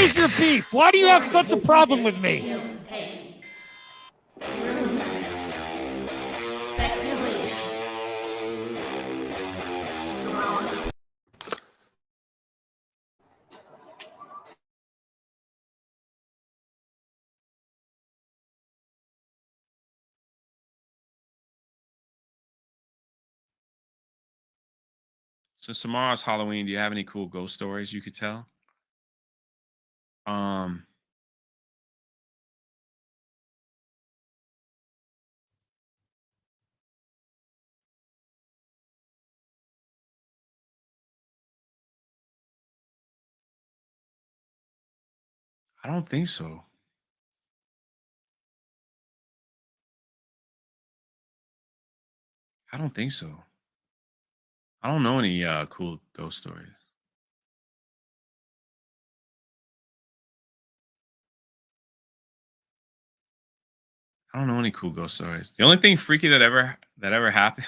is your beef? Why do you have such a problem with me? So tomorrow's Halloween. Do you have any cool ghost stories you could tell? I don't think so. I don't think so. I don't know any cool ghost stories. I don't know any cool ghost stories. The only thing freaky that ever happened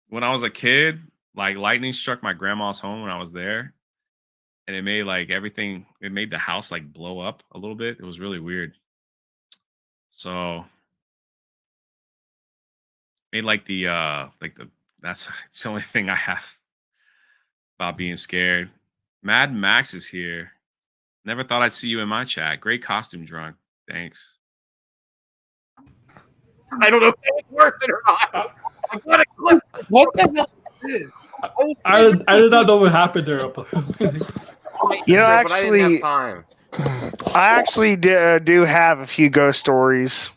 when I was a kid, like lightning struck my grandma's home when I was there, and it made like everything. It made the house like blow up a little bit. It was really weird. So made like that's it's the only thing I have about being scared. Mad Max is here. Never thought I'd see you in my chat. Great costume, drunk. Thanks. I don't know if it's worth it or not. What the hell is this? I did not know what happened there. You know, But I didn't have actually, time. I actually do have a few ghost stories.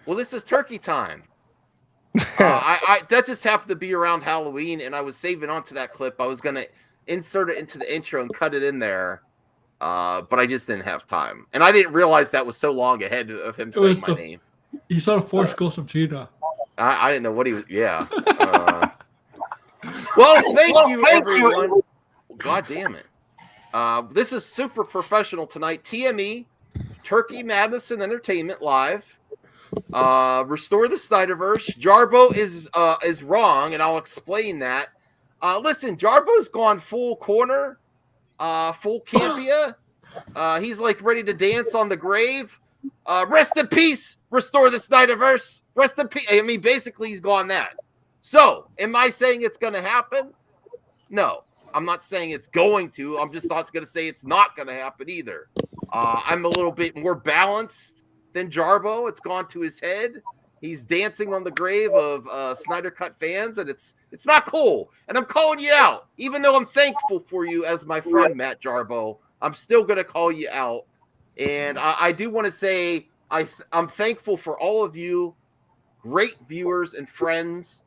Well, this is turkey time. That just happened to be around Halloween, and I was saving onto that clip. I was gonna insert it into the intro and cut it in there, but I just didn't have time, and I didn't realize that was so long ahead of him saying my name. He saw the Force Ghost of Gina. I didn't know what he was. Yeah. Well, thank you, everyone. God damn it. This is super professional tonight. TME, Turkey Madison Entertainment Live. Restore the Snyderverse. Jarbo is wrong, and I'll explain that. Listen, Jarbo's gone full corner, full Campia. He's like ready to dance on the grave. Rest in peace, Restore the Snyderverse. Rest in peace. I mean, basically, he's gone that. So, am I saying it's going to happen? No, I'm not saying it's going to. I'm just not going to say it's not going to happen either. I'm a little bit more balanced than Jarbo. It's gone to his head. He's dancing on the grave of Snyder Cut fans, and it's not cool. And I'm calling you out, even though I'm thankful for you as my friend, Matt Jarbo. I'm still going to call you out. And I do want to say I'm thankful for all of you great viewers and friends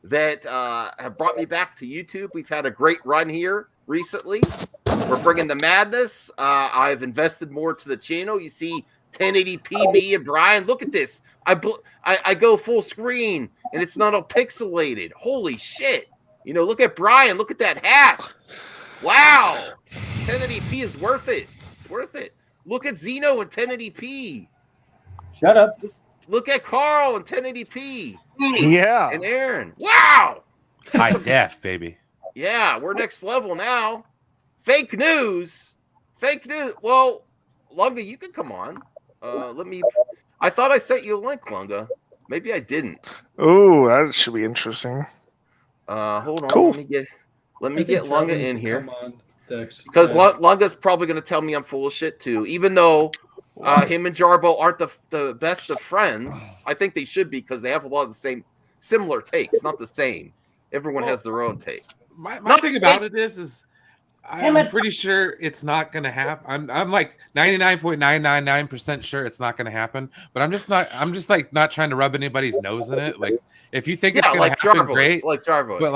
that have brought me back to YouTube. We've had a great run here recently. We're bringing the madness. I've invested more to the channel. You see 1080p, me and Brian. Look at this. I go full screen, and it's not all pixelated. Holy shit. You know, look at Brian. Look at that hat. Wow. 1080p is worth it. It's worth it. Look at Zeno in 1080p. Shut up. Look at Carl in 1080p. Yeah. And Aaron. Wow. High def, baby. Yeah, we're next level now. Fake news. Fake news. Well, Lunga, you can come on. I thought I sent you a link, Lunga. Maybe I didn't. Oh, that should be interesting. Hold on. Cool. Let me get Lunga in here. Come on, Dex. Because Lunga's probably going to tell me I'm full of shit too. Even though him and Jarbo aren't the best of friends, I think they should be because they have a lot of the similar takes. Not the same. Everyone has their own take. My thing about it is I'm pretty sure it's not going to happen. I'm like 99.999% sure it's not going to happen. But I'm just not trying to rub anybody's nose in it. Like if you think it's going to happen, great. Like Jarbo, but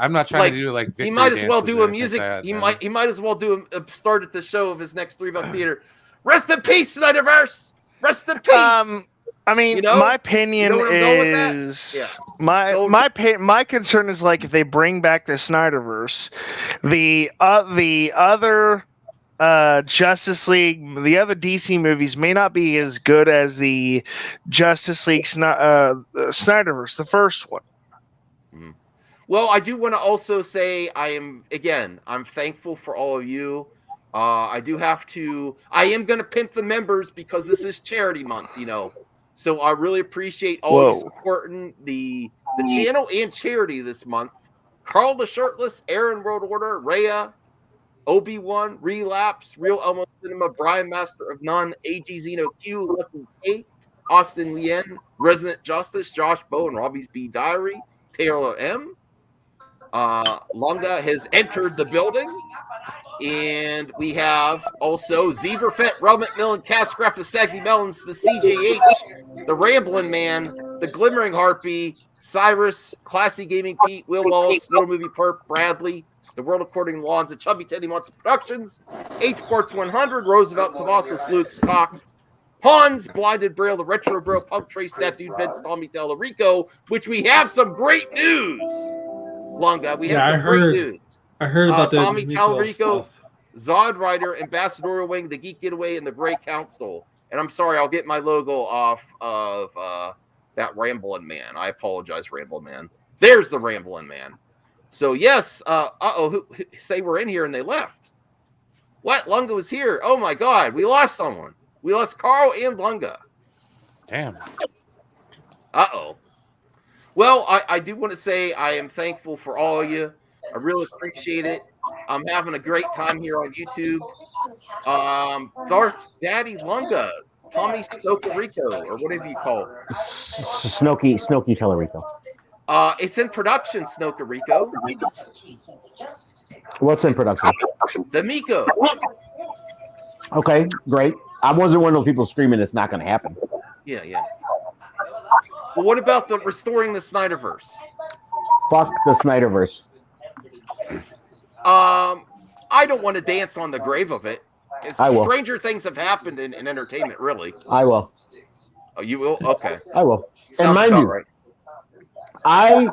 I'm not trying to do like. He might as well do a music. He might as well do start at the show of his next $3 theater. Rest in peace, Snyderverse. Rest in peace. I mean, you know? My opinion is my concern is like if they bring back the Snyderverse, the other Justice League, the other DC movies may not be as good as the Justice League Snyderverse, the first one. Well, I do want to also say I'm thankful for all of you. I am going to pimp the members because this is charity month, So I really appreciate all you supporting the channel and charity this month. Carl the Shirtless, Aaron World Order, Rhea, Obi-Wan, Relapse, Real Elmo Cinema, Brian Master of None, AG Zeno Q, Lucky K, Austin Lien, Resident Justice, Josh Bow, and Robbie's B Diary, Taylor M. Longa has entered the building. And we have also Zeverfett, Roman Millen, Cascraft of Sagsy Melons, the CJH, the Ramblin' Man, the Glimmering Harpy, Cyrus, Classy Gaming Pete, Will Wallace, Little Movie Perp, Bradley, the World According Lawns, and Chubby Teddy Monster Productions, H Sports 100, Roosevelt, Cavassos, Luke, Cox, Hans, Blinded Braille, the Retro Bro, Punk Trace, That Dude, Vince, Tommy Tellerico, which we have some great news. Longa, we have some great news. I heard about Tommy Tallarico, Zod Rider, Ambassadorial Wing, the Geek Getaway, and the Grey Council. And I'm sorry, I'll get my logo off of that Ramblin' Man. I apologize, Ramblin' Man. There's the Ramblin' Man. So, yes, who say we're in here and they left? What? Lunga was here. Oh, my God. We lost someone. We lost Carl and Lunga. Damn. Uh-oh. Well, I do want to say I am thankful for all of you. I really appreciate it. I'm having a great time here on YouTube. Darth Daddy Lunga, Tommy Snokerico, or whatever you call it. Snokey Tellerico. It's in production, Snokerico. What's in production? The Miko. Okay, great. I wasn't one of those people screaming it's not going to happen. Yeah. Well, what about the Restoring the Snyderverse? Fuck the Snyderverse. I don't want to dance on the grave of it. I will. Stranger things have happened in entertainment, really. I will. Oh, you will? Okay. I will. Sounds and mind you, right. I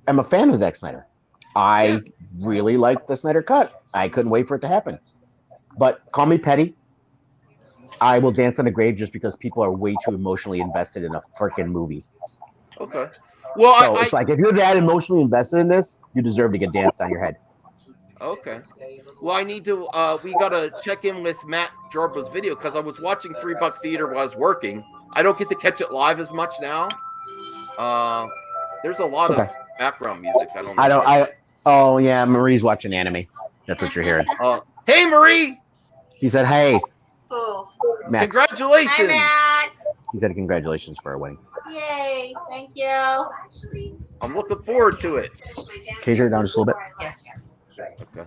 am a fan of Zack Snyder. I really like the Snyder Cut. I couldn't wait for it to happen. But call me petty. I will dance on the grave just because people are way too emotionally invested in a freaking movie. Okay. Well, so it's like if you're that emotionally invested in this, you deserve to get danced on your head. Okay. Well, I need to. We gotta check in with Matt Jarbo's video because I was watching $3 Theater while I was working. I don't get to catch it live as much now. There's a lot of background music. Oh yeah, Marie's watching anime. That's what you're hearing. Hey Marie. He said, "Hey." Max. Congratulations. Hi, Matt. He said, "Congratulations for a wedding." Yay! Thank you. I'm looking forward to it. Can you turn it down just a little bit? Okay.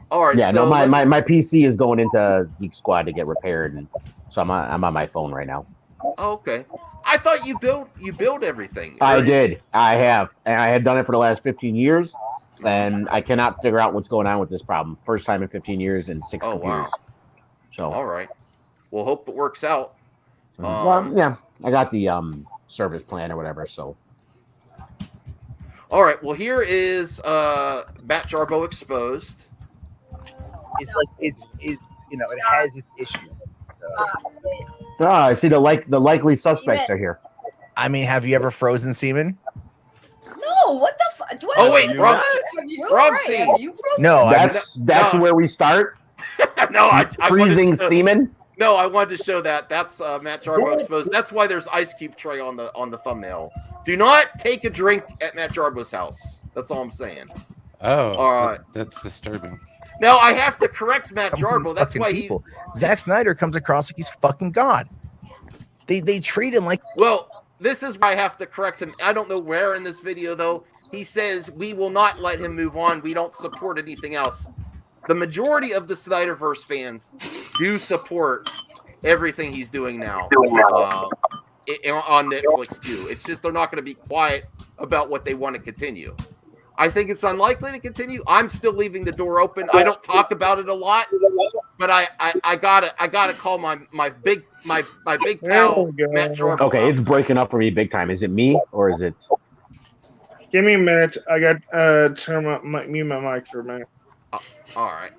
All right. Yeah. So No, my PC is going into Geek Squad to get repaired, and so I'm on my phone right now. Okay. I thought you built everything. I did. I have, and I had done it for the last 15 years, and I cannot figure out what's going on with this problem. First time in 15 years and 6 computers. Wow. So. All right. Well, hope it works out. Well, yeah, I got the service plan or whatever. So. All right. Well, here is Bat Jarbo exposed. It's like it has its issue. I see the likely suspects are here. I mean, have you ever frozen semen? No, what the fuck? Oh wait, wrong scene. No, that's where we start. No, I freezing semen. No, I wanted to show that. That's Matt Jarbo exposed. That's why there's ice cube tray on the thumbnail. Do not take a drink at Matt Jarbo's house. That's all I'm saying. Oh, all right. That's disturbing. Now I have to correct Matt Jarbo. That's why Zack Snyder comes across like he's fucking God. They treat him like. Well, this is why I have to correct him. I don't know where in this video though. He says we will not let him move on. We don't support anything else. The majority of the Snyderverse fans do support everything he's doing now on Netflix too. It's just they're not going to be quiet about what they want to continue. I think it's unlikely to continue. I'm still leaving the door open. I don't talk about it a lot, but I gotta call my big pal Matt Jarbo. Okay, it's breaking up for me big time. Is it me or is it? Give me a minute. I got turn mute my mic for a minute. All right.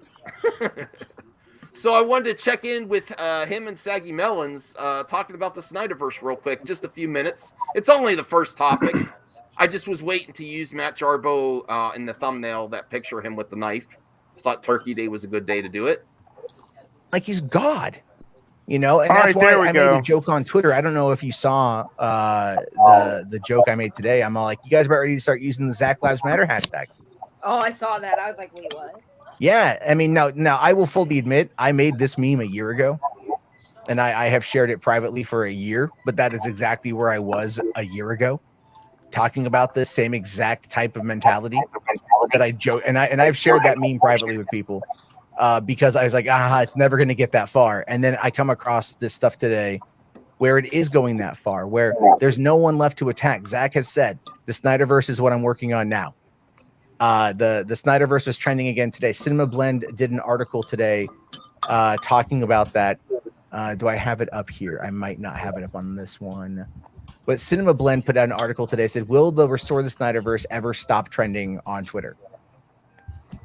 So I wanted to check in with him and Saggy Melons, talking about the Snyderverse real quick, just a few minutes. It's only the first topic. I just was waiting to use Matt Jarbo in the thumbnail, that picture of him with the knife. thought Turkey Day was a good day to do it. Like he's God, and All that's right, why there we I go. made a joke on Twitter. I don't know if you saw the joke I made today. I'm all like, you guys about ready to start using the Zach Lives Matter hashtag? Oh, I saw that. I was like, wait, what? Yeah, I mean, now I will fully admit I made this meme a year ago, and I have shared it privately for a year. But that is exactly where I was a year ago, talking about this same exact type of mentality that I joke, and I've shared that meme privately with people. Because I was like, it's never going to get that far. And then I come across this stuff today where it is going that far, where there's no one left to attack. Zach has said the Snyderverse is what I'm working on now. The Snyderverse is trending again today. Cinema Blend did an article today talking about that. Do I have it up here? I might not have it up on this one. But Cinema Blend put out an article today, said, will the Restore the Snyderverse ever stop trending on Twitter?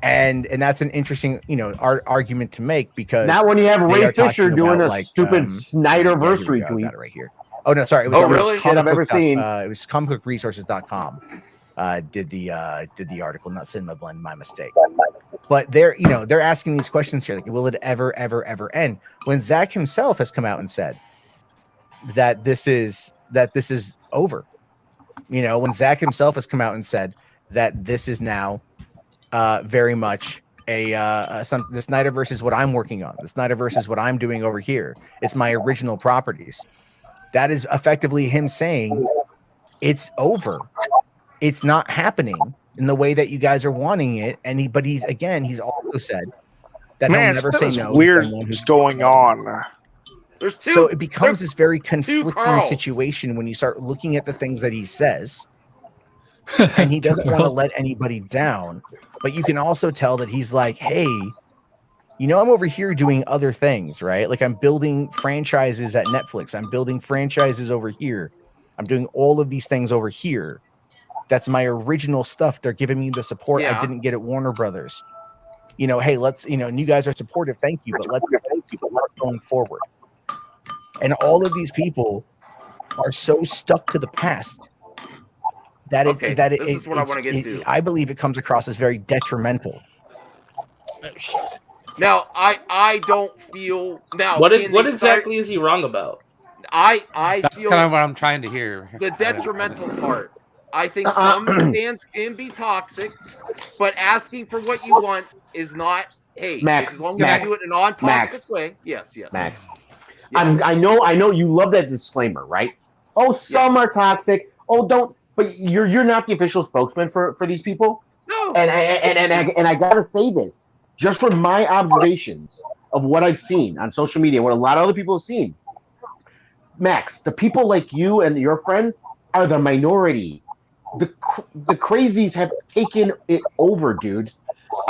And that's an interesting, argument to make, because not when you have Ray Fisher doing a stupid Snyderverse tweet. retweet. Right here. Oh no, sorry. It was really? Shit I've ever seen. It was comicbookresources.com. Did the article, not Cinema Blend. My mistake. But they're asking these questions here, like, will it ever end? When Zach himself has come out and said that this is over. When Zach himself has come out and said that this is now very much the Snyderverse is what I'm working on. The Snyderverse is what I'm doing over here. It's my original properties. That is effectively him saying it's over. It's not happening in the way that you guys are wanting it. And he's also said that he'll never say no. Weird who's going on. So it becomes this very conflicting situation when you start looking at the things that he says. And he doesn't want to let anybody down, but you can also tell that he's like, hey, I'm over here doing other things, right? Like I'm building franchises at Netflix. I'm building franchises over here. I'm doing all of these things over here. That's my original stuff. They're giving me the support I didn't get at Warner Brothers. Hey, let's, and you guys are supportive. Thank you. But let's going forward. And all of these people are so stuck to the past. This is what I want to get to. I believe it comes across as very detrimental. Now, I don't feel now. What exactly is he wrong about? That's feel kind of what I'm trying to hear. The detrimental part. I think some fans can be toxic, but asking for what you want is not. Hey, Max, as long as you do it in a non-toxic way. Yes. Max, yes. I know you love that disclaimer, right? Oh, some are toxic. Oh, don't. But you're not the official spokesman for these people. No. And I gotta say this, just from my observations of what I've seen on social media, what a lot of other people have seen. Max, the people like you and your friends are the minority. The crazies have taken it over, dude.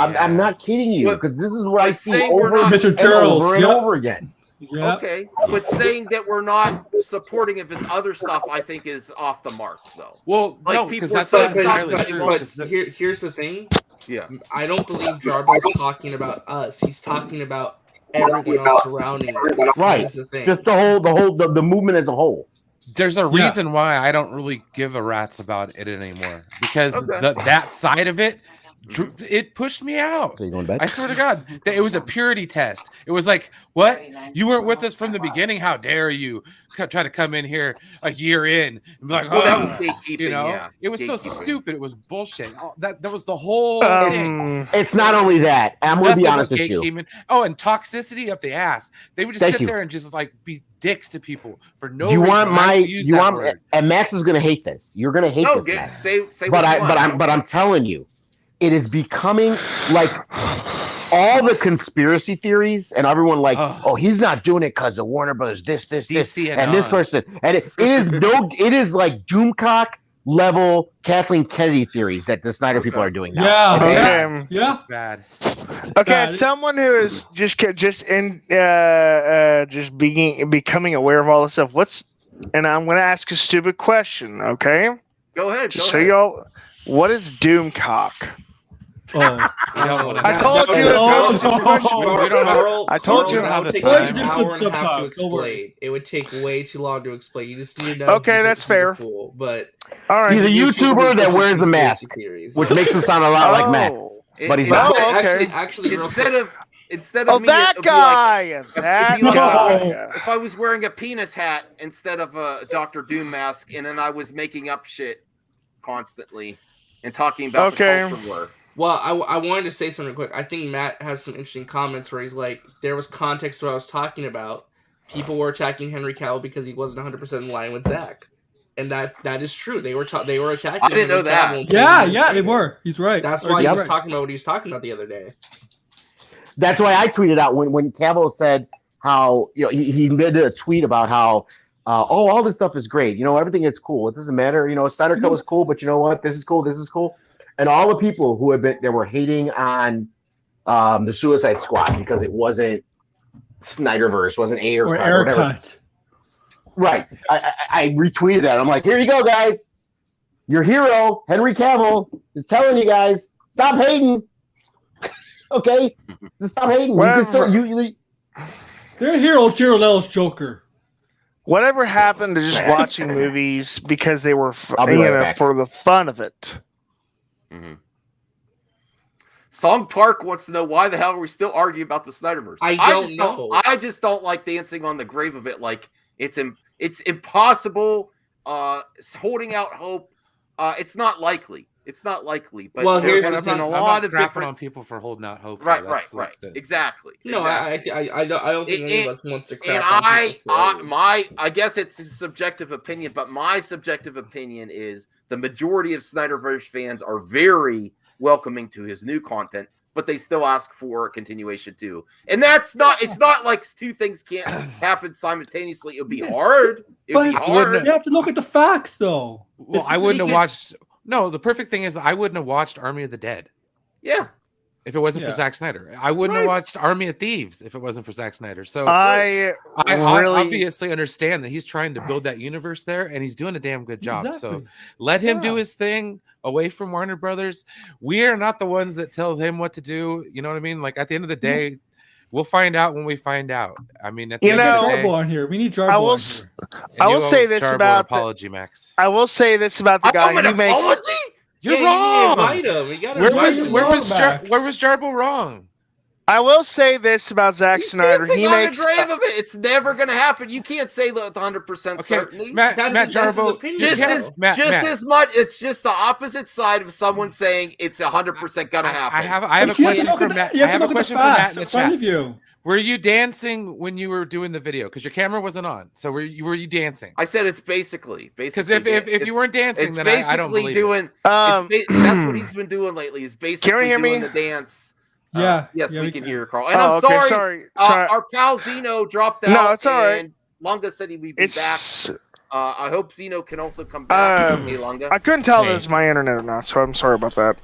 I'm not kidding you, because this is what I see over and over again. Yeah. Okay, but saying that we're not supporting if it's other stuff, I think is off the mark, though. Well, like no, because that's not entirely true. But here's the thing. Yeah, I don't believe Jarbo's talking about us. He's talking about everyone else surrounding us. Right. Here's the thing. Just the movement as a whole. There's a reason why I don't really give a rat's about it anymore, because that side of it. It pushed me out. So you going back? I swear to God, it was a purity test. It was like, what? You weren't with us from the beginning? How dare you try to come in here a year in and be like, oh, that was gatekeeping. It was so stupid. It was bullshit. That was the whole thing. It's not only that. I'm going to be honest with you. Oh, and toxicity up the ass. They would just sit there and just like be dicks to people for no reason. You want and Max is going to hate this. You're going to hate this. Max. Say but I'm telling you. It is becoming like all the conspiracy theories and everyone like, oh, he's not doing it because of Warner Brothers, this, and this person. And it is like Doomcock level Kathleen Kennedy theories that the Snyder people are doing now. It's bad. Okay, as someone who is just becoming aware of all this stuff, and I'm going to ask a stupid question, okay? Go ahead. Y'all, what is Doomcock? I told you. I told you. It would take like an hour and a half to explain. It would take way too long to explain. You just need to know. Okay, that's fair. Cool, but all right, he's a YouTuber that wears a mask, which makes him sound a lot like Max. But he's not. Actually, instead of me, that it'd be like, guy. it'd be like That guy. if I was wearing a penis hat instead of a Dr. Doom mask, and then I was making up shit constantly and talking about the culture war. Well, I wanted to say something quick. I think Matt has some interesting comments where he's like, there was context to what I was talking about. People were attacking Henry Cavill because he wasn't 100% in line with Zack. And that is true. They were attacking. I didn't know that. Yeah, they were. He's right. That's why he was talking about what he was talking about the other day. That's why I tweeted out when Cavill said how he did a tweet about how all this stuff is great. Everything is cool. It doesn't matter. Snyder Cut was cool, but you know what? This is cool. This is cool. And all the people who were hating on the Suicide Squad because it wasn't Snyderverse, wasn't Ayer or cut, Ayer whatever. cut. Right. I retweeted that. I'm like, here you go, guys. Your hero, Henry Cavill, is telling you guys, stop hating. Okay? Just stop hating. Their hero is Jared Leto's Joker. Whatever happened to just watching movies because they were for the fun of it? Mm-hmm. Song Park wants to know why the hell are we still arguing about the Snyderverse? I don't know. I just don't like dancing on the grave of it. Like it's impossible. Holding out hope. It's not likely. It's not likely. But here's there's been a lot of different on people for holding out hope. Right. Exactly. No, exactly. I don't think any of us wants to crap and on I guess it's a subjective opinion, but my subjective opinion is the majority of Snyderverse fans are very welcoming to his new content, but they still ask for a continuation too. And it's not like two things can't happen simultaneously. It would be hard. It would be hard. You have to look at the facts, though. Well, I wouldn't have watched. No, the perfect thing is I wouldn't have watched Army of the Dead. Yeah. If it wasn't for Zack Snyder. I wouldn't have watched Army of Thieves if it wasn't for Zack Snyder. So I obviously understand that he's trying to build that universe there, and he's doing a damn good job. Exactly. So let him do his thing away from Warner Brothers. We are not the ones that tell him what to do. You know what I mean? Like at the end of the day, we'll find out when we find out. I mean, at the end of the day, Jarbo on here. We need Jarbo on here. I will say this Jarbo about apology, Max. I will say this about the guy who makes. You're wrong. Where was Jarbo wrong? I will say this about Zack Snyder. He makes the grave of it. It's never going to happen. You can't say that with 100% certainty. Matt Jarbo, as much. It's just the opposite side of someone saying it's 100% going to happen. I have a question for Matt. I have a question for Matt in the chat. Were you dancing when you were doing the video? Because your camera wasn't on. So were you dancing? I said it's basically. Because if you weren't dancing, then I don't believe doing. That's what he's been doing lately. Is basically doing the dance. Yes, we can hear Carl. And I'm sorry. Our pal Zeno dropped out. No, it's all right. And Lunga said he would be back. I hope Zeno can also come back. Hey, Lunga. I couldn't tell if it was my internet or not, so I'm sorry about that.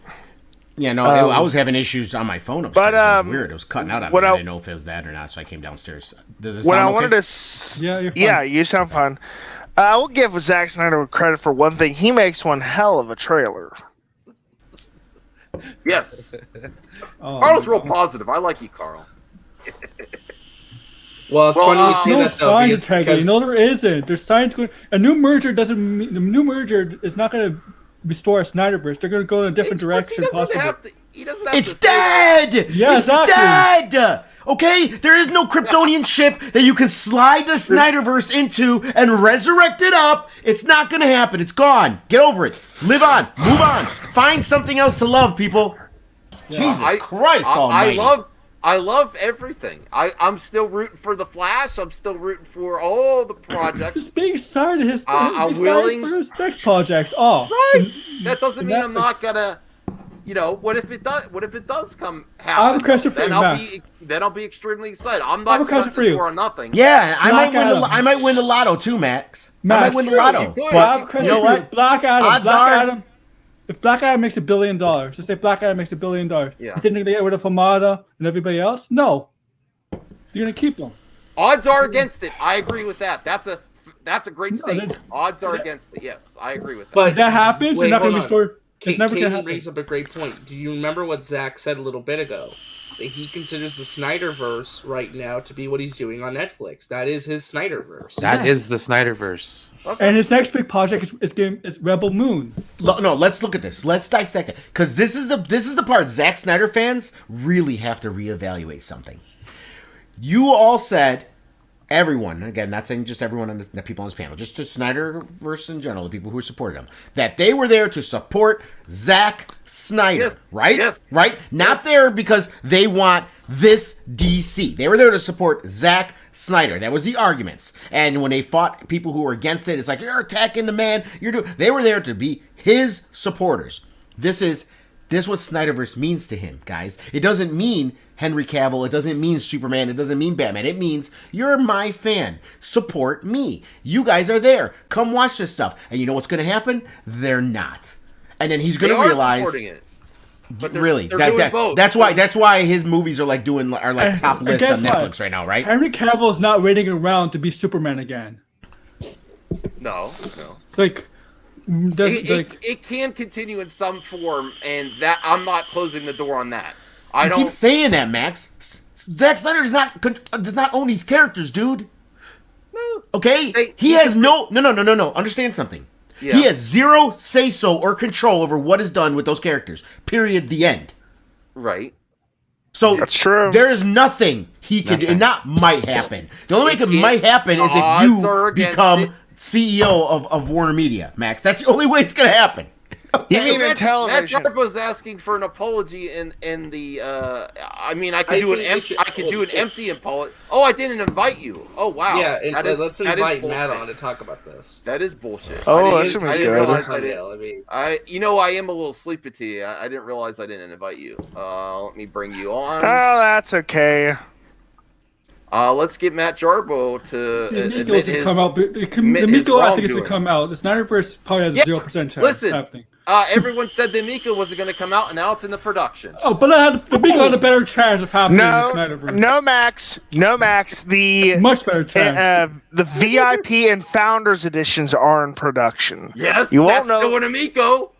Yeah, no, I was having issues on my phone upstairs. It was weird. It was cutting out on me. I didn't know if it was that or not, so I came downstairs. Does it sound okay? You're fine. Yeah, you sound fine. I will give Zack Snyder credit for one thing. He makes one hell of a trailer. Yes. Carl's real positive. I like you, Carl. Well, it's funny you say that, though. Science because... No, there isn't. There's science going. A new merger doesn't mean... The new merger is not going to restore Snyderverse. They're going to go in a different direction. He doesn't have it's dead! Yeah, it's dead! Okay? There is no Kryptonian ship that you can slide the Snyderverse into and resurrect it up. It's not going to happen. It's gone. Get over it. Live on. Move on. Find something else to love, people. Yeah. Jesus Christ almighty. I love everything. I'm still rooting for the Flash. I'm still rooting for all the projects. Just being excited for his next project. Right. That doesn't mean I'm not gonna. What if it does? What if it does come happen? I have a question for you, Then I'll be extremely excited. I'm not shutting the door on nothing. Yeah, I might win the lotto too, Max. I might win the lotto. But you know what? Black Adam. If Black Adam makes $1 billion, let's say Black Adam makes $1 billion, you think they're gonna get rid of Hamada and everybody else? No, you're gonna keep them. Odds are against it. I agree with that. That's a great statement. Odds are against it. Yes, I agree with that. But if that happens, you're not gonna restore. Katie brings up a great point. Do you remember what Zach said a little bit ago? that he considers the Snyderverse right now to be what he's doing on Netflix. That is his Snyderverse. That is the Snyderverse. And his next big project is Rebel Moon. No, let's look at this. Let's dissect it, because this is the part Zack Snyder fans really have to reevaluate something. You all said, everyone, again, not saying just everyone on the people on this panel, just the Snyderverse in general, the people who supported him, that they were there to support Zack Snyder, Yes. right? Yes. Right? Not there because they want this DC. They were there to support Zack Snyder. That was the arguments. And when they fought people who were against it, it's like, you're attacking the man. They were there to be his supporters. This is what Snyderverse means to him, guys. It doesn't mean Henry Cavill. It doesn't mean Superman. It doesn't mean Batman. It means you're my fan. Support me. You guys are there. Come watch this stuff. And you know what's going to happen? They're not. And then he's going to realize. Supporting it. But really, they're doing both. that's why his movies are like top lists on Netflix right now, right? Henry Cavill is not waiting around to be Superman again. No. Like, it can continue in some form, and that I'm not closing the door on that. I keep saying that, Max. Zack Snyder does not own these characters, dude. No. Okay, he has no. Understand something. Yeah. He has zero say-so or control over what is done with those characters. Period. The end. Right. So that's true. There is nothing he can do, and that might happen. The only way it might happen is if you become CEO of Warner Media, Max. That's the only way it's going to happen. Okay. Matt Jarbo's asking for an apology in the. I mean, I can do an empty apology. Oh, I didn't invite you. Oh, wow. Yeah, let's invite Matt on to talk about this. That is bullshit. Oh, I that's didn't realize I didn't. I am a little sleepy to you. I didn't realize I didn't invite you. Let me bring you on. Oh, that's okay. Let's get Matt Jarbo to admit his come out. The Miko, I think, is to come out. The Snyderverse probably has a 0% chance listen, of happening. Everyone said the Miko wasn't going to come out, and now it's in the production. Oh, but the Miko had a better chance of happening than the Snyderverse. No, Max. The much better chance. The VIP and Founders editions are in production. Yes, you that's still an Miko.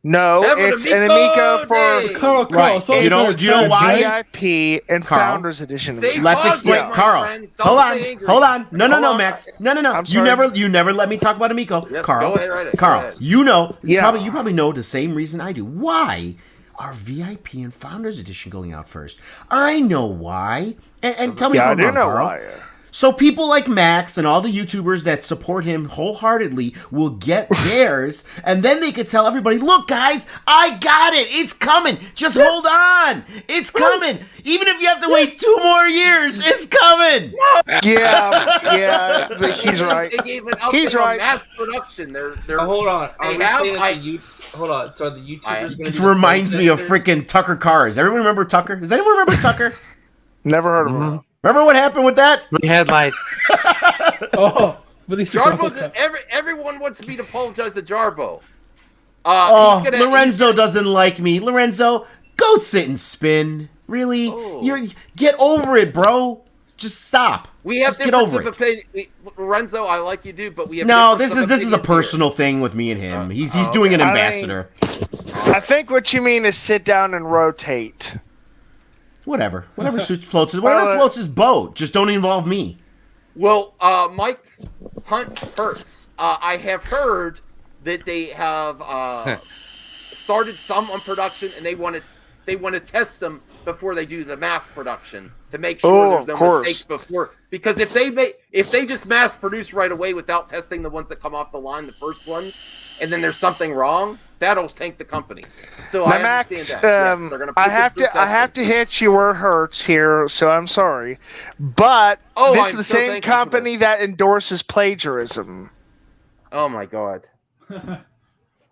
No, it's an Amico for Carl. Do you know why? VIP and Founders Edition. Let's explain, Carl. Hold on. No, Max. No. You never let me talk about Amico, yes, Carl. Go ahead, Carl, go ahead. you know, you probably know the same reason I do. Why are VIP and Founders Edition going out first? I know why. And tell me if I'm wrong, Carl. Why. So people like Max and all the YouTubers that support him wholeheartedly will get theirs, and then they could tell everybody, look, guys, I got it. It's coming. Just hold on. It's coming. Even if you have to wait 2 more years, it's coming. Yeah, he's right. They gave an update on mass production. They're hold on. Hold on. So the YouTubers. This reminds me of freaking Tucker Cars. Everyone remember Tucker? Does anyone remember Tucker? Never heard of him. Remember what happened with that? The headlights. Jarbo, everyone wants me to apologize to Jarbo. Lorenzo doesn't like me. Lorenzo, go sit and spin. Really? Get over it, bro. Just stop. We have get over it. Lorenzo, I like you, dude, but we have this is a personal thing with me and him. He's doing an ambassador. I think what you mean is sit down and rotate. Whatever floats his boat. Just don't involve me. Well, Mike Hunt Hurts. I have heard that they have started some on production, and they want to test them before they do the mass production to make sure there's no mistakes before. Because if they just mass produce right away without testing the ones that come off the line, the first ones, and then there's something wrong, that'll tank the company. So I understand that. Yes, they're gonna I have to hit you where it hurts here, so I'm sorry. But this is the same company that endorses plagiarism. Oh my god.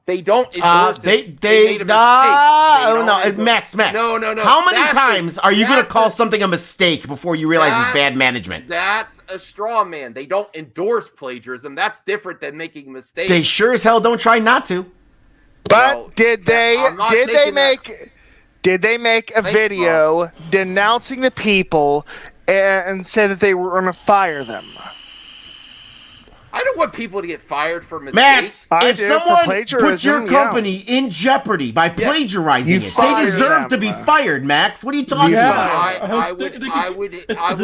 They don't endorse it. They made a mistake. Max. No. How many times are you going to call something a mistake before you realize it's bad management? That's a straw man. They don't endorse plagiarism. That's different than making mistakes. They sure as hell don't try not to. But did they make a video denouncing the people and say that they were going to fire them? I don't want people to get fired for mistakes. Matt, if someone puts your company in jeopardy by plagiarizing it, they deserve to be fired, Max. What are you talking about? I would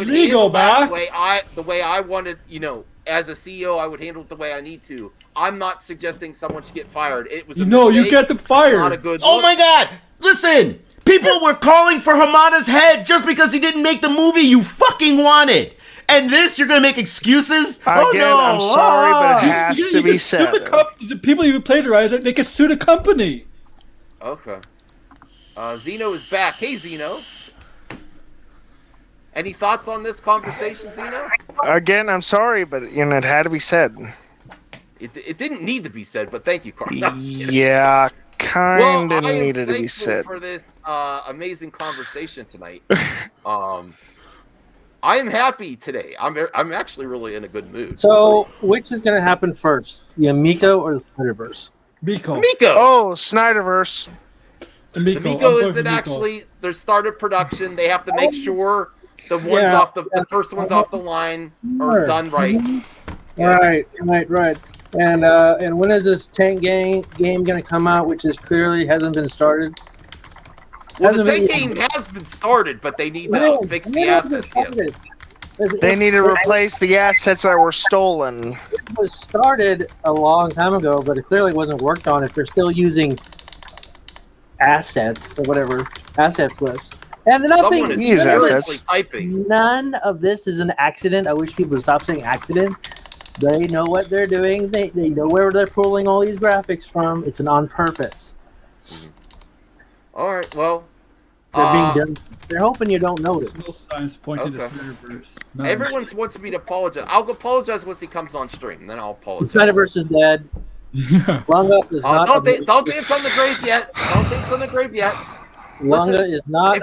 handle that the way I wanted, as a CEO, I would handle it the way I need to. I'm not suggesting someone should get fired. It was a mistake. You get them fired. Not a good Oh my God! Listen, people were calling for Hamada's head just because he didn't make the movie you fucking wanted. And this, you're going to make excuses? Oh, no. I'm sorry, but it has to be said. The people you plagiarize it, they can sue the company. Okay. Zeno is back. Hey, Zeno. Any thoughts on this conversation, Zeno? Again, I'm sorry, but it had to be said. It didn't need to be said, but thank you, Carl. Yeah, kind of needed to be said. For this amazing conversation tonight. I am happy today. I'm actually really in a good mood. So, which is going to happen first, the Amico or the Snyderverse? Miko. Oh, Snyderverse. The Miko isn't actually. They started production. They have to make sure the ones off the first ones off the line are done right. Right. And when is this tank game going to come out? Which is clearly hasn't been started. Well, the tank game has been started, but they need to fix the assets. They need to replace the assets that were stolen. It was started a long time ago, but it clearly wasn't worked on if they're still using assets or whatever, asset flips. And none of this is an accident. I wish people would stop saying accident. They know what they're doing. They know where they're pulling all these graphics from. It's an on purpose. All right, well, they're being done. They're hoping you don't notice. No signs pointing to Snyderverse. Everyone wants me to apologize. I'll apologize once he comes on stream, then I'll apologize. Snyderverse is dead. Lunga is not. Don't think it's on the grave yet. Don't think it's on the grave yet. Lunga is not.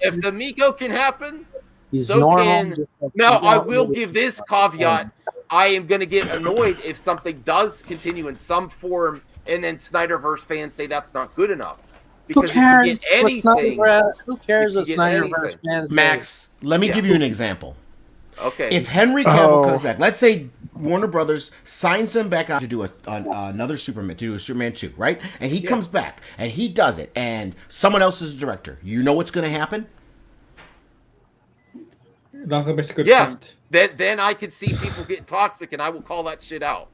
If the Miko can happen, he's so normal. can. Now, I will give this caveat. I am going to get annoyed if something does continue in some form, and then Snyderverse fans say that's not good enough. Because who cares what Snyderverse fans say? Max, let me give you an example. Okay. If Henry Cavill comes back, let's say Warner Brothers signs him back out to do another Superman, to do a Superman 2, right? And he comes back, and he does it, and someone else is the director. You know what's going to happen? Point. Then I could see people get toxic, and I will call that shit out.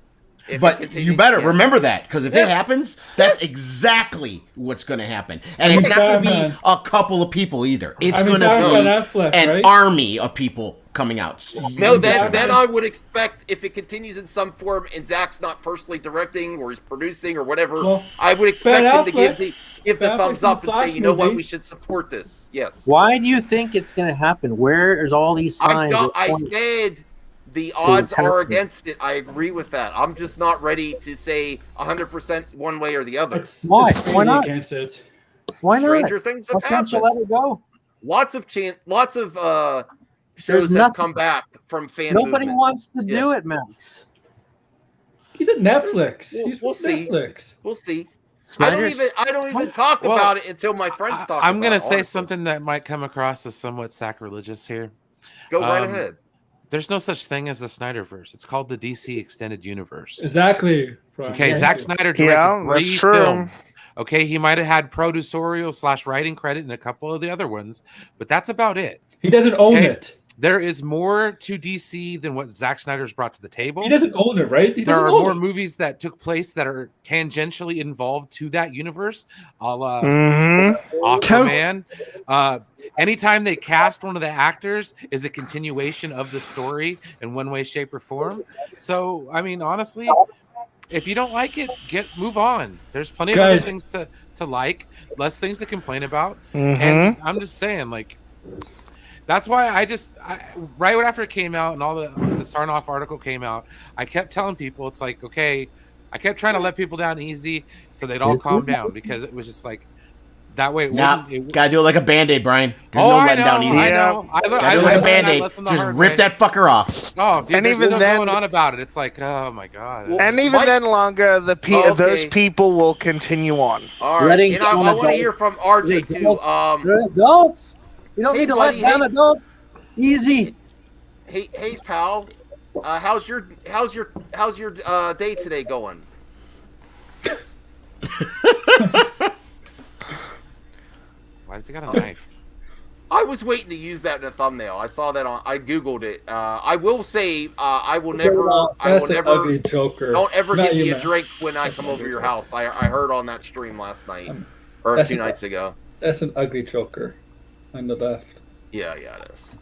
But you better remember that, because if it happens, that's exactly what's going to happen. And it's not going to be a couple of people either. It's going to be an army of people coming out. No, then I would expect, if it continues in some form and Zach's not personally directing or he's producing or whatever, I would expect him to give the thumbs up and say, you know what, we should support this. Yes. Why do you think it's going to happen? Where is all these signs? I said the odds are against it. I agree with that. I'm just not ready to say 100% one way or the other. Why? Why not? Against it. Why not? Stranger things have happened. Why can't you let it go? Lots of shows have come back from fan Nobody movements. wants to do it, Max. He's at Netflix. We'll see. Netflix. We'll see. I don't even talk about it until my friends talk about it. I'm going to say something that might come across as somewhat sacrilegious here. Go right ahead. There's no such thing as the Snyderverse. It's called the DC Extended Universe. Exactly. Okay, Zack Snyder directed 3 films. Okay, he might have had producerial / writing credit in a couple of the other ones, but that's about it. He doesn't own it. There is more to DC than what Zack Snyder's brought to the table. He doesn't own it, right? There are more movies that took place that are tangentially involved to that universe, a la Aquaman. Anytime they cast one of the actors is a continuation of the story in one way, shape, or form. So, I mean, honestly, if you don't like it, move on. There's plenty of other things to like, less things to complain about. And I'm just saying, like, that's why right after it came out and all the Sarnoff article came out, I kept telling people, it's like, okay, I kept trying to let people down easy so they'd all calm down, because it was just like, that way gotta do it like a Band-Aid, Brian. There's no letting down easy. I know. Gotta do it like a Band-Aid. Just rip that fucker off. Oh, dude, and even then, going on about it, it's like, oh my god. And even then, longer those people will continue on. All right, I want to hear from RJ too. They're adults. You don't need to let down adults. Easy. Hey, pal. how's your day today going? Why does he got a knife? I was waiting to use that in a thumbnail. I saw that I googled it. I will say I will never. Ugly Joker. Don't ever Not get me you, a man. drink when I come over your house. I heard on that stream last night or 2 nights ago. That's an ugly Joker on the left. Yeah, it is.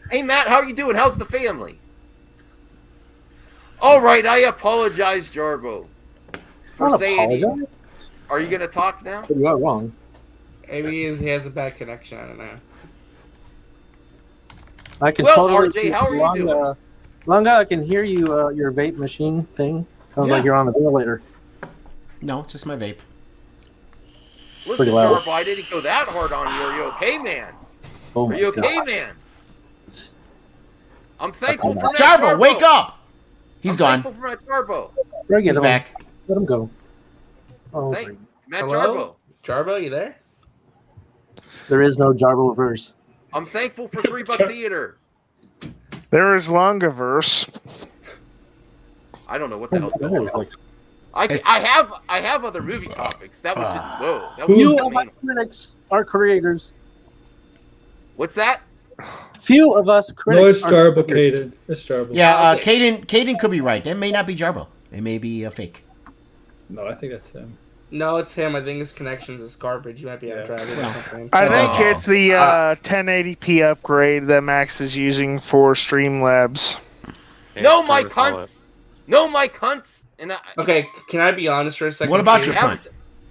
Hey, Matt, how are you doing? How's the family? All right, I apologize, Jarbo, for saying. Are you gonna talk now? You are wrong. Maybe he has a bad connection. I don't know. I can Well, totally RJ, how are you doing? Longa, I can hear you. Your vape machine thing sounds like you're on a ventilator. No, it's just my vape. Listen, loud. Jarbo, I didn't go that hard on you. Are you okay, man? Oh Are you my okay, God. man? I'm thankful for that. Jarbo, wake up! He's gone. Thankful for Matt Jarbo. He's back. Let him go. Oh, Thank Matt Hello? Jarbo, you there? there is no Jarbo-verse. I'm thankful for $3 Theater. There is Longaverse. I don't know what the hell's going on. I have other movie topics. That was just whoa. That was Few just the of our main. critics are creators. What's that? Few of us No, critics it's are Jarbo, creators. Caden. It's Jarbo. Yeah, Caden could be right. It may not be Jarbo. It may be a fake. No, I think that's him. No, it's him. I think his connections is garbage. You might be on Dragon or something. I think it's the 1080p upgrade that Max is using for Streamlabs. No, my cunts. No, my cunts. And Okay, can I be honest for a second? What about please? your cunt?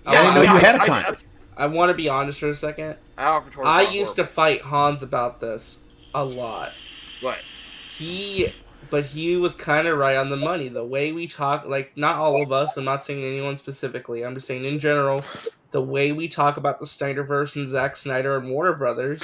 I didn't know you had a cunt. I want to be honest for a second. I used to fight Hans about this a lot. What? But he was kind of right on the money. The way we talk, like, not all of us, I'm not saying anyone specifically, I'm just saying in general, the way we talk about the Snyderverse and Zack Snyder and Warner Brothers,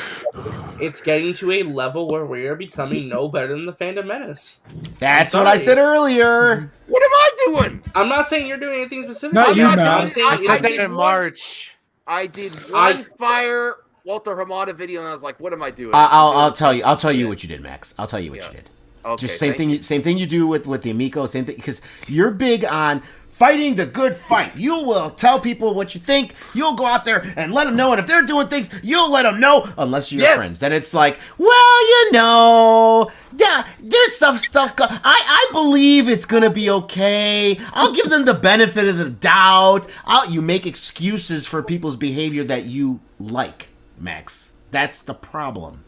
it's getting to a level where we are becoming no better than the Phantom Menace. That's what I said earlier. What am I doing? I'm not saying you're doing anything specific. Not you, man. I'm saying I said that did in one- March. I did one Fire Walter Hamada video, and I was like, "What am I doing?" I'll tell you. I'll tell you what you did, Max. I'll tell you what you did. Okay, Just same thing you do with the Amico. Same thing, because you're big on fighting the good fight. You will tell people what you think. You'll go out there and let them know. And if they're doing things, you'll let them know. Unless you're friends, then it's like, well, you know, there's stuff. I believe it's gonna be okay. I'll give them the benefit of the doubt. You make excuses for people's behavior that you like, Max. That's the problem.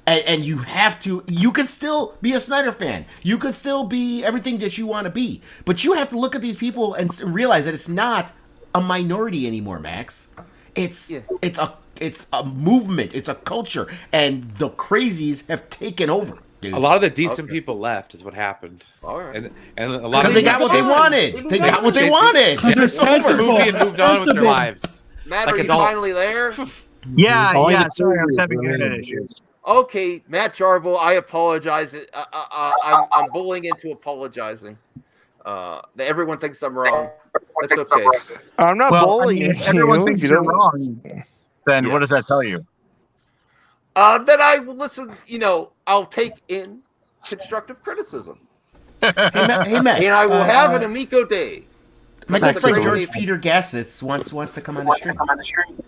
And you have to, you could still be a Snyder fan. You could still be everything that you want to be. But you have to look at these people and realize that it's not a minority anymore, Max. It's a movement. It's a culture. And the crazies have taken over, dude. A lot of the decent people left is what happened. All right. And a lot because they got what they wanted. They got what they wanted. They saw the movie and moved on with their lives. Matt, like are you adults. finally there? Yeah. Sorry, I was having internet issues. Okay, Matt Jarbo, I apologize. I'm bullying into apologizing. Everyone thinks I'm wrong. That's okay. I'm not bullying if everyone you. thinks you're wrong, then what does that tell you? That I will listen. I'll take in constructive criticism. Hey, Max. And I will have an Amico day. My good friend George Peter Gassitz wants to come on the stream.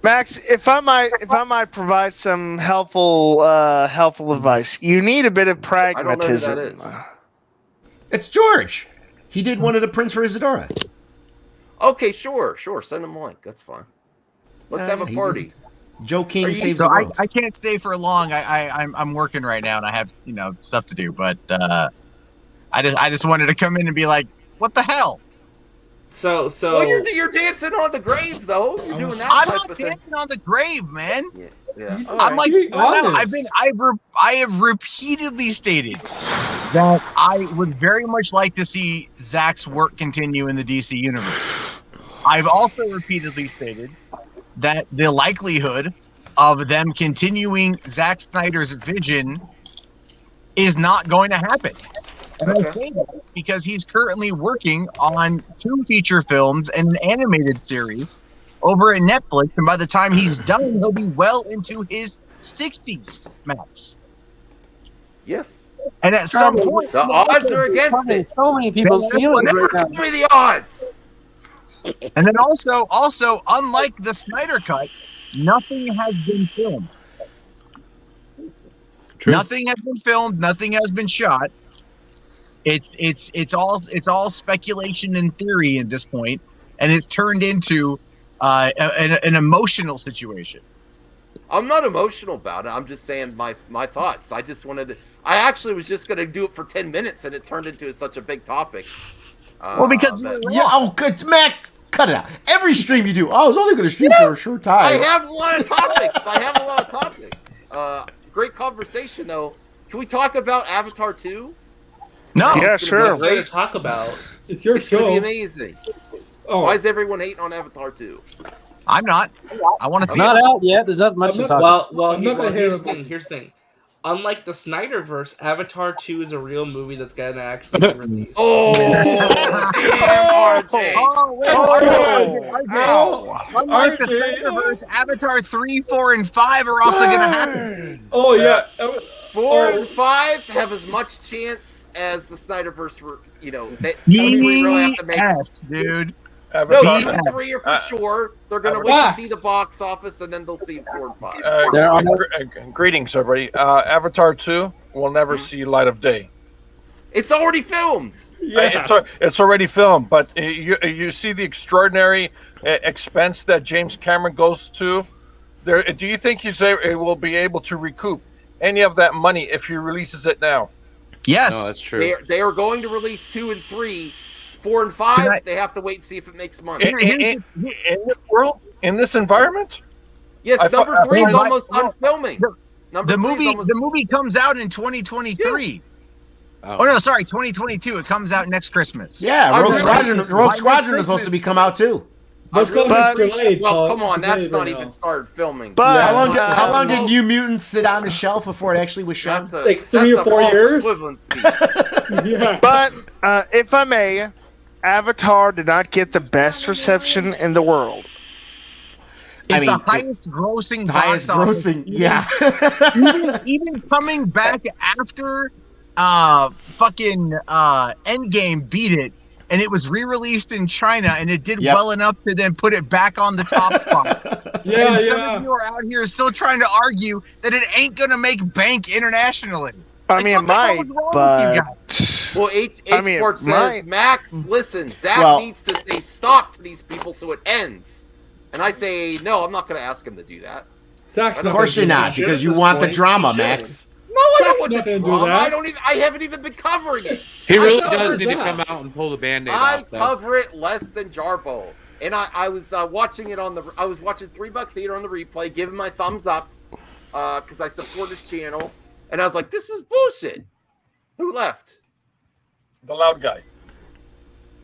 Max, if I might provide some helpful advice, you need a bit of pragmatism. I don't know who that is. It's George. He did one of the prints for Isadora. Okay, sure. Send him a link. That's fine. Let's have a party. Joe King saves So the world. I can't stay for long. I'm working right now and I have stuff to do. But I just wanted to come in and be like, what the hell? So well, you're dancing on the grave though. You're doing that. I'm not dancing on the grave, man. Yeah. I'm like, I have repeatedly stated that I would very much like to see Zack's work continue in the DC universe. I've also repeatedly stated that the likelihood of them continuing Zack Snyder's vision is not going to happen. And I say that because he's currently working on 2 feature films and an animated series over at Netflix, and by the time he's done, he'll be well into his 60s, Max. Yes. And at some point, the odds are against it. So many people's feelings right now. Give me the odds. And then also, unlike the Snyder Cut, nothing has been filmed. True. Nothing has been filmed. Nothing has been shot. It's all speculation and theory at this point, and it's turned into an emotional situation. I'm not emotional about it. I'm just saying my thoughts. I just wanted to. I actually was just going to do it for 10 minutes, and it turned into such a big topic. Well, because good, Max. Cut it out. Every stream you do. I was only going to stream for a short time. I have a lot of topics. Great conversation, though. Can we talk about Avatar 2? No. Yeah, sure. What's there to talk about? It's your It's going to show. be amazing. Oh. Why is everyone hating on Avatar 2? I'm not. I want to see Not it. out yet. There's not much to talk about. Well, I'm not gonna here's hate the thing. Here's the thing. Unlike the Snyderverse, Avatar 2 is a real movie that's gonna actually be released. Oh, damn, RJ. Unlike the Snyderverse, Avatar 3, 4, and 5 are also going to happen. Oh yeah. 4 and 5 have as much chance as the Snyderverse. We really have to make Yes, dude. No, 2 and 3 are for sure. They're going to wait to see the box office, and then they'll see 4 and 5. Greetings, everybody. Avatar 2 will never see light of day. It's already filmed. Yeah. It's already filmed, but you see the extraordinary expense that James Cameron goes to. There, do you think he will be able to recoup any of that money if he releases it now? Yes, no, that's true. They are going to release 2 and 3. 4 and 5, they have to wait and see if it makes money. In this world, in this environment? Yes, number 3 is almost done filming. The movie comes out in 2023. Yeah. Oh no, sorry, 2022. It comes out next Christmas. Yeah, Rogue Squadron is supposed to be come out too. Well, come on, that's not even started filming. But how long did New Mutants sit on the shelf before it actually was shown? Like 3 or 4 years. Yeah. But if I may, Avatar did not get the best reception in the world. It's the highest grossing box office. Yeah. even coming back after fucking Endgame beat it, and it was re-released in China, and it did well enough to then put it back on the top spot. And some of you are out here still trying to argue that it ain't gonna make bank internationally. I mean, it might, but... Well, H-Port says, Max, listen, Zach needs to say stop to these people so it ends. And I say, no, I'm not going to ask him to do that. Of course you're not, because you want the drama, Max. No, I don't want the drama. I haven't even been covering it. He really does need to come out and pull the Band-Aid off. I cover it less than Jarbo. And I was watching it I was watching $3 Theater on the replay, giving my thumbs up, because I support his channel. And I was like, this is bullshit. Who left? The loud guy.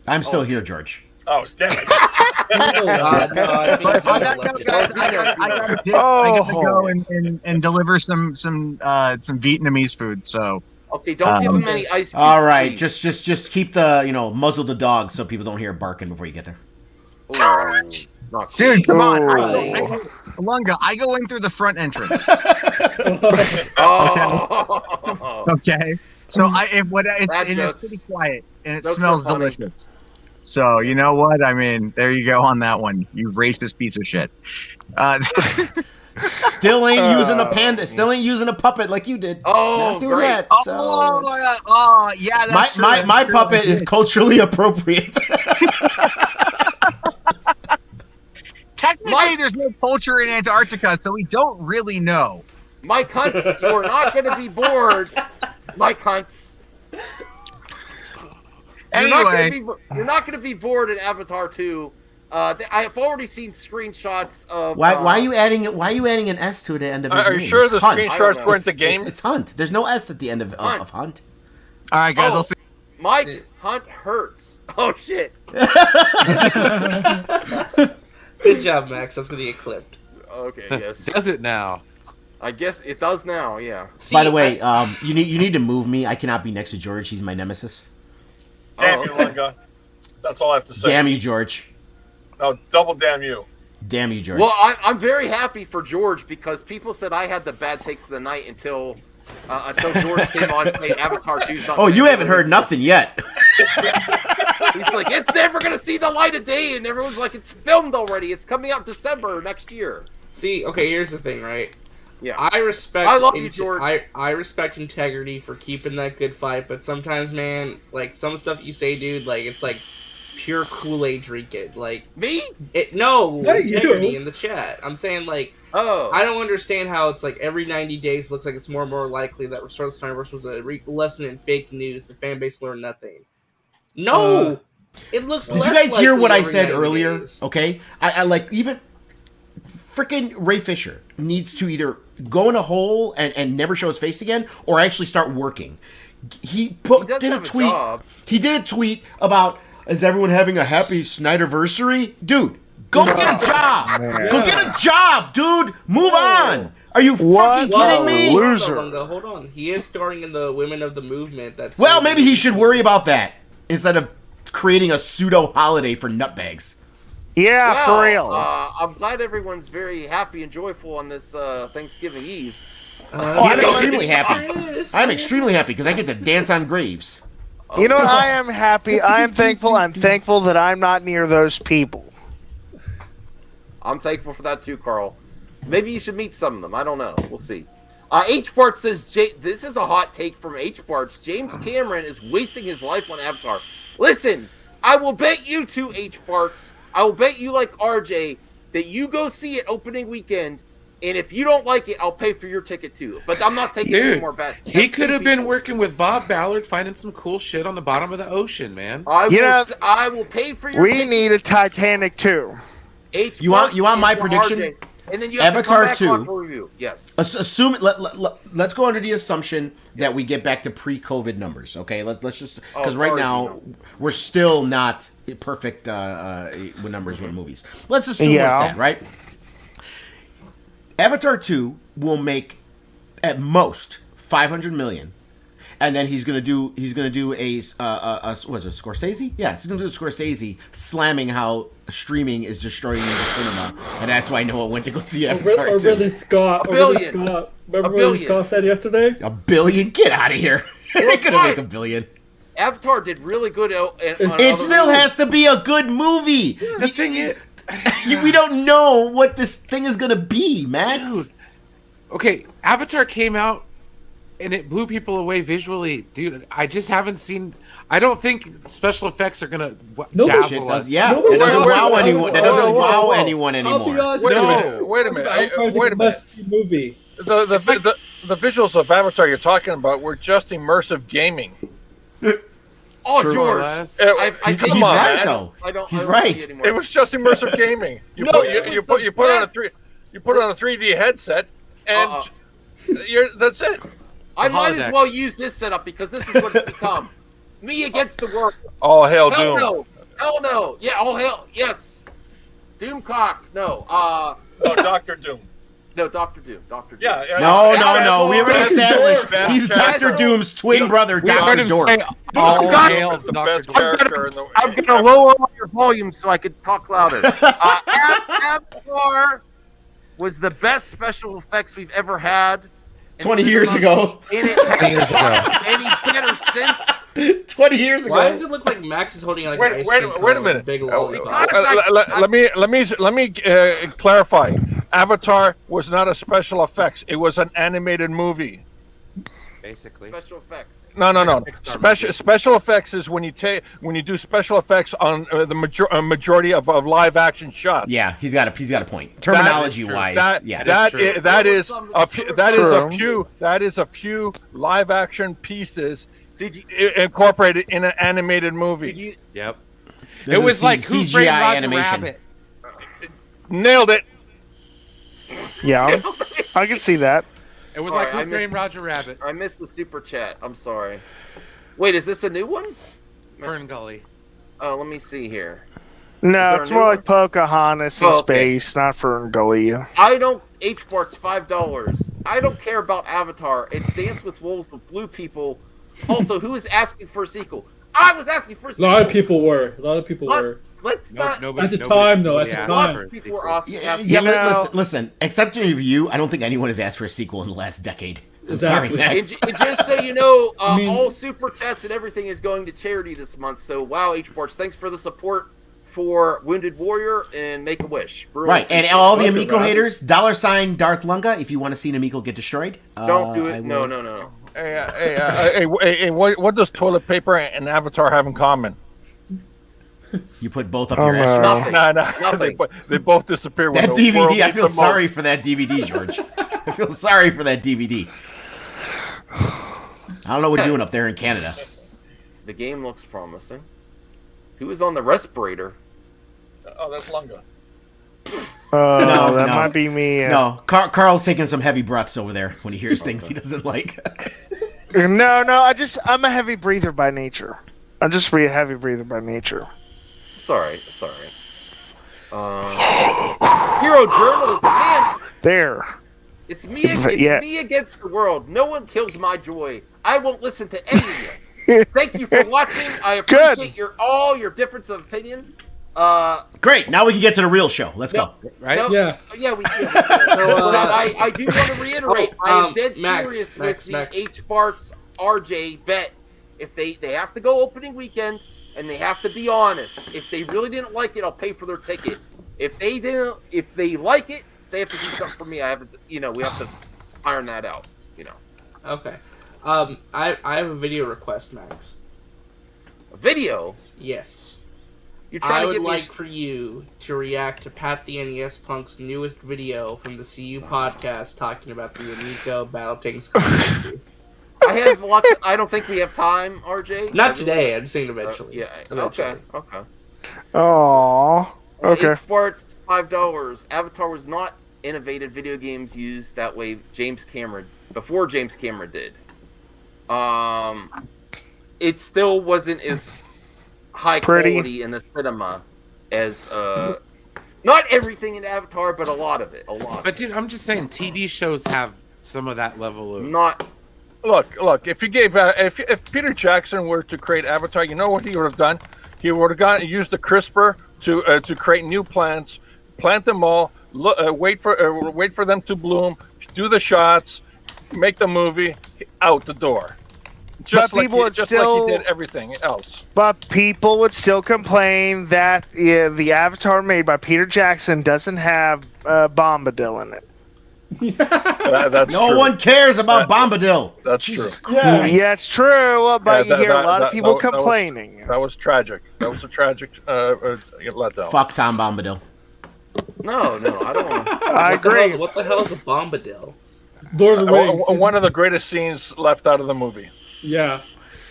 I'm still here, George. Oh, damn it. I gotta go and deliver some Vietnamese food. So okay, don't give him any ice cream. All right, please. just keep the muzzle the dog so people don't hear barking before you get there. Dude, come on. Lunga, I go in through the front entrance. Okay. So it's pretty quiet and it smells delicious. So you know what? I mean, there you go on that one. You racist piece of shit. Still ain't using a panda. Still ain't using a puppet like you did. Oh, not doing that. So. Yeah. That's true. My puppet is culturally appropriate. Technically, there's no culture in Antarctica, so we don't really know. Mike Hunts, you're not going to be bored. Mike Hunts. Anyway. You're not going to be bored in Avatar 2. I've already seen screenshots of... Why are you adding an S to the end of his name? Are you sure it's the Hunt. screenshots weren't the game? It's Hunt. There's no S at the end of Hunt. All right, guys. I'll see. Mike Hunt hurts. Oh, shit. Good job, Max. That's going to get clipped. Okay, yes. Does it now? I guess it does now, yeah. By the way, you need to move me. I cannot be next to George. He's my nemesis. Damn you, Lunga. That's all I have to say. Damn you, George. No, double damn you. Damn you, George. Well, I'm very happy for George because people said I had the bad takes of the night until until George came on saying Avatar 2's not. Oh, you haven't heard nothing yet. He's like, it's never gonna see the light of day, and everyone's like, it's filmed already. It's coming out December next year. See, okay, here's the thing, right? Yeah, I respect. I love you, George. I respect integrity for keeping that good fight, but sometimes, man, like some stuff you say, dude, like it's like pure Kool-Aid drinking. Like me? No, Yeah, integrity you. in the chat. I'm saying like, oh, I don't understand how it's like every 90 days looks like it's more and more likely that Restore the Snyderverse was a lesson in fake news. The fan base learned nothing. No, it looks. Did less you guys hear likely what I every said 90 earlier? days. Okay, I like even freaking Ray Fisher needs to either go in a hole and never show his face again, or actually start working. He did a tweet. He did a tweet about, is everyone having a happy Snyderversary? Dude, go get a job. Go get a job, dude. Move on. Are you fucking kidding me? Hold on. He is starring in the Women of the Movement. That's Well, maybe he should worry about that instead of creating a pseudo holiday for nutbags. Yeah, well, for real. I'm glad everyone's very happy and joyful on this Thanksgiving Eve. I'm extremely happy. I'm extremely happy because I get to dance on graves. You know what? I am happy. I am thankful. I'm thankful that I'm not near those people. I'm thankful for that too, Carl. Maybe you should meet some of them. I don't know. We'll see. H. Bart says, this is a hot take from H. Bart's. James Cameron is wasting his life on Avatar. Listen, I will bet you two, H. Bart's. I will bet you, like RJ, that you go see it opening weekend, and if you don't like it, I'll pay for your ticket too. But I'm not taking any more bets. He could have been working with Bob Ballard, finding some cool shit on the bottom of the ocean, man. I will pay for your ticket. We need a Titanic too. You want my prediction? RJ. And then you have Avatar to 2. come back on for review. Yes. Let's go under the assumption that we get back to pre-COVID numbers. Okay, let's just because right now we're still not perfect with numbers with movies. Let's assume like that, right? Avatar 2 will make at most $500 million, and then he's gonna do a was it Scorsese? Yeah, he's gonna do a Scorsese slamming how streaming is destroying the cinema, and that's why Noah went to go see Avatar 2. Ridley Scott. Remember what Ridley Scott said yesterday? $1 billion? Get out of here! It ain't gonna make $1 billion. Avatar did really good. It still has to be a good movie. The thing is, we don't know what this thing is gonna be, Max. Dude. Okay, Avatar came out and it blew people away visually, dude. I just haven't seen. I don't think special effects are gonna dazzle us. Yeah, that doesn't wow anyone. That doesn't wow anyone anymore. Wait a minute. Movie. The visuals of Avatar you're talking about were just immersive gaming. Oh, True. George! He's right, though. He's right. It was just immersive gaming. You put on a 3D headset, and that's it. I might as well use this setup because this is what it's become. Me against the world. All hail Doom. No. Hell no. Yeah, all hail. Yes. Doomcock. No. No, Dr. Doom. No, Dr. Doom. Dr. Doom. Yeah. No. We already established he's Dr. Doom's twin brother, Dr. Dork. I'm gonna lower your volume so I could talk louder. Avatar was the best special effects we've ever had. 20 years ago. And it hasn't any better since. 20 years ago. Why does it look like Max is holding like an ice cream wait a cone minute. with a big lollipop? Let me clarify. Avatar was not a special effects. It was an animated movie. Basically. Special effects. No. Special effects is when you do special effects on the majority of live action shots. Yeah, he's got a point. Terminology wise, that is a few live action pieces incorporated in an animated movie. Yep. It was like Who Framed Roger Rabbit. Nailed it. Yeah, I can see that. It was like Who Framed Roger Rabbit. I missed the super chat. I'm sorry. Wait, is this a new one? Fern Gully. Oh, let me see here. No, it's more like Pocahontas in space, not Fern Gully. I don't. H-Bart's $5. I don't care about Avatar. It's Dance with Wolves with blue people. Also, who is asking for a sequel? I was asking for a sequel. A lot of people were. Let's not. At the time, though. At the time. People were asking. Listen. Except in review, I don't think anyone has asked for a sequel in the last decade. Exactly. And just so you know, all super chats and everything is going to charity this month. So, wow, H-Parts, thanks for the support for Wounded Warrior and Make a Wish. Really right, and all the Amico haters, $ Darth Lunga. If you want to see an Amico get destroyed, don't do it. No. Hey, what does toilet paper and Avatar have in common? You put both up your ass. No. They both disappear. That DVD, I feel sorry for that DVD, George. I feel sorry for that DVD. I don't know what you're doing up there in Canada. The game looks promising. Who is on the respirator? Oh, that's Lunga. No, that might be me. No, Carl's taking some heavy breaths over there when he hears things he doesn't like. No, I'm a heavy breather by nature. I'm just a heavy breather by nature. It's all right. Hero journalism, man. There. It's me against the world. No one kills my joy. I won't listen to any of you. Thank you for watching. I appreciate all your difference of opinions. Great. Now we can get to the real show. Let's go. Right? Yeah, we can. I do want to reiterate. I am dead serious with the H-Barts RJ bet. If they have to go opening weekend and they have to be honest. If they really didn't like it, I'll pay for their ticket. If they like it, they have to do something for me. We have to iron that out. Okay. I have a video request, Max. A video? Yes. You're trying to get me for you to react to Pat the NES Punk's newest video from the CU podcast talking about the Amico Battletanks community. I have lots. I don't think we have time, RJ. Not today. I'm saying eventually. Okay. Oh. Okay. H-Barts, $5. Avatar was not innovative video games used that way. Before James Cameron did. It still wasn't as high quality in the cinema as not everything in Avatar, but a lot of it. But dude, I'm just saying, TV shows have some of that level of not. Look. If you gave if Peter Jackson were to create Avatar, you know what he would have done? He would have used the CRISPR to create new plants, plant them all, wait for them to bloom, do the shots, make the movie, out the door. Just like he did everything else. But people would still complain that the Avatar made by Peter Jackson doesn't have Bombadil in it. That's no true. one cares about Bombadil. That's Jesus true. Christ. Yeah, it's true, but you hear a lot of people complaining. That was tragic. That was a tragic letdown. Fuck Tom Bombadil. No, I don't want to. I agree. What the hell is a Bombadil? Lord of the Rings. One of the greatest scenes left out of the movie. Yeah.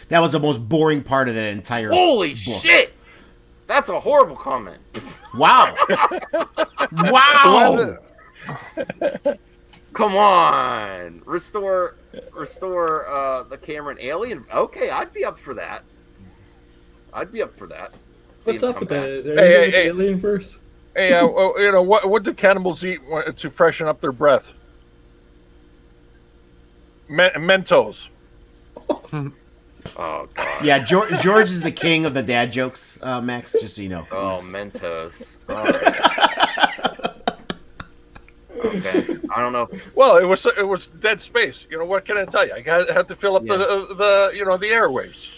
That was the most boring part of that entire Holy book. shit! That's a horrible comment. Wow. Wow. Come on. Restore the Cameron alien. Okay, I'd be up for that. What's up with that? Is there Hey, alien verse? Hey, what do cannibals eat to freshen up their breath? Mentos. Oh God. Yeah, George is the king of the dad jokes, Max. Just so you know. Oh, Mentos. All right. Okay. I don't know. Well, it was dead space. What can I tell you? I had to fill up the airwaves.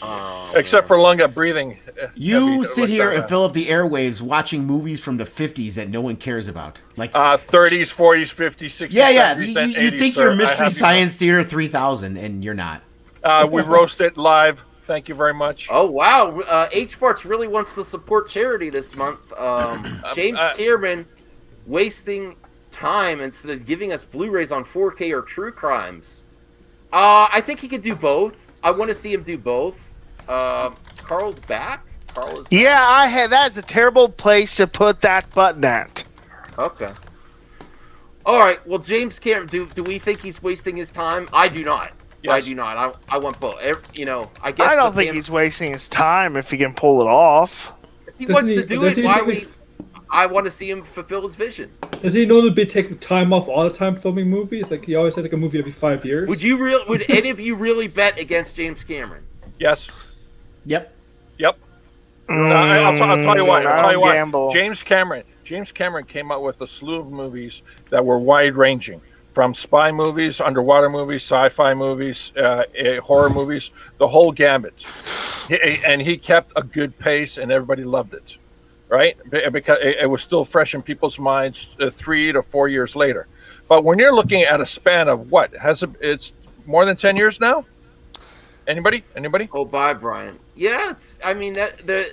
Oh, except for Lunga breathing. You sit here and fill up the airwaves watching movies from the 50s that no one cares about, like 30s, 40s, 50s, 60s. Yeah. 70s, You 80s, think you're Mystery Science Theater 3000, and you're not. We roast it live. Thank you very much. Oh wow, H-Parts really wants to support charity this month. James Cameron wasting time instead of giving us Blu-rays on 4K or True Crimes. I think he could do both. I want to see him do both. Carl's back. Yeah, that's a terrible place to put that button at. Okay. All right. Well, James Cameron, do we think he's wasting his time? I do not. Yes. I do not. I want both. I guess. I don't think he's wasting his time if he can pull it off. If he wants to do it, I want to see him fulfill his vision. Does he normally take time off all the time filming movies? Like he always has a movie every 5 years. Would any of you really bet against James Cameron? Yes. Yep. I'll tell you what. Gamble. James Cameron came out with a slew of movies that were wide-ranging. from spy movies, underwater movies, sci-fi movies, horror movies, the whole gambit. And he kept a good pace, and everybody loved it, right? Because it was still fresh in people's minds 3 to 4 years later. But when you're looking at a span of what it's more than 10 years now. Anybody? Oh, bye, Brian. Yeah,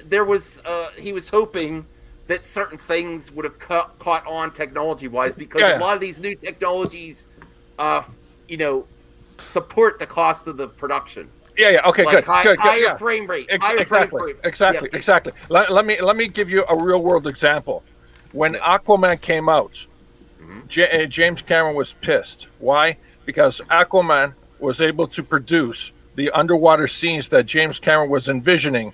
there was he was hoping that certain things would have caught on technology-wise because a lot of these new technologies, support the cost of the production. Yeah. Okay, like good. Higher frame rate. Exactly. Let me give you a real-world example. When Aquaman came out, James Cameron was pissed. Why? Because Aquaman was able to produce the underwater scenes that James Cameron was envisioning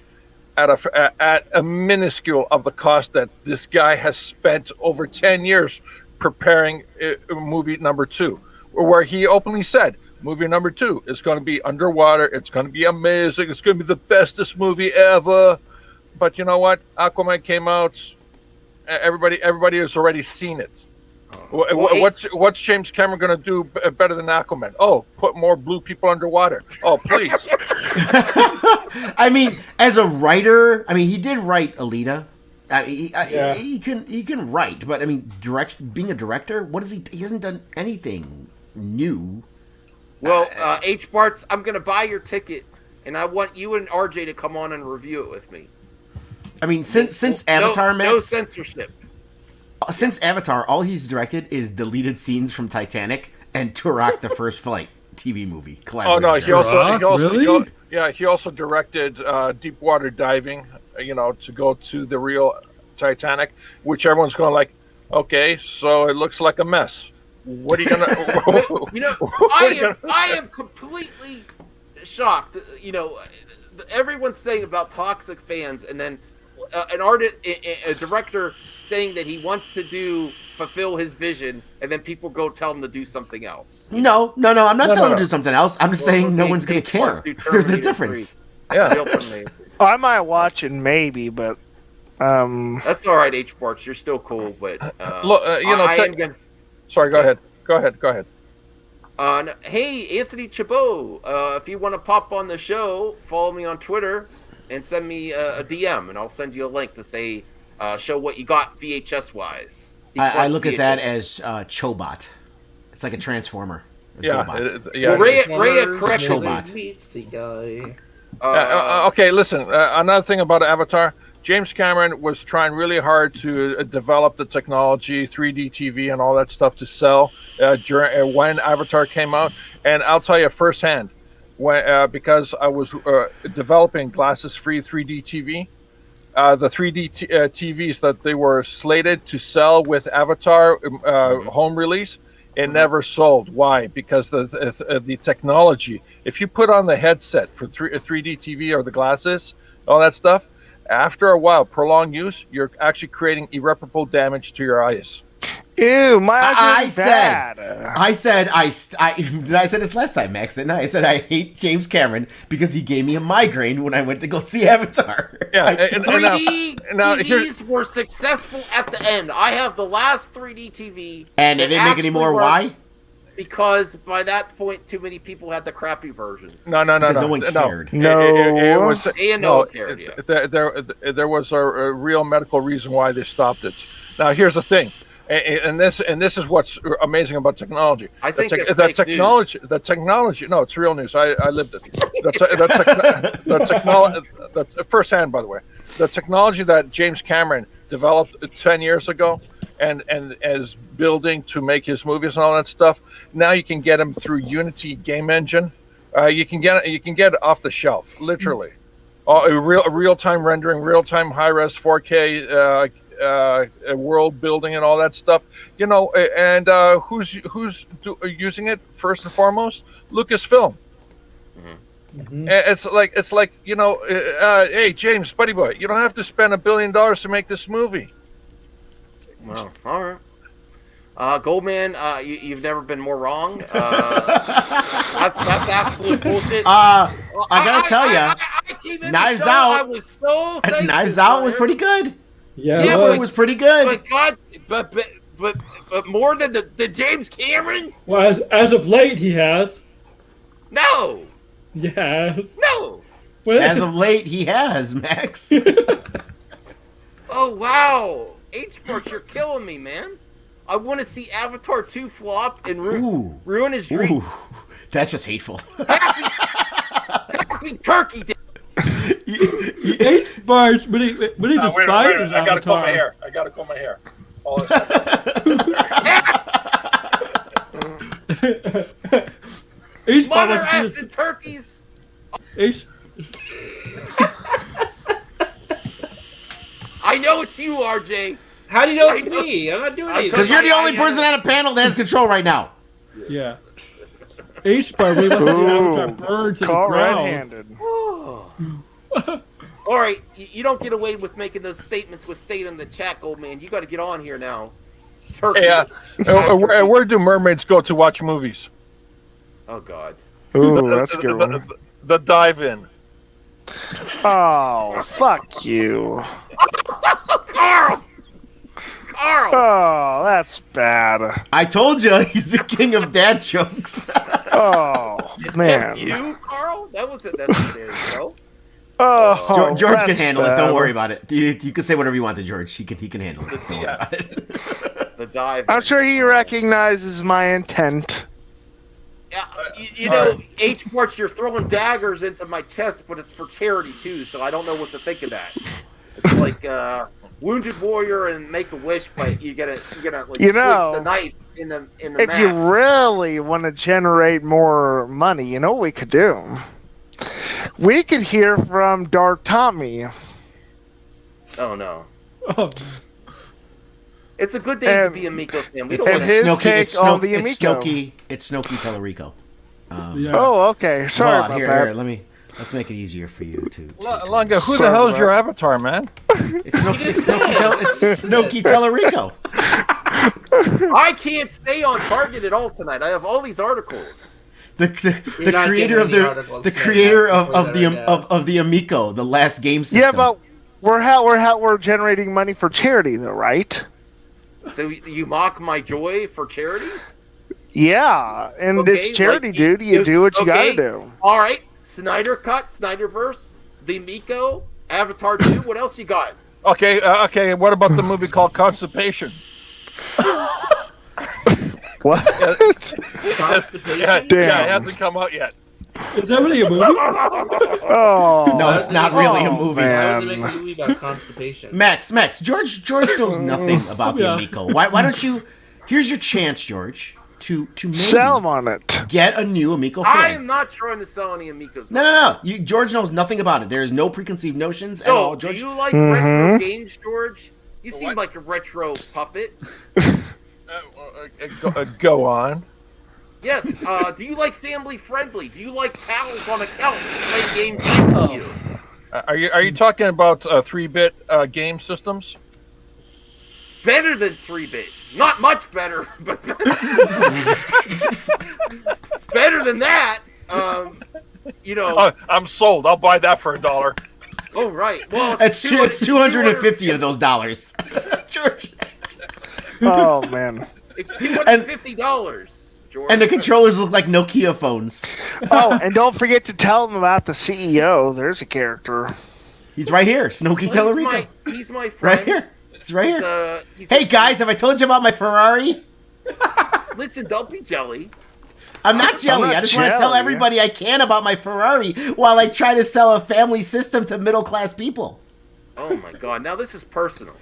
at a minuscule of the cost that this guy has spent over 10 years preparing movie number 2, where he openly said, movie number 2 is going to be underwater. It's going to be amazing. It's going to be the bestest movie ever. But you know what? Aquaman came out. Everybody has already seen it. What's James Cameron going to do better than Aquaman? Oh, put more blue people underwater. Oh, please. I mean, as a writer, he did write Alita. He can write, but being a director, what is he? He hasn't done anything new. Well, H. Bartz, I'm going to buy your ticket, and I want you and RJ to come on and review it with me. Since Avatar, Max, no censorship. Since Avatar, all he's directed is deleted scenes from Titanic and Turok: The First Flight TV movie. Oh no, he also directed Deepwater Diving. To go to the real Titanic, which everyone's going like, okay, so it looks like a mess. What are you gonna? I am completely shocked. Everyone's saying about toxic fans, and then a director saying that he wants to fulfill his vision, and then people go tell him to do something else. No. I'm not telling him to do something else. I'm just saying no one's going to care. There's a difference. Yeah. I might watch it, maybe, but that's all right, H. Bartz. You're still cool, but look, sorry, go ahead. Hey, Anthony Chabot, if you want to pop on the show, follow me on Twitter and send me a DM, and I'll send you a link to say, show what you got VHS wise. I look at that as Chobot. It's like a transformer. Rhea correctly meets the guy. Okay, listen. Another thing about Avatar, James Cameron was trying really hard to develop the technology, 3D TV, and all that stuff to sell when Avatar came out. And I'll tell you firsthand, because I was developing glasses-free 3D TV. The 3D TVs that they were slated to sell with Avatar home release, it never sold. Why? Because the technology. If you put on the headset for 3D TV or the glasses, all that stuff, after a while, prolonged use, you're actually creating irreparable damage to your eyes. Ew, my eyes are bad. I said this last time, Max, didn't I? I said I hate James Cameron because he gave me a migraine when I went to go see Avatar. Yeah, 3D TVs were successful at the end. I have the last 3D TV. And it didn't make any more. Why? Because by that point, too many people had the crappy versions. No one cared. It was, no one cared. Yeah. There was a real medical reason why they stopped it. Now, here's the thing. And this is what's amazing about technology. I think the technology. No, it's real news. I lived it. The technology. That's firsthand, by the way. The technology that James Cameron developed 10 years ago, and is building to make his movies and all that stuff. Now you can get them through Unity game engine. You can get it off the shelf, literally. Real time rendering, real time high res 4K. World building and all that stuff, and who's using it first and foremost? Lucasfilm. Mm-hmm. It's like hey James, buddy boy, you don't have to spend $1 billion to make this movie. Well, all right. Goldman, you've never been more wrong. That's absolute bullshit. I gotta tell you, Knives Out. I was so thankful. Knives Out was pretty good. Yeah, it was pretty good. But but more than the James Cameron? Well, as of late, he has. No. Yes. No. Well, As of late, he has, Max. Oh, wow. H-March, you're killing me, man. I want to see Avatar 2 flop and ruin his dream. Ooh, that's just hateful. Happy Turkey Day. H-March, but he despises I gotta comb my Avatar. hair. I gotta comb my hair. Oh, Mother effing turkeys. I know it's you, RJ. How do you know it's me? I'm not doing anything. Because you're the only person on a panel that has control right now. Yeah. H-Bar really wants to see Avatar burn to the Caught ground. red-handed. All right, you don't get away with making those statements with state in the chat, old man. You got to get on here now. Turkey. yeah. Where do mermaids go to watch movies? Oh God. Ooh, that's a good one. The dive-in. Oh, fuck you. Carl. Oh, that's bad. I told you, he's the king of dad jokes. Oh, man. You, Carl? That wasn't necessary, bro. Oh, George can that's handle it. bad. Don't worry about it. You can say whatever you want to George. He can handle it. Don't worry about it. The dive. I'm sure he recognizes my intent. Yeah, you know, H-March, you're throwing daggers into my chest, but it's for charity too, so I don't know what to think of that. It's like Wounded Warrior and Make a Wish, but you gotta like You twist know, the knife in the If mask. you really want to generate more money, you know what we could do? We could hear from Dark Tommy. Oh no. Oh. It's a good day to be a Miko fan. We It's don't want Snooki Tellerico. Oh, okay. Sorry about that. Let's make it easier for you to. Lunga, who the hell is your avatar, man? It's Snooki Tellerico. I can't stay on target at all tonight. I have all these articles. The creator of the creator of the Amico, the last game system. Yeah, but we're generating money for charity, though, right? So you mock my joy for charity? Yeah, and Okay, it's charity, like, dude. You do what you gotta do. All right, Snyder Cut, Snyderverse, the Miko, Avatar 2. What else you got? Okay, okay. What about the movie called Constipation? What? Constipation? Yeah, Damn. yeah, it hasn't come out yet. Is that really a movie? Oh No, it's not really a movie. Why would they make a movie about constipation? Max, George knows nothing about the Amico. Why don't you? Here's your chance, George, to maybe sell him on it. Get a new Amico I fan. am not trying to sell any Amigos. No. George knows nothing about it. There is no preconceived notions at all. So, George, do you like retro games, George? You seem like a retro puppet. Go on. Yes. Do you like family friendly? Do you like pals on a couch playing games next to you? Are you talking about 3-bit game systems? Better than 3-bit. Not much better, but better than that. You know. I'm sold. I'll buy that for $1. Oh right. Well, it's 250 of those dollars, George. Oh man. It's $250, George. And the controllers look like Nokia phones. Oh, and don't forget to tell them about the CEO. There's a character. He's right here, Snooki Tellerico. He's my friend. Right here. It's right here. He's Hey guys, have I told you about my Ferrari? Listen, don't be jelly. I'm not jelly. I just want to tell everybody I can about my Ferrari while I try to sell a family system to middle class people. Oh my God! Now this is personal.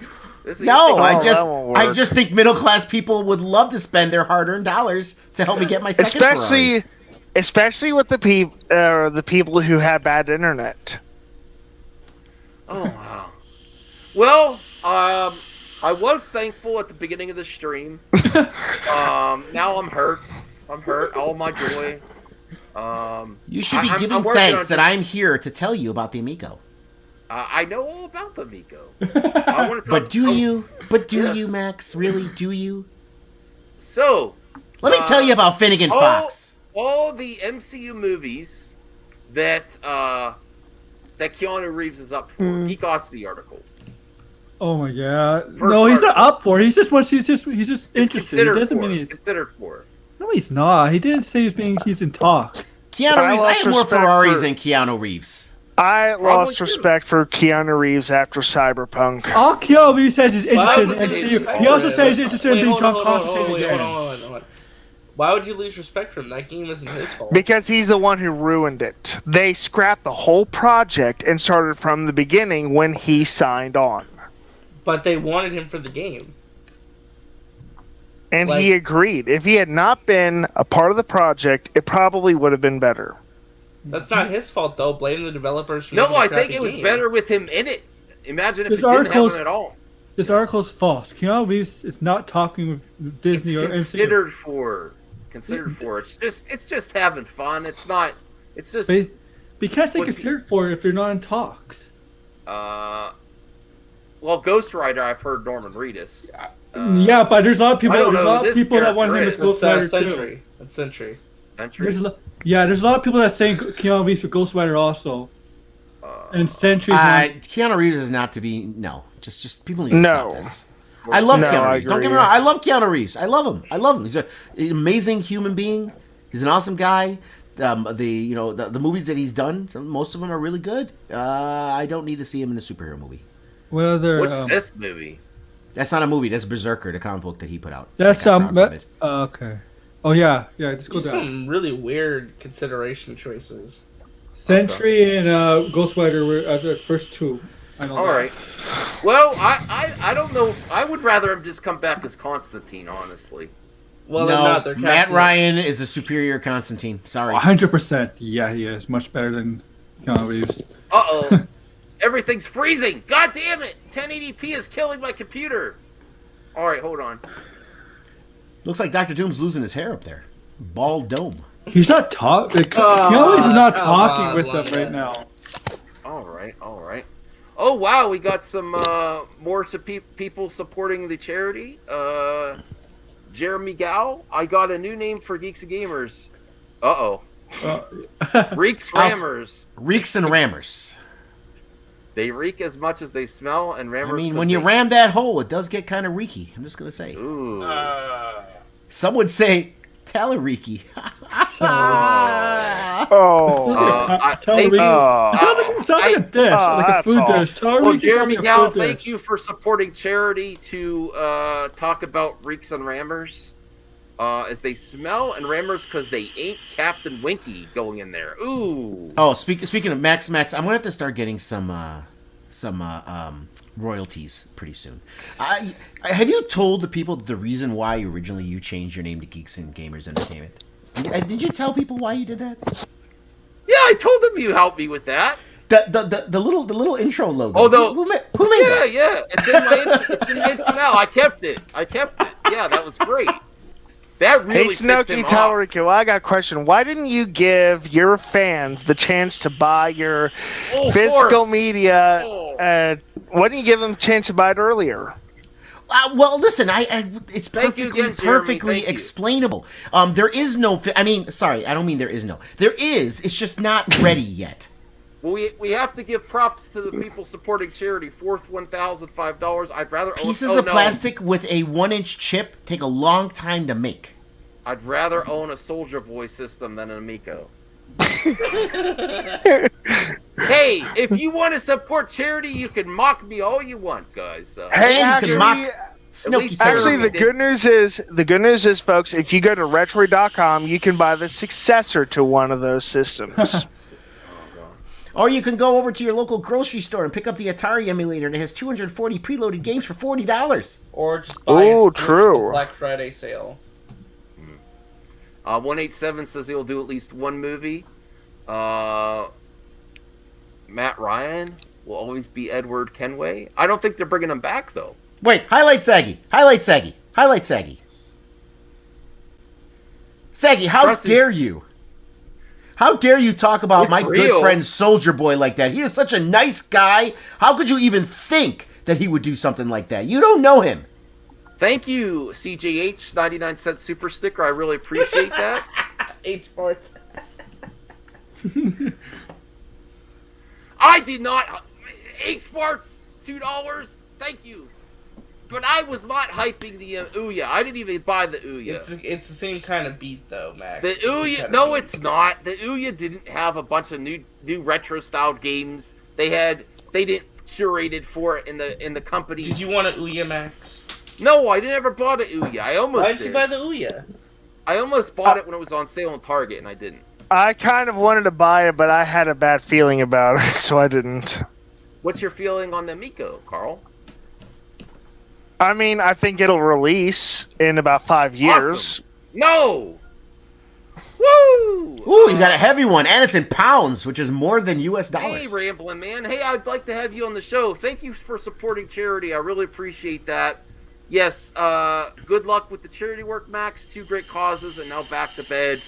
No, I just think middle class people would love to spend their hard earned dollars to help me get my second Ferrari. Especially with the people who have bad internet. Oh wow. Well, I was thankful at the beginning of the stream. Now I'm hurt. All my joy. You should be giving thanks that I'm here to tell you about the Amico. I know all about the Amico. I want to But do you? But do you, Max? Really? Do you? So, let me tell you about Finnegan Fox. All the MCU movies that Keanu Reeves is up for. Geekosity article. Oh my god! No, he's not up for it. He's just interested. It doesn't mean he's considered for it. No, he's not. He didn't say he's in talks. Keanu Reeves. I have more Ferraris than Keanu Reeves. I lost respect for Keanu Reeves after Cyberpunk. All Keanu Reeves says is interested in MCU. He also says he's interested in being John Constantine again. Hold on. Why would you lose respect for him? That game isn't his fault. Because he's the one who ruined it. They scrapped the whole project and started from the beginning when he signed on. But they wanted him for the game. And he agreed. If he had not been a part of the project, it probably would have been better. That's not his fault, though. Blame the developers for No, making a I think crappy it was game. better with him in it. Imagine if it didn't have him at all. This article's false. Keanu Reeves is not talking with Disney or Considered MCU. for. It's just having fun. It's not. It's just. But you can't say considered for it if you're not in talks. Well, Ghost Rider, I've heard Norman Reedus. Yeah, but there's a lot of people. I don't There's a know lot who of this people that want him character as is. Ghost Rider Sentry. too. That's Sentry. Sentry. There's a lot of people that saying Keanu Reeves for Ghost Rider also. And Sentry's Keanu Reeves is not to be. No, just people need to stop this. I love Keanu Reeves. Don't get me wrong. I love Keanu Reeves. I love him. He's an amazing human being. He's an awesome guy. The movies that he's done, most of them are really good. I don't need to see him in a superhero movie. What's this movie? That's not a movie. That's Berserker, the comic book that he put out. That's okay. Oh yeah. Just go down. Some really weird consideration choices. Sentry and Ghost Rider were the first two. All right. Well, I don't know. I would rather him just come back as Constantine, honestly. Well, no, Matt Ryan is a superior Constantine. Sorry. 100%. Yeah, he is much better than Keanu Reeves. Uh-oh. Everything's freezing. God damn it. 1080p is killing my computer. All right, hold on. Looks like Dr. Doom's losing his hair up there. Bald dome. He's not talking. Keanu Reeves is not talking with them right now. All right. Oh, wow. We got some more people supporting the charity. Jeremy Gow. I got a new name for Geeks and Gamers. Uh-oh. Reeks Rammers. Reeks and Rammers. They reek as much as they smell, and rammers. I mean, when you ram that hole, it does get kind of reeky. I'm just gonna say. Ooh. Some would say Talariiki. Sounds like a dish, like a food dish. Well, Jeremy Gal, thank you for supporting charity to talk about reeks and rammers. As they smell and rammers because they ain't Captain Winky going in there. Ooh. Oh, speaking of Max, I'm gonna have to start getting some royalties pretty soon. Have you told the people the reason why originally you changed your name to Geeks and Gamers Entertainment? Did you tell people why you did that? Yeah, I told them you helped me with that. The little intro logo. Although who made that? Yeah, it's in my intro now. I kept it. Yeah, that was great. That really pissed him off. Talarico, I got a question. Why didn't you give your fans the chance to buy your physical media? Why didn't you give them a chance to buy it earlier? Well, listen, it's perfectly explainable. There is no. Sorry, I don't mean there is no. There is. It's just not ready yet. Well, we have to give props to the people supporting charity. Fourth $1,005. I'd rather pieces of plastic with a 1-inch chip take a long time to make. I'd rather own a Soldier Boy system than an Amico. Hey, if you want to support charity, you can mock me all you want, guys. Actually, the good news is, folks, if you go to Retro.com, you can buy the successor to one of those systems. Or you can go over to your local grocery store and pick up the Atari emulator that has 240 preloaded games for $40. Or just buy a Squid for the Black Friday sale. 187 says he'll do at least one movie. Matt Ryan will always be Edward Kenway. I don't think they're bringing him back, though. Wait, highlight Saggy. Saggy, how dare you? How dare you talk about my good friend Soldier Boy like that? He is such a nice guy. How could you even think that he would do something like that? You don't know him. Thank you, CJH, 99-cent super sticker. I really appreciate that. H-Sports. I did not. H-Sports, $2. Thank you. But I was not hyping the Ouya. I didn't even buy the Ouya. It's the same kind of beat though, Max. The Ouya, no, it's not. The Ouya didn't have a bunch of new retro style games. They didn't curated for it in the company. Did you want an Ouya, Max? No, I never bought an Ouya. I almost. Why didn't you buy the Ouya? I almost bought it when it was on sale on Target, and I didn't. I kind of wanted to buy it, but I had a bad feeling about it, so I didn't. What's your feeling on the Amico, Carl? I mean, I think it'll release in about 5 years. Awesome. No! Woo! Ooh, you got a heavy one, and it's in pounds, which is more than US Hey, dollars. Ramblin' Man. Hey, I'd like to have you on the show. Thank you for supporting charity. I really appreciate that. Yes, good luck with the charity work, Max. 2 great causes, and now back to bed.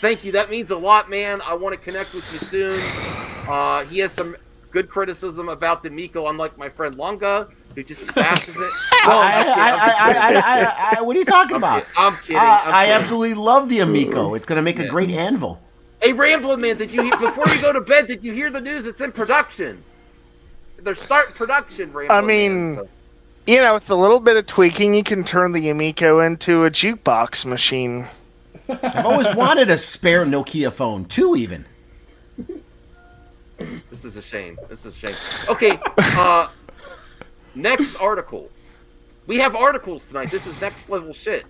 Thank you. That means a lot, man. I want to connect with you soon. He has some good criticism about the Miko, unlike my friend Lunga, who just bashes it. No, what are you talking about? I'm kidding. I absolutely love the Amico. It's going to make a great anvil. Hey, Ramblin' Man, did you hear, before you go to bed, did you hear the news? It's in production. They're starting production, Ramblin' I mean, Man, so. You know, with a little bit of tweaking, you can turn the Amico into a jukebox machine. I've always wanted a spare Nokia phone, 2 even. This is a shame. Okay, next article. We have articles tonight. This is next level shit.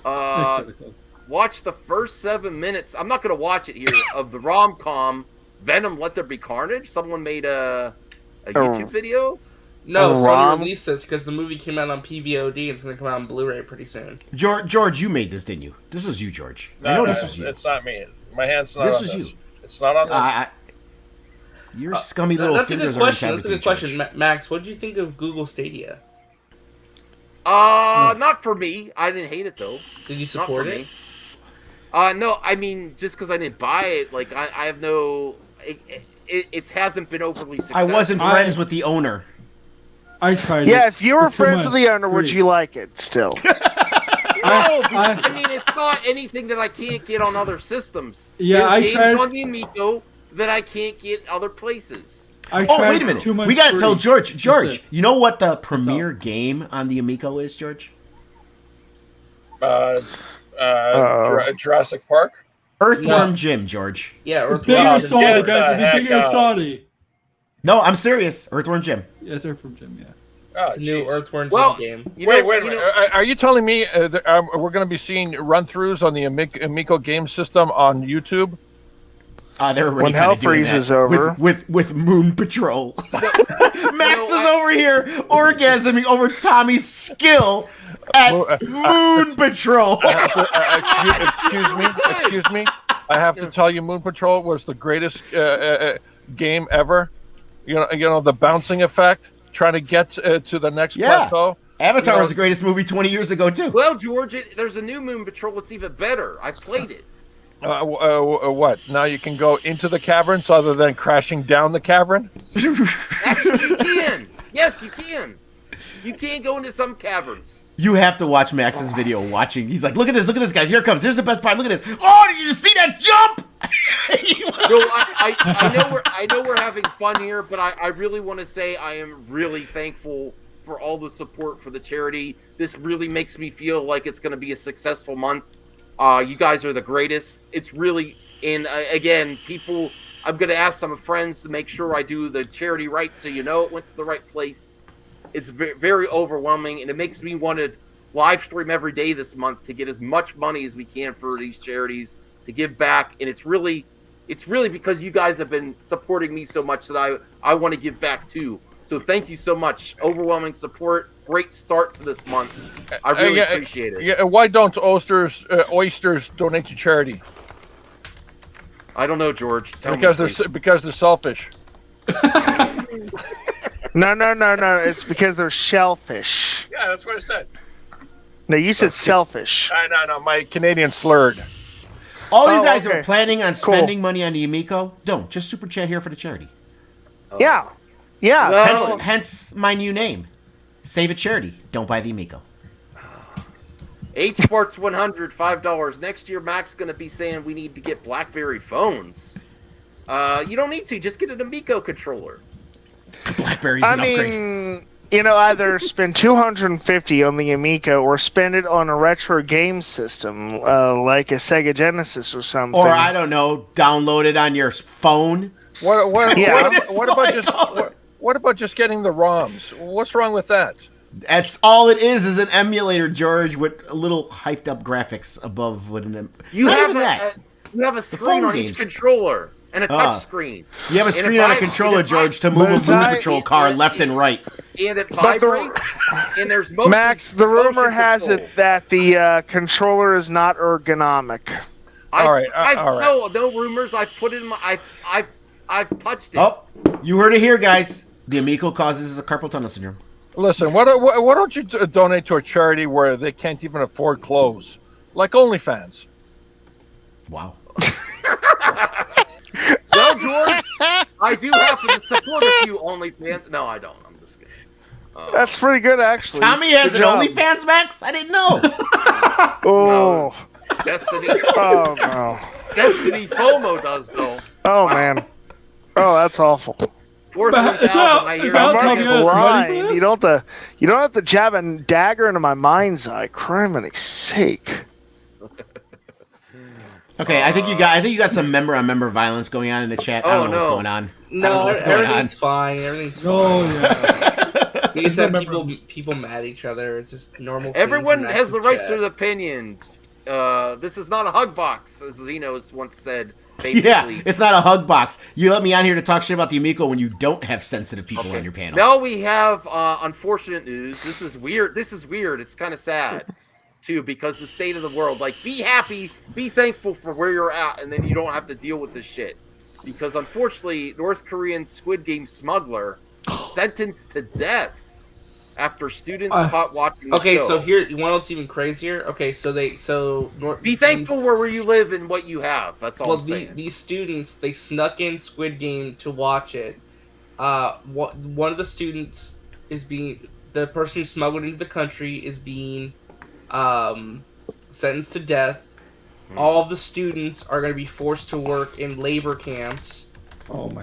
Watch the first 7 minutes. I'm not going to watch it here, of the Rom-Com Venom Let There Be Carnage. Someone made a YouTube video. No, Sony released this because the movie came out on PVOD and it's going to come out on Blu-ray pretty soon. George, you made this, didn't you? This was you, George. I know this was you. It's not me. My hand's not this on was this. you. It's not on this. Your scummy little fingers are That's a good question. Max, what did you think of Google Stadia? Not for me. I didn't hate it, though. Did you support it? No, I mean, just because I didn't buy it, like, I have no... It hasn't been overly successful. I wasn't friends with the owner. I tried Yeah, if you were friends with the owner, would you like it still? No, I mean, it's not anything that I can't get on other systems. Yeah, There's games tried on the Amico that I can't get other places. Oh, wait a minute. We got to tell George, you know what the premier game on the Amico is, George? Jurassic Park? Earthworm Jim, George. Yeah, Earthworm Jim. Saudi. No, I'm serious. Earthworm Jim. Yeah, it's Earthworm Jim, yeah. Oh, it's a new Earthworm Jim game. Wait a minute. Are you telling me we're going to be seeing run-throughs on the Amico game system on YouTube? They're already when hell freezes over with Moon Patrol. Max is over here orgasming over Tommy's skill at Moon Patrol. Excuse me. I have to tell you, Moon Patrol was the greatest game ever. You know the bouncing effect, trying to get to the next plateau. Avatar was the greatest movie 20 years ago too. Well, George, there's a new Moon Patrol that's even better. I played it. What? Now you can go into the caverns other than crashing down the cavern? Actually, you can. Yes, you can. You can go into some caverns. You have to watch Max's video watching. He's like, look at this, guys. Here it comes. Here's the best part. Look at this. Oh, did you see that jump? No, I know we're having fun here, but I really want to say I am really thankful for all the support for the charity. This really makes me feel like it's going to be a successful month. You guys are the greatest. It's really, and again, people, I'm going to ask some friends to make sure I do the charity right so you know it went to the right place. It's very, very overwhelming, and it makes me want to live stream every day this month to get as much money as we can for these charities to give back. And it's really because you guys have been supporting me so much that I want to give back too. So thank you so much. Overwhelming support. Great start to this month. I really appreciate it. Yeah, why don't oysters donate to charity? I don't know, George. Because they're selfish. No. It's because they're shellfish. Yeah, that's what I said. No, you said selfish. No. My Canadian slurred. All you guys are planning on spending money on the Amico, don't. Just super chat here for the charity. Yeah. Yeah. Hence my new name. Save a charity. Don't buy the Amico. H Sports 100, $5. Next year, Mac's going to be saying we need to get BlackBerry phones. You don't need to. Just get an Amico controller. BlackBerry's an upgrade. either spend $250 on the Amico or spend it on a retro game system like a Sega Genesis or something. Or I don't know, download it on your phone. What about just getting the ROMs? What's wrong with that? That's all it is an emulator, George, with a little hyped up graphics above what you have a screen on each controller and a touch screen. You have a screen on a controller, George, to move a Moon Patrol car left and right. And it vibrates, and there's motion. Max, the rumor has it that the controller is not ergonomic. All right. No rumors. I've put it in my. I've touched it. Oh, you heard it here, guys. The Amico causes carpal tunnel syndrome. Listen, why don't you donate to a charity where they can't even afford clothes, like OnlyFans? Wow. Well, George, I do have to support a few OnlyFans. No, I don't. I'm just kidding. That's pretty good, actually. Tommy has an OnlyFans, Max? I didn't know. Oh. No. Destiny. Oh, no. Destiny FOMO does, though. Oh, man. Oh, that's awful. You don't have to jab a dagger into my mind's eye. Criminy sake. Okay, I think you got some member-on-member violence going on in the chat. I don't know what's going on. No, everything's fine. Everything's fine. Oh, yeah. You just have people mad at each other. It's just normal. Everyone has the right to an opinion. This is not a hug box, as Zeno's once said. Basically. Yeah, it's not a hug box. You let me on here to talk shit about the Amico when you don't have sensitive people on your panel. Now we have unfortunate news. This is weird. It's kind of sad, too, because the state of the world. Like, be happy, be thankful for where you're at, and then you don't have to deal with this shit. Because, unfortunately, North Korean Squid Game Smuggler sentenced to death after students caught watching the show. So here, you want what's even crazier? Okay, be thankful where you live and what you have. That's all I'm saying. These students, they snuck in Squid Game to watch it. One of the students the person who smuggled into the country is being sentenced to death. All of the students are going to be forced to work in labor camps.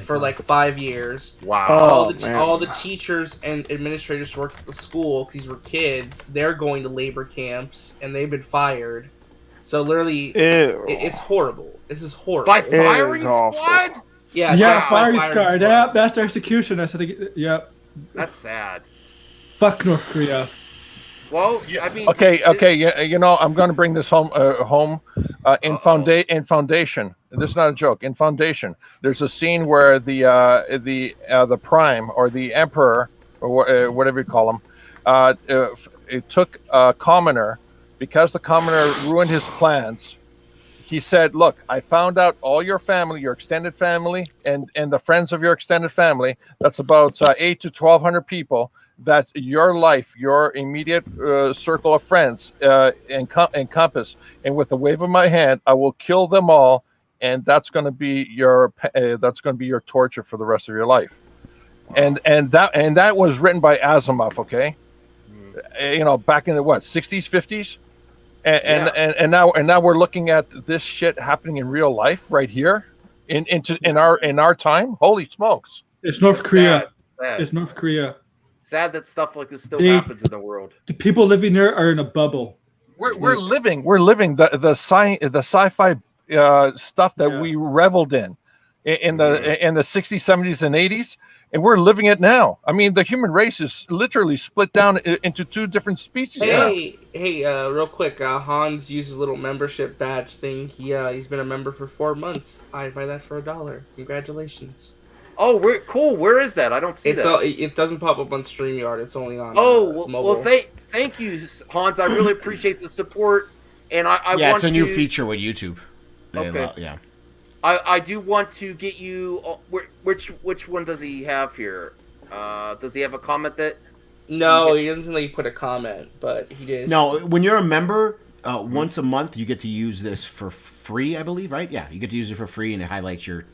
For like 5 years. Wow. All the teachers and administrators who worked at the school, because these were kids, they're going to labor camps, and they've been fired. So literally, it's horrible. This is horrible. By firing squad? Yeah, firing squad. Yeah, that's the execution. That's sad. Fuck North Korea. Well, I mean... Okay, I'm going to bring this home. In Foundation, this is not a joke. In Foundation, there's a scene where the Prime or the Emperor or whatever you call him, it took a commoner because the commoner ruined his plans. He said, "Look, I found out all your family, your extended family, and the friends of your extended family. That's about 8 to 1,200 people." That your life, your immediate circle of friends encompass, and with a wave of my hand, I will kill them all, and that's going to be your torture for the rest of your life. Wow. And that was written by Asimov, okay? Back in the 60s, 50s, and now we're looking at this shit happening in real life right here in our time. Holy smokes! It's North Korea. It's North Korea. Sad that stuff like this still happens in the world. The people living there are in a bubble. We're living the sci-fi stuff that we reveled in the 60s, 70s, and 80s, and we're living it now. I mean, the human race is literally split down into two different species. Hey, real quick, Hans uses a little membership badge thing. He's been a member for 4 months. I buy that for $1. Congratulations. Oh, cool. Where is that? I don't see that. It doesn't pop up on StreamYard. It's only on Well, mobile. thank you, Hans. I really appreciate the support. And it's a new feature with YouTube. Okay. I do want to get you. Which one does he have here? Does he have a comment that? No, he doesn't like put a comment, but he did. No, when you're a member, once a month you get to use this for free. I believe, right? Yeah, you get to use it for free, and it highlights your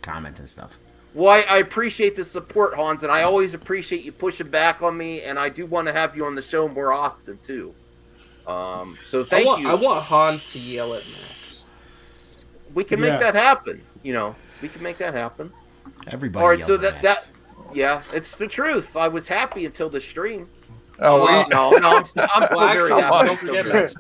comment and stuff. Well, I appreciate the support, Hans, and I always appreciate you pushing back on me, and I do want to have you on the show more often, too. So thank you. I want Hans to yell at Max. We can make that happen. We can make that happen. Everybody all right, yells so at Max. Yeah, it's the truth. I was happy until the stream. Oh, no, I'm still Well, very actually, happy. don't forget, Max.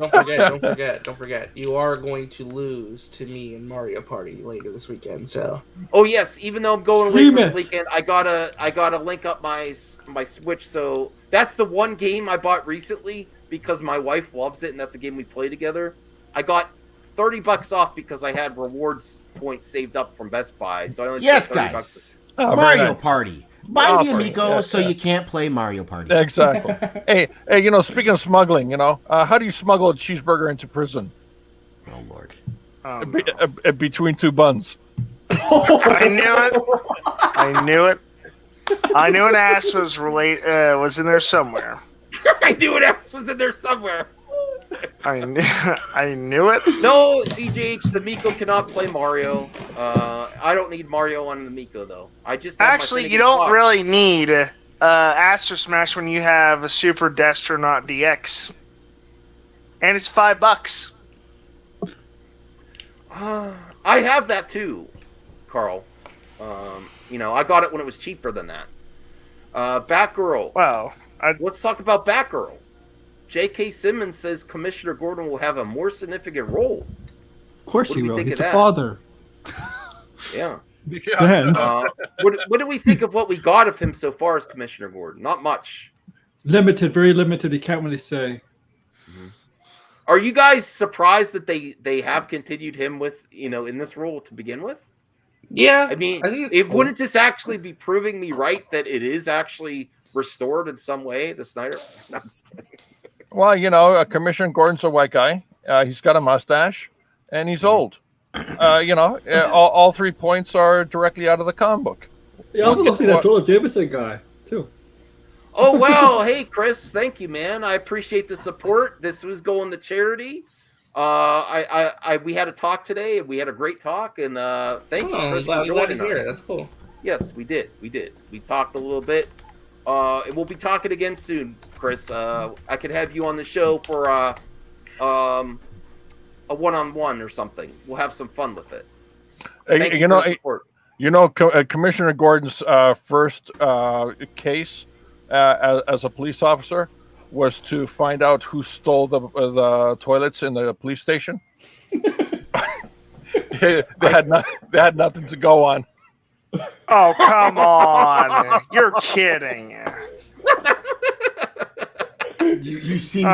Don't forget. You are going to lose to me in Mario Party later this weekend. So. Oh yes, even though I'm going away for the weekend, I gotta link up my Switch. So that's the one game I bought recently because my wife loves it, and that's a game we play together. I got $30 off because I had rewards points saved up from Best Buy. So I only Yes, spent $30 guys. Oh, Mario very nice. Party. Buy the Amigo Yeah, so you can't play Mario Party. Exactly. hey, speaking of smuggling, how do you smuggle a cheeseburger into prison? Oh Lord. Between two buns. I knew it. I knew an ass was was in there somewhere. I knew an ass was in there somewhere. I knew it. No, CJH, the Miko cannot play Mario. I don't need Mario on the Miko though. I just have Actually, you don't really need Astro Smash when you have a Super Destronaut DX, and it's $5. I have that too, Carl. I got it when it was cheaper than that. Batgirl. Wow. Let's talk about Batgirl. J.K. Simmons says Commissioner Gordon will have a more significant role. Of course he will. He's the father. Yeah. Depends. What do we think of what we got of him so far as Commissioner Gordon? Not much. Limited, very limited. He can't really say. Are you guys surprised that they have continued him with in this role to begin with? Yeah, I mean, cool. Wouldn't this actually be proving me right that it is actually restored in some way? The Snyder. No, I'm just kidding. Well, Commissioner Gordon's a white guy. He's got a mustache, and he's old. All 3 points are directly out of the comic book. Yeah, I'm looking at that Joel Jameson guy too. Oh well, hey Chris, thank you, man. I appreciate the support. This was going to charity. We had a talk today, and we had a great talk. And thank you, Chris, for joining us. That's cool. Yes, we did. We talked a little bit. And we'll be talking again soon, Chris. I could have you on the show for a one-on-one or something. We'll have some fun with it. Thank you for the support. Commissioner Gordon's first case as a police officer was to find out who stole the toilets in the police station. they had nothing to go on. Oh, come on. You're kidding. You seem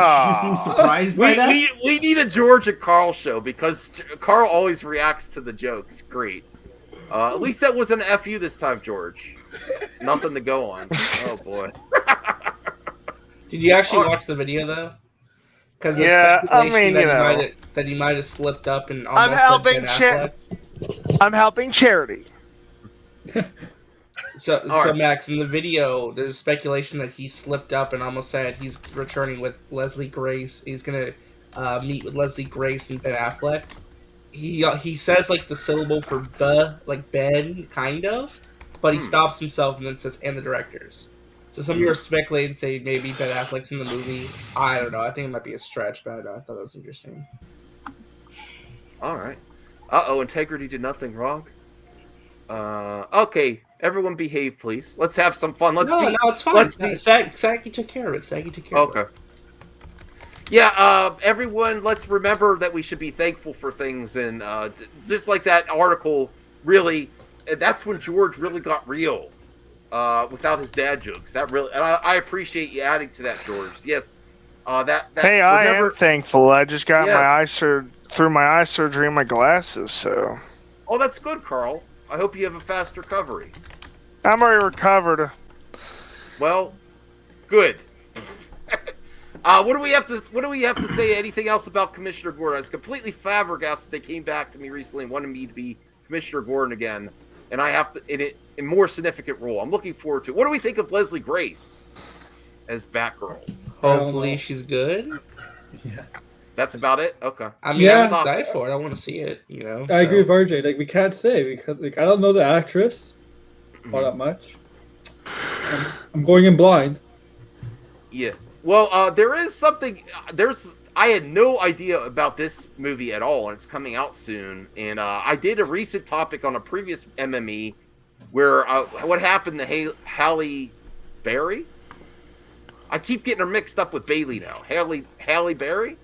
surprised by that? We need a George and Carl show because Carl always reacts to the jokes. Great. At least that wasn't an FU this time, George. Nothing to go on. Oh, boy. Did you actually watch the video, though? Because that he might have slipped up and almost I'm helping charity. So Max, in the video, there's speculation that he slipped up and almost said he's returning with Leslie Grace. He's gonna meet with Leslie Grace and Ben Affleck. He says like the syllable for like Ben, kind of, but he stops himself and then says and the directors. So some of you are speculating, say maybe Ben Affleck's in the movie. I don't know. I think it might be a stretch, but I thought it was interesting. All right. Integrity did nothing wrong. Okay, everyone behave, please. Let's have some fun. No, it's fine. Saggy took care of it. Okay. Yeah, everyone, let's remember that we should be thankful for things. And just like that article, really, that's when George really got real without his dad jokes. That really, and I appreciate you adding to that, George. Yes. Hey, I am thankful. I just got through my eye surgery and my glasses, so. Oh, that's good, Carl. I hope you have a fast recovery. I'm already recovered. Well, good. What do we have to say? Anything else about Commissioner Gordon? I was completely flabbergasted. They came back to me recently and wanted me to be Commissioner Gordon again, and I have to in a more significant role. I'm looking forward to it. What do we think of Leslie Grace as Batgirl? Hopefully, she's good. Yeah. That's about it. Okay. I mean, I'm excited for it. I want to see it. I agree with RJ. Like, we can't say because I don't know the actress all that much. I'm going in blind. Yeah. Well, there is something. I had no idea about this movie at all, and it's coming out soon. And I did a recent topic on a previous MME where what happened to Halle Berry? I keep getting her mixed up with Bailey now. Halle Berry,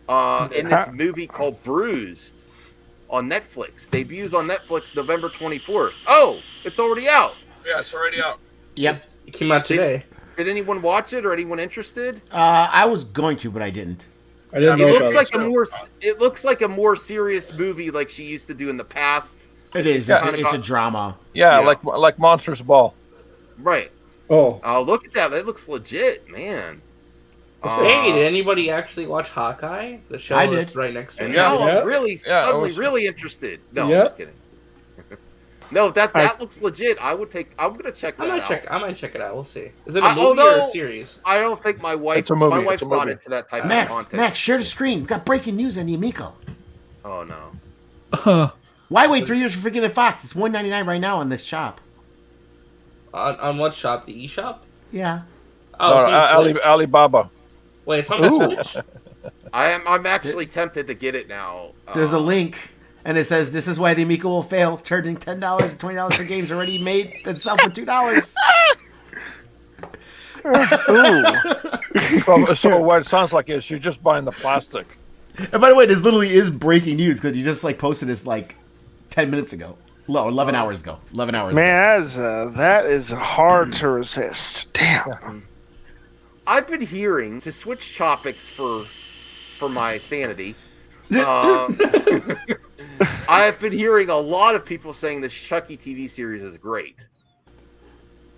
in this movie called Bruised on Netflix. Debuts on Netflix November 24th. Oh, it's already out. Yeah, it's already out. Yep. It came out today. Did anyone watch it or anyone interested? I was going to, but I didn't. I didn't know about it. It looks like a more serious movie like she used to do in the past. It is. It's a drama. Yeah, like Monsters Ball. Right. Oh, look at that! That looks legit, man. Hey, did anybody actually watch Hawkeye? The show I did. that's right next to it. Now I'm really suddenly really interested. No, I'm just kidding. No, that looks legit. I'm gonna check that out. I might check it out. We'll see. Is it a movie or a series? I don't think my wife. It's a movie. My wife's not into that type of content. Max, share the screen. We've got breaking news on the Amico. Oh no. Why wait 3 years for freaking Fox? It's $1.99 right now on this shop. On what shop? The eShop? Yeah. Oh, it's on the Switch. Alibaba. Wait, it's on the Switch. I'm actually tempted to get it now. There's a link, and it says, "This is why the Amico will fail, charging $10 to $20 for games already made that sell for $2." So what it sounds like is you're just buying the plastic. And by the way, this literally is breaking news because you just posted this 10 minutes ago. 11 hours ago. 11 hours ago. Man, that is hard to resist. Damn. I've been hearing, to switch topics for my sanity, I have been hearing a lot of people saying this Chucky TV series is great.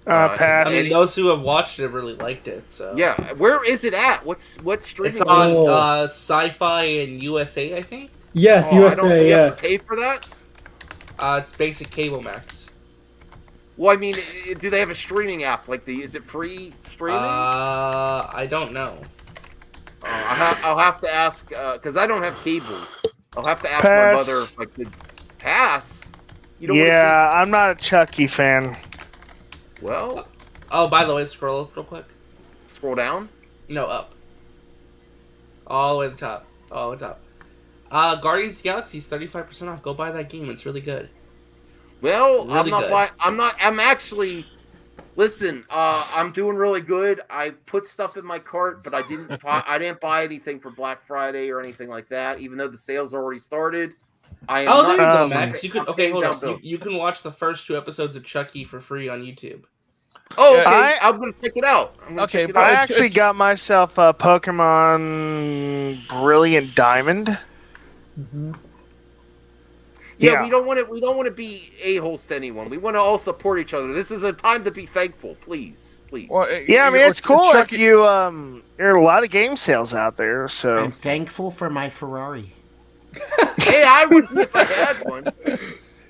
Pass. I mean, those who have watched it really liked it. So yeah, where is it at? What streaming? It's on Sci-Fi and USA, I think. Yes, USA. You have to pay for that. It's basic cable max. Well, I mean, do they have a streaming app? Is it free streaming? I don't know. I'll have to ask because I don't have cable. I'll have to ask Pass. my mother if I could pass. You don't Yeah, I'm not a Chucky fan. Well. Oh, by the way, scroll up real quick. Scroll down? No, up. All the way to the top. All the way to the top. Guardians of the Galaxy is 35% off. Go buy that game. It's really good. Well, Really good. I'm actually. Listen, I'm doing really good. I put stuff in my cart, but I didn't buy anything for Black Friday or anything like that. Even though the sales already started. There you go, Max. You can hold on. You can watch the first 2 episodes of Chucky for free on YouTube. Oh, okay. I'm gonna check it out. I actually got myself a Pokemon Brilliant Diamond. Mm-hmm. Yeah, we don't want to be a-holes to anyone. We want to all support each other. This is a time to be thankful, please. Well, yeah, I mean it's cool if you there are a lot of game sales out there. So I'm thankful for my Ferrari. Hey, I would if I had one.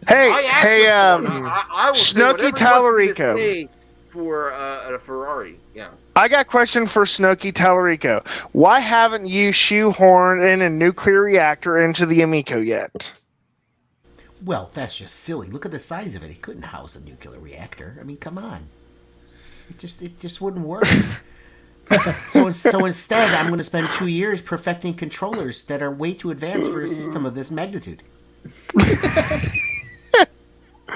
Hey, I will Snooky Tallarico. For a Ferrari, yeah. I got a question for Snooky Tallarico. Why haven't you shoehorned in a nuclear reactor into the Amico yet? Well, that's just silly. Look at the size of it. It couldn't house a nuclear reactor. I mean, come on. It just wouldn't work. So instead, I'm going to spend 2 years perfecting controllers that are way too advanced for a system of this magnitude.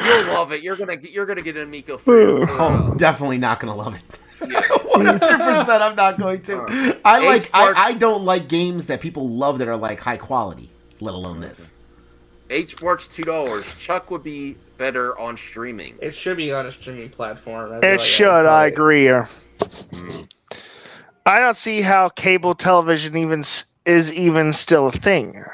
You'll love it. You're gonna get an Amico for Oh, definitely not gonna love it. 100%. I'm not going to. I don't like games that people love that are high quality, let alone this. H March $2. Chuck would be better on streaming. It should be on a streaming platform. It should. I agree. I don't see how cable television is even still a thing.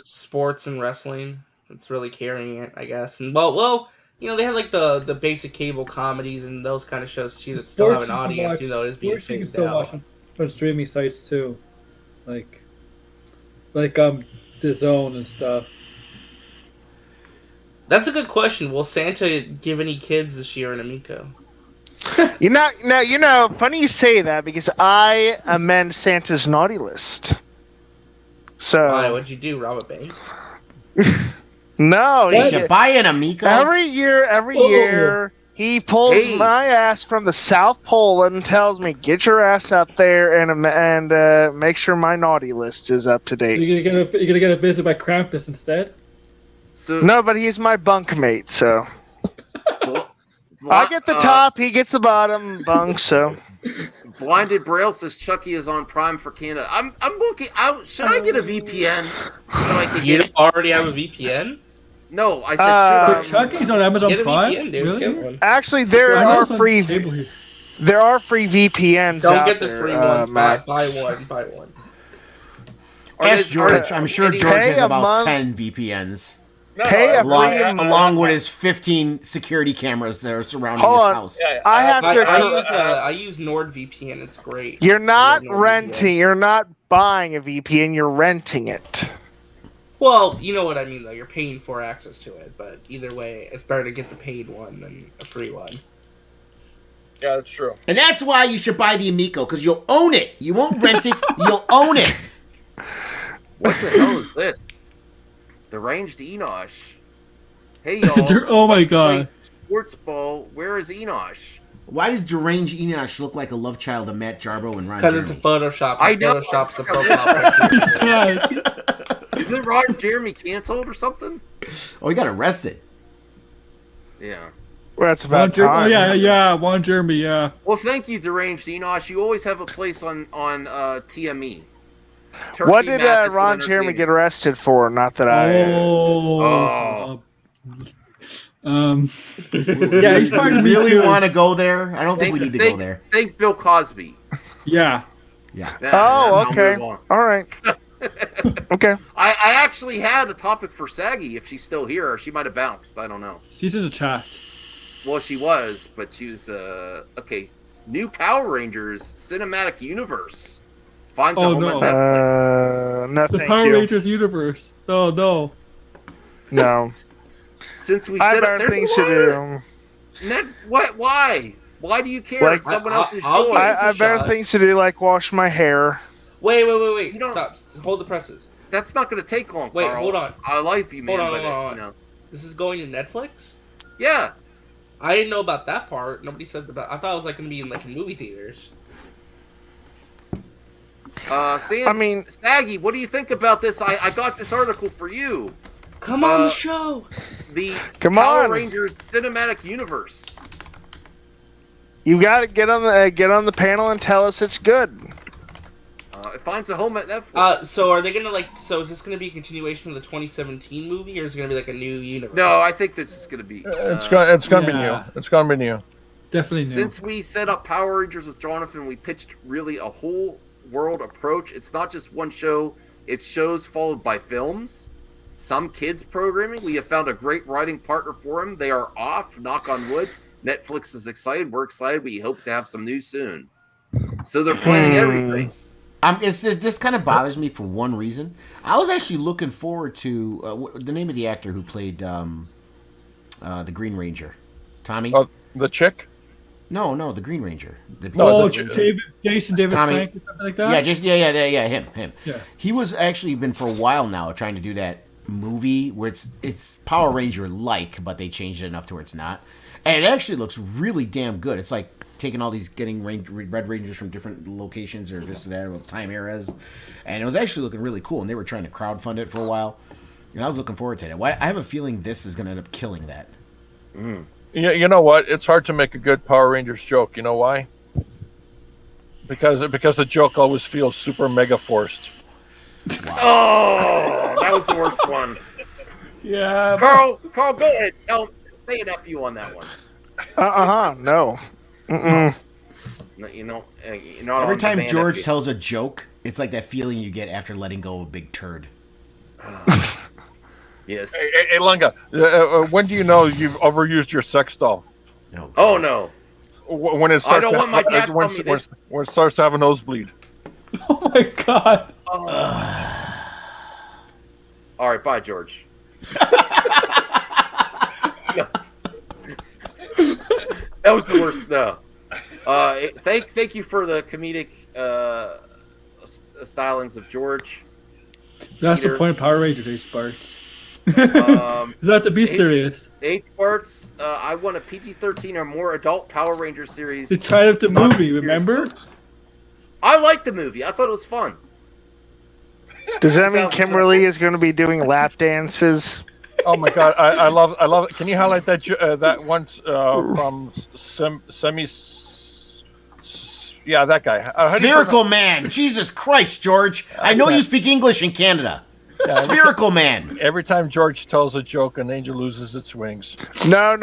Sports and wrestling. It's really carrying it, I guess. And well, they have the basic cable comedies and those kind of shows too that still have an audience, even though it is being phased out. On streaming sites too, like The Zone and stuff. That's a good question. Will Santa give any kids this year an Amico? Funny you say that because I amend Santa's naughty list. So why? What'd you do? Rob a bank? No, did you buy an Amico? Every year, he pulls my ass from the South Pole and tells me, "Get your ass up there and make sure my naughty list is up to date." So you're gonna get a visit by Krampus instead? No, but he's my bunkmate, so. I get the top, he gets the bottom bunk, so. Blinded Braille says Chucky is on Prime for Canada. I'm looking. Should I get a VPN so I can You get? already have a VPN? No, I said should I? Chucky's on Amazon Get a Prime. VPN, dude. Really? Get one. Actually, there are free VPNs Don't out get the there, free ones. Buy Max. one. Buy one. Ask George. I'm sure George Pay has a about month. 10 VPNs. Pay a along with his 15 security cameras that are surrounding Hold his on. house. I have to. I use NordVPN. It's great. You're not renting. You're not buying a VPN. You're renting it. Well, you know what I mean, though. You're paying for access to it, but either way, it's better to get the paid one than a free one. Yeah, that's true. And that's why you should buy the Amico, because you'll own it. You won't rent it, you'll own it. What the hell is this? Deranged Enosh. Hey y'all. Oh my let's god. play Sports ball. Where is Enosh? Why does Deranged Enosh look like a love child of Matt Jarbo and Ron Because Jeremy? it's a Photoshop. I know. Photoshop's the profile picture. Isn't Ron Jeremy canceled or something? Oh, he got arrested. Yeah. Well, that's about Oh time. yeah, Juan Jeremy, yeah. Well, thank you, Deranged Enosh. You always have a place on TME. Turkey What did Madness Ron and Jeremy Entertainment. get arrested for? Not that yeah, he's part of me really too. want to go there? I don't think we need to go there. Thank Bill Cosby. Yeah. Yeah. Oh, okay. All right. Okay. I actually had a topic for Saggy if she's still here, or she might have bounced. I don't know. She's in the chat. Well, she was, but she was okay. New Power Rangers Cinematic Universe. Finds a Oh home no. at Netflix. No, The thank Power you. Rangers universe. Oh no. No. Since we I set have up, better there's things a to lot do. of- What? Why? Why do you care? Like, It's someone else's I'll choice. give I have better things to do, like wash my hair. Wait. You don't- Stop. Hold the presses. That's not going to take long. Wait, Carl. hold on. I like you, man, Hold but on. you know. This is going to Netflix? Yeah. I didn't know about that part. Nobody said about. I thought it was like going to be in like in movie theaters. Sam, Saggy, what do you think about this? I got this article for you. Come on the show. The Come Power on. Rangers Cinematic Universe. You got to get on the panel and tell us it's good. It finds a home at Netflix. So are they gonna like? So is this gonna be a continuation of the 2017 movie, or is it gonna be like a new universe? No, I think this is going to be. It's gonna be new. It's gonna be new. Definitely new. Since we set up Power Rangers with Jonathan, we pitched really a whole world approach. It's not just one show; it's shows followed by films. Some kids programming. We have found a great writing partner for them. They are off. Knock on wood. Netflix is excited. We're excited. We hope to have some news soon. So they're planning everything. It just kind of bothers me for one reason. I was actually looking forward to the name of the actor who played the Green Ranger. Tommy? The chick? No, the Green Ranger. Jason David Tommy. Frank or something like that? Yeah, him. Yeah. He was actually been for a while now trying to do that movie where it's Power Ranger like, but they changed it enough to where it's not. And it actually looks really damn good. It's like taking all these, getting Red Rangers from different locations or this and that, or time eras. And it was actually looking really cool. And they were trying to crowdfund it for a while. And I was looking forward to it. I have a feeling this is going to end up killing that. Yeah, you know what? It's hard to make a good Power Rangers joke. You know why? Because the joke always feels super mega forced. Oh, that was the worst one. Yeah. Carl, go ahead. Say an F you on that one. No. Mm-mm. No, you know, you're not Every on time demand George F you. tells a joke, it's like that feeling you get after letting go of a big turd. Yes. Hey, Lunga, when do you know you've overused your sex doll? No. Oh no. When it starts. I don't want my dad to tell me this. When it starts to have a nosebleed. Oh my god. All right, bye, George. That was the worst. No. Thank you for the comedic stylings of George. That's Peter. the point of Power Rangers, H-Sparks. You have to be serious. H-Sparks, I want a PG-13 or more adult Power Ranger series. They tried out the movie, remember? I liked the movie. I thought it was fun. Does that mean Kimberly is going to be doing lap dances? Oh my god, I love it. Can you highlight that that one from Semi? Yeah, that guy. Spherical Man. Jesus Christ, George. I know you speak English in Canada. Spherical Man. Every time George tells a joke, an angel loses its wings. No.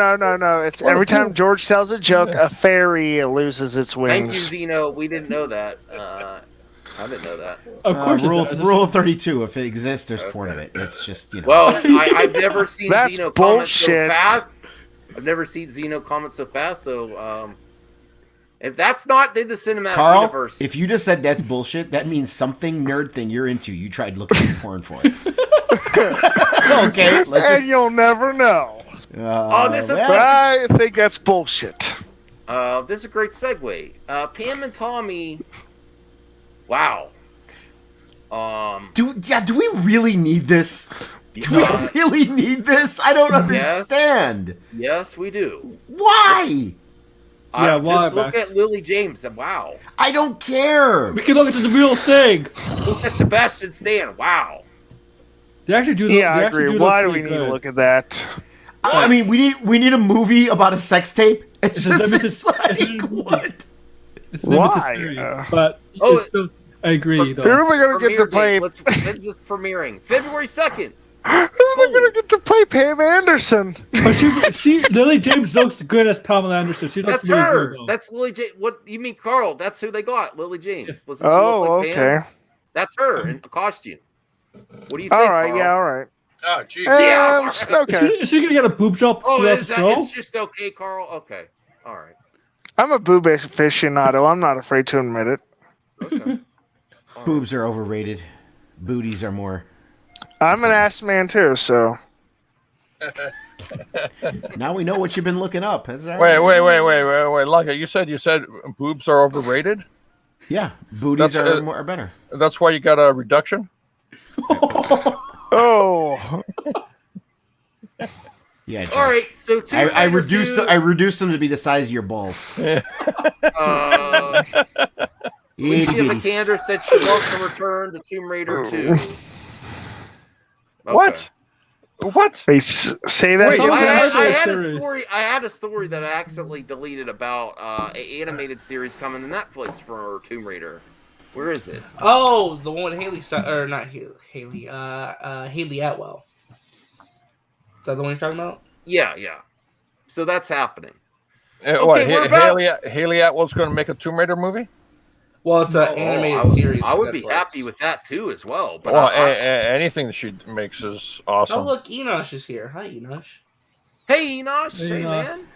It's every time George tells a joke, a fairy loses its Thank you, wings. Zeno. We didn't know that. I didn't know that. Of course, rule 32. If it exists, there's porn of it. It's just Well, I've never seen That's Zeno comment so bullshit. fast. I've never seen Zeno comment so fast. So, if that's not in the cinematic Carl, universe, if you just said that's bullshit, that means something nerd thing you're into. You tried looking for porn for it. Okay, and you'll never know. I think that's bullshit. This is a great segue. Pam and Tommy. Wow. Do we really need this? Do we really need this? I don't understand. Yes, we do. Why? Yeah, why, just look Max? at Lily James and wow. I don't care. We can look at the real thing. Look at Sebastian Stan. Wow. They actually do. Yeah, I agree. Why do we need to look at that? I mean, we need a movie about a sex tape. It's like what? It's limited Why? series, but it's still, I agree. Though. Who are we gonna get to play? When's this premiering? February 2nd. Who are we gonna get to play Pam Anderson? But she Lily James looks good as Pamela Anderson. She looks That's really her. good, though. That's Lily James. What you mean, Carl? That's who they got. Lily James. Does she Oh, look like Pam? okay. That's her in a costume. What do you think? All right, Carl? yeah, all right. Oh, jeez. Yeah. Okay. Is she gonna get a boob job Oh, throughout is the that? show? It's just okay, Carl. Okay. All right. I'm a boob aficionado. I'm not afraid to admit it. Okay. Boobs are overrated. Booties are more. I'm an ass man too, so. Now we know what you've been looking up. That's all Wait, right. Lunga, you said boobs are overrated? Yeah, booties That's, are better. That's why you got a reduction? Oh. Yeah. Josh. All right. So I reduced them to be the size of your balls. Alicia Vikander said she wants to return to Tomb Raider 2. Okay. What? Wait, say that Wait, again. I had a story that I accidentally deleted about an animated series coming to Netflix for Tomb Raider. Where is it? Oh, the one with Haley Haley Atwell. Is that the one you're talking about? Yeah. So that's happening. Haley Atwell's going to make a Tomb Raider movie? Well, it's an animated series. I would for be Netflix. happy with that too, as well. But anything that she makes is awesome. Oh, look, Enosh is here. Hi, Enosh. Hey, Enosh. Hey, Enosh. man.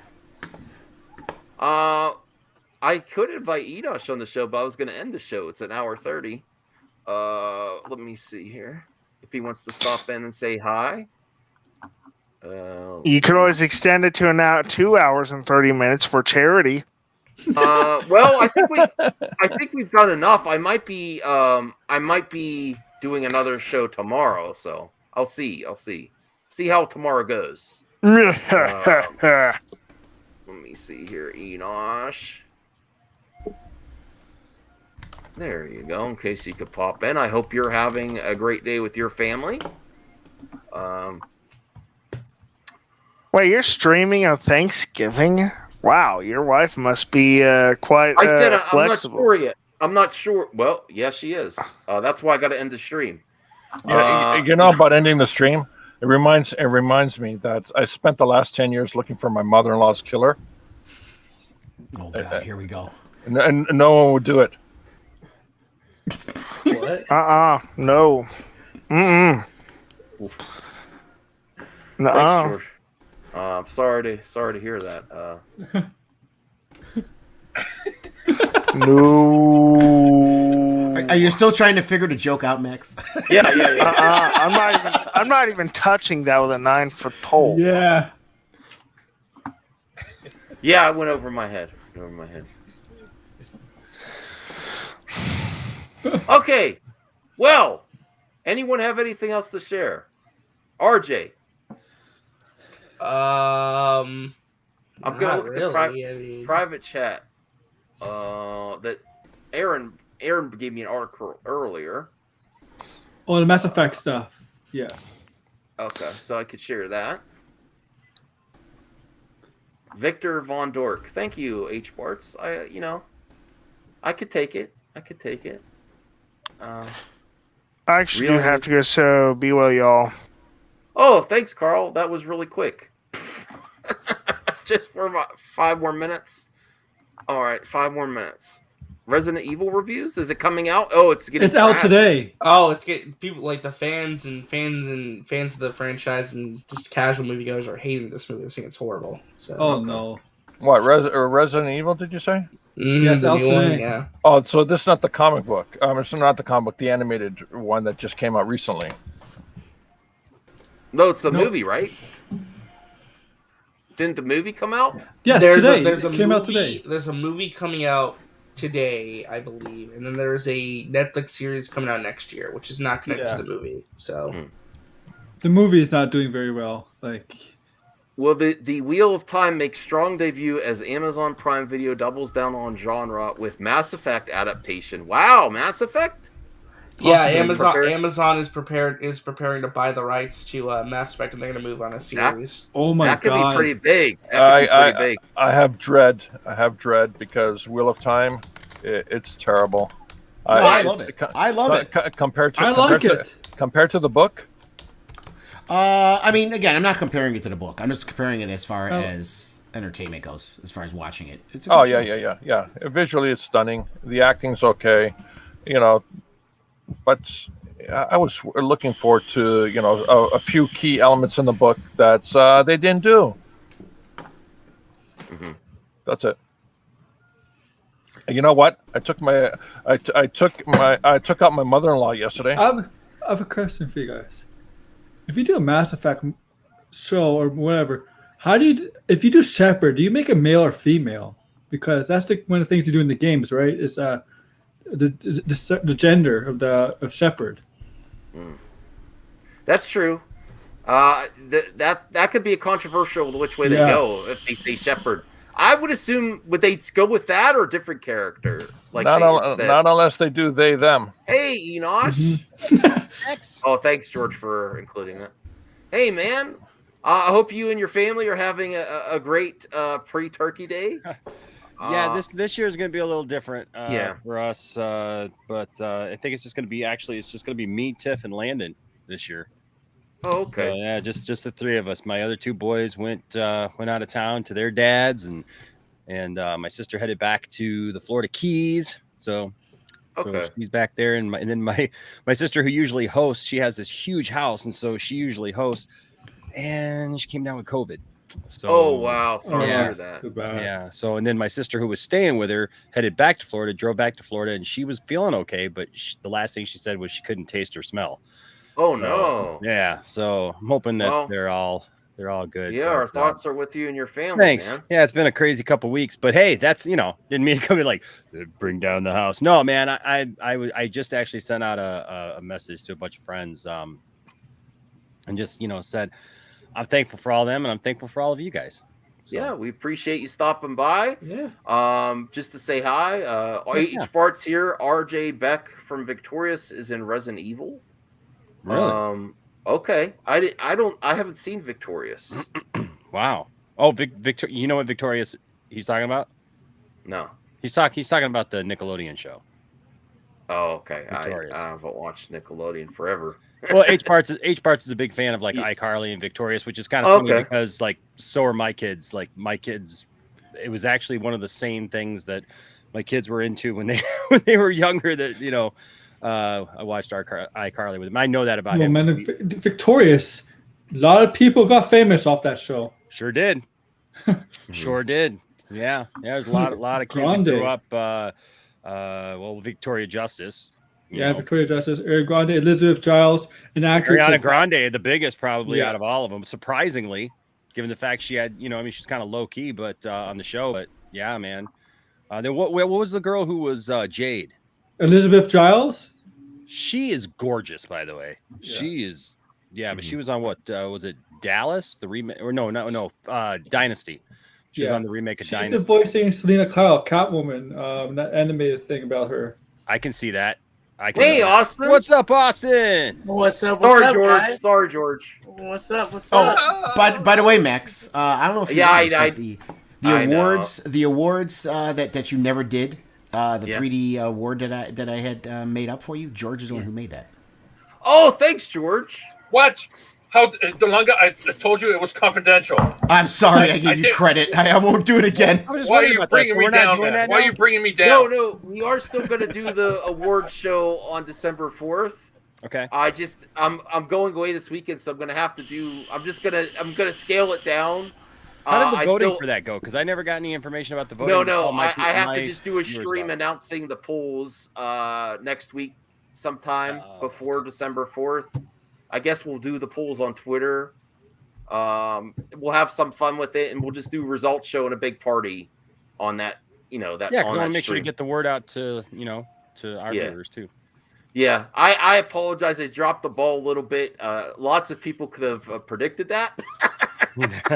I could invite Enosh on the show, but I was going to end the show. It's an hour 30. Let me see here. If he wants to stop in and say hi. You could always extend it to 2 hours and 30 minutes for charity. Well, I think we've done enough. I might be doing another show tomorrow, so I'll see how tomorrow goes. Let me see here, Enosh. There you go. In case you could pop in, I hope you're having a great day with your family. Wait, you're streaming on Thanksgiving? Wow, your wife must be quite I said I'm not flexible. sure yet. I'm not sure. Well, yes, she is. That's why I got to end the stream. You know about ending the stream? It reminds me that I spent the last 10 years looking for my mother-in-law's killer. Oh God, here we go. And no one would do it. What? No. Mm-mm. Nuh-uh. I'm sorry to hear that. No. Are you still trying to figure the joke out, Max? Yeah. I'm not even touching that with a 9-foot pole. Yeah. Yeah, I went over my head. Okay. Well, anyone have anything else to share? RJ. I'm gonna look at the private chat. That Aaron gave me an article earlier. Oh, the Mass Effect stuff. Yeah. Okay, so I could share that. Victor Von Dork. Thank you, H. Barts. I could take it. I could take it. I actually do have to go, so be well, y'all. Oh, thanks, Carl. That was really quick. Just for about 5 more minutes. All right, 5 more minutes. Resident Evil reviews? Is it coming out? Oh, it's out today. Oh, it's getting people like the fans of the franchise and just casual moviegoers are hating this movie. I think it's horrible. So no. What Resident Evil? Did you say? Yes, the out new one, today. yeah. Oh, so this is not the comic book. It's not the comic book. The animated one that just came out recently. No, it's the movie, right? Didn't the movie come out? Yes, today. It came out today. There's a movie coming out today, I believe, and then there's a Netflix series coming out next year, which is not connected to the movie. So the movie is not doing very well. Will the Wheel of Time make strong debut as Amazon Prime Video doubles down on genre with Mass Effect adaptation? Wow, Mass Effect? Yeah, Amazon is preparing to buy the rights to Mass Effect, and they're going to move on a series. That could be pretty big. Big. I have dread. I have dread because Wheel of Time, it's terrible. I love it. I love it. Compared to the book. I mean, again, I'm not comparing it to the book. I'm just comparing it as far as entertainment goes, as far as watching it. It's a good show. Visually, it's stunning. The acting's okay. But I was looking forward to a few key elements in the book that they didn't do. Mm-hmm. That's it. And you know what? I took out my mother-in-law yesterday. I have a question for you guys. If you do a Mass Effect show or whatever, if you do Shepard, do you make a male or female? Because that's one of the things you do in the games, right? Is the gender of Shepard. That's true. That could be a controversial which way they go if they say Shepard. I would assume would they go with that or a different character? Not unless they do they them. Hey, Enosh. Thanks, George, for including that. Hey, man. I hope you and your family are having a great pre-turkey day. Yeah, this year is going to be a little different for us, but I think it's just going to be me, Tiff, and Landon this year. Oh, okay. So, yeah, just the three of us. My other two boys went out of town to their dads, and my sister headed back to the Florida Keys. So she's back there, and then my sister, who usually hosts, she has this huge house, and so she usually hosts, and she came down with COVID. So, oh wow! Sorry to hear that. Yeah. So, and then my sister, who was staying with her, headed back to Florida, drove back to Florida, and she was feeling okay, but the last thing she said was she couldn't taste or smell. Oh no! Yeah. So I'm hoping that they're all good. Yeah, our thoughts are with you and your family. Thanks. Man. Yeah, it's been a crazy couple weeks, but hey, that's didn't mean to come in like bring down the house. No, man, I just actually sent out a message to a bunch of friends, and just said, I'm thankful for all of them, and I'm thankful for all of you guys. So. Yeah, we appreciate you stopping by. Yeah. Just to say hi. H. Bart's here. RJ Beck from Victorious is in Resident Evil. Really? Okay. I haven't seen Victorious. Wow. Oh, Victor. You know what Victorious he's talking about? No. He's talking about the Nickelodeon show. Oh, okay. I haven't watched Nickelodeon forever. Well, H Parts is a big fan of like iCarly and Victorious, which is kind of funny because like so are my kids. Like my kids, it was actually one of the same things that my kids were into when they were younger. That I watched iCarly with him. I know that about him. Man, Victorious, a lot of people got famous off that show. Sure did. Sure did. Yeah. There's a lot of kids who grew up. Victoria Justice. Victoria Justice, Ariana Grande, Elizabeth Giles, an actor. Ariana Grande, the biggest probably out of all of them, surprisingly, given the fact she had, she's kind of low key, but on the show, but yeah, man. Then what was the girl who was Jade? Elizabeth Giles. She is gorgeous, by the way. Yeah. She is, but she was on what was it? Dallas, the remake, or no, Dynasty. She's on the remake of Dynasty. She's voicing Selena Kyle, Catwoman, that animated thing about her. I can see that. Hey, Austin. What's up, Austin? What's up? Star What's up, George. guys? Star George. What's up? What's Oh, up? by the way, Max, I don't know if you Yeah, know this, but the I awards that you never did, the Yeah. 3D award that I had made up for you. George is the one who made that. Oh, thanks, George. What? How, DeLonga, I told you it was confidential. I'm sorry, I gave you did- credit. I won't do it again. Why are you bringing me down, man? Why are you bringing me down? No, we are still going to do the award show on December 4th. Okay. I'm going away this weekend, so I'm going to have to do. I'm going to scale it down. How did the voting for that go? Because I never got any information about the voting. No, All my I have to just do a viewers stream got it. announcing the polls next week sometime before December 4th. I guess we'll do the polls on Twitter. We'll have some fun with it, and we'll just do results show and a big party on that. Yeah, because I want to make sure to get the word out to our viewers too. Yeah, I apologize. I dropped the ball a little bit. Lots of people could have predicted that.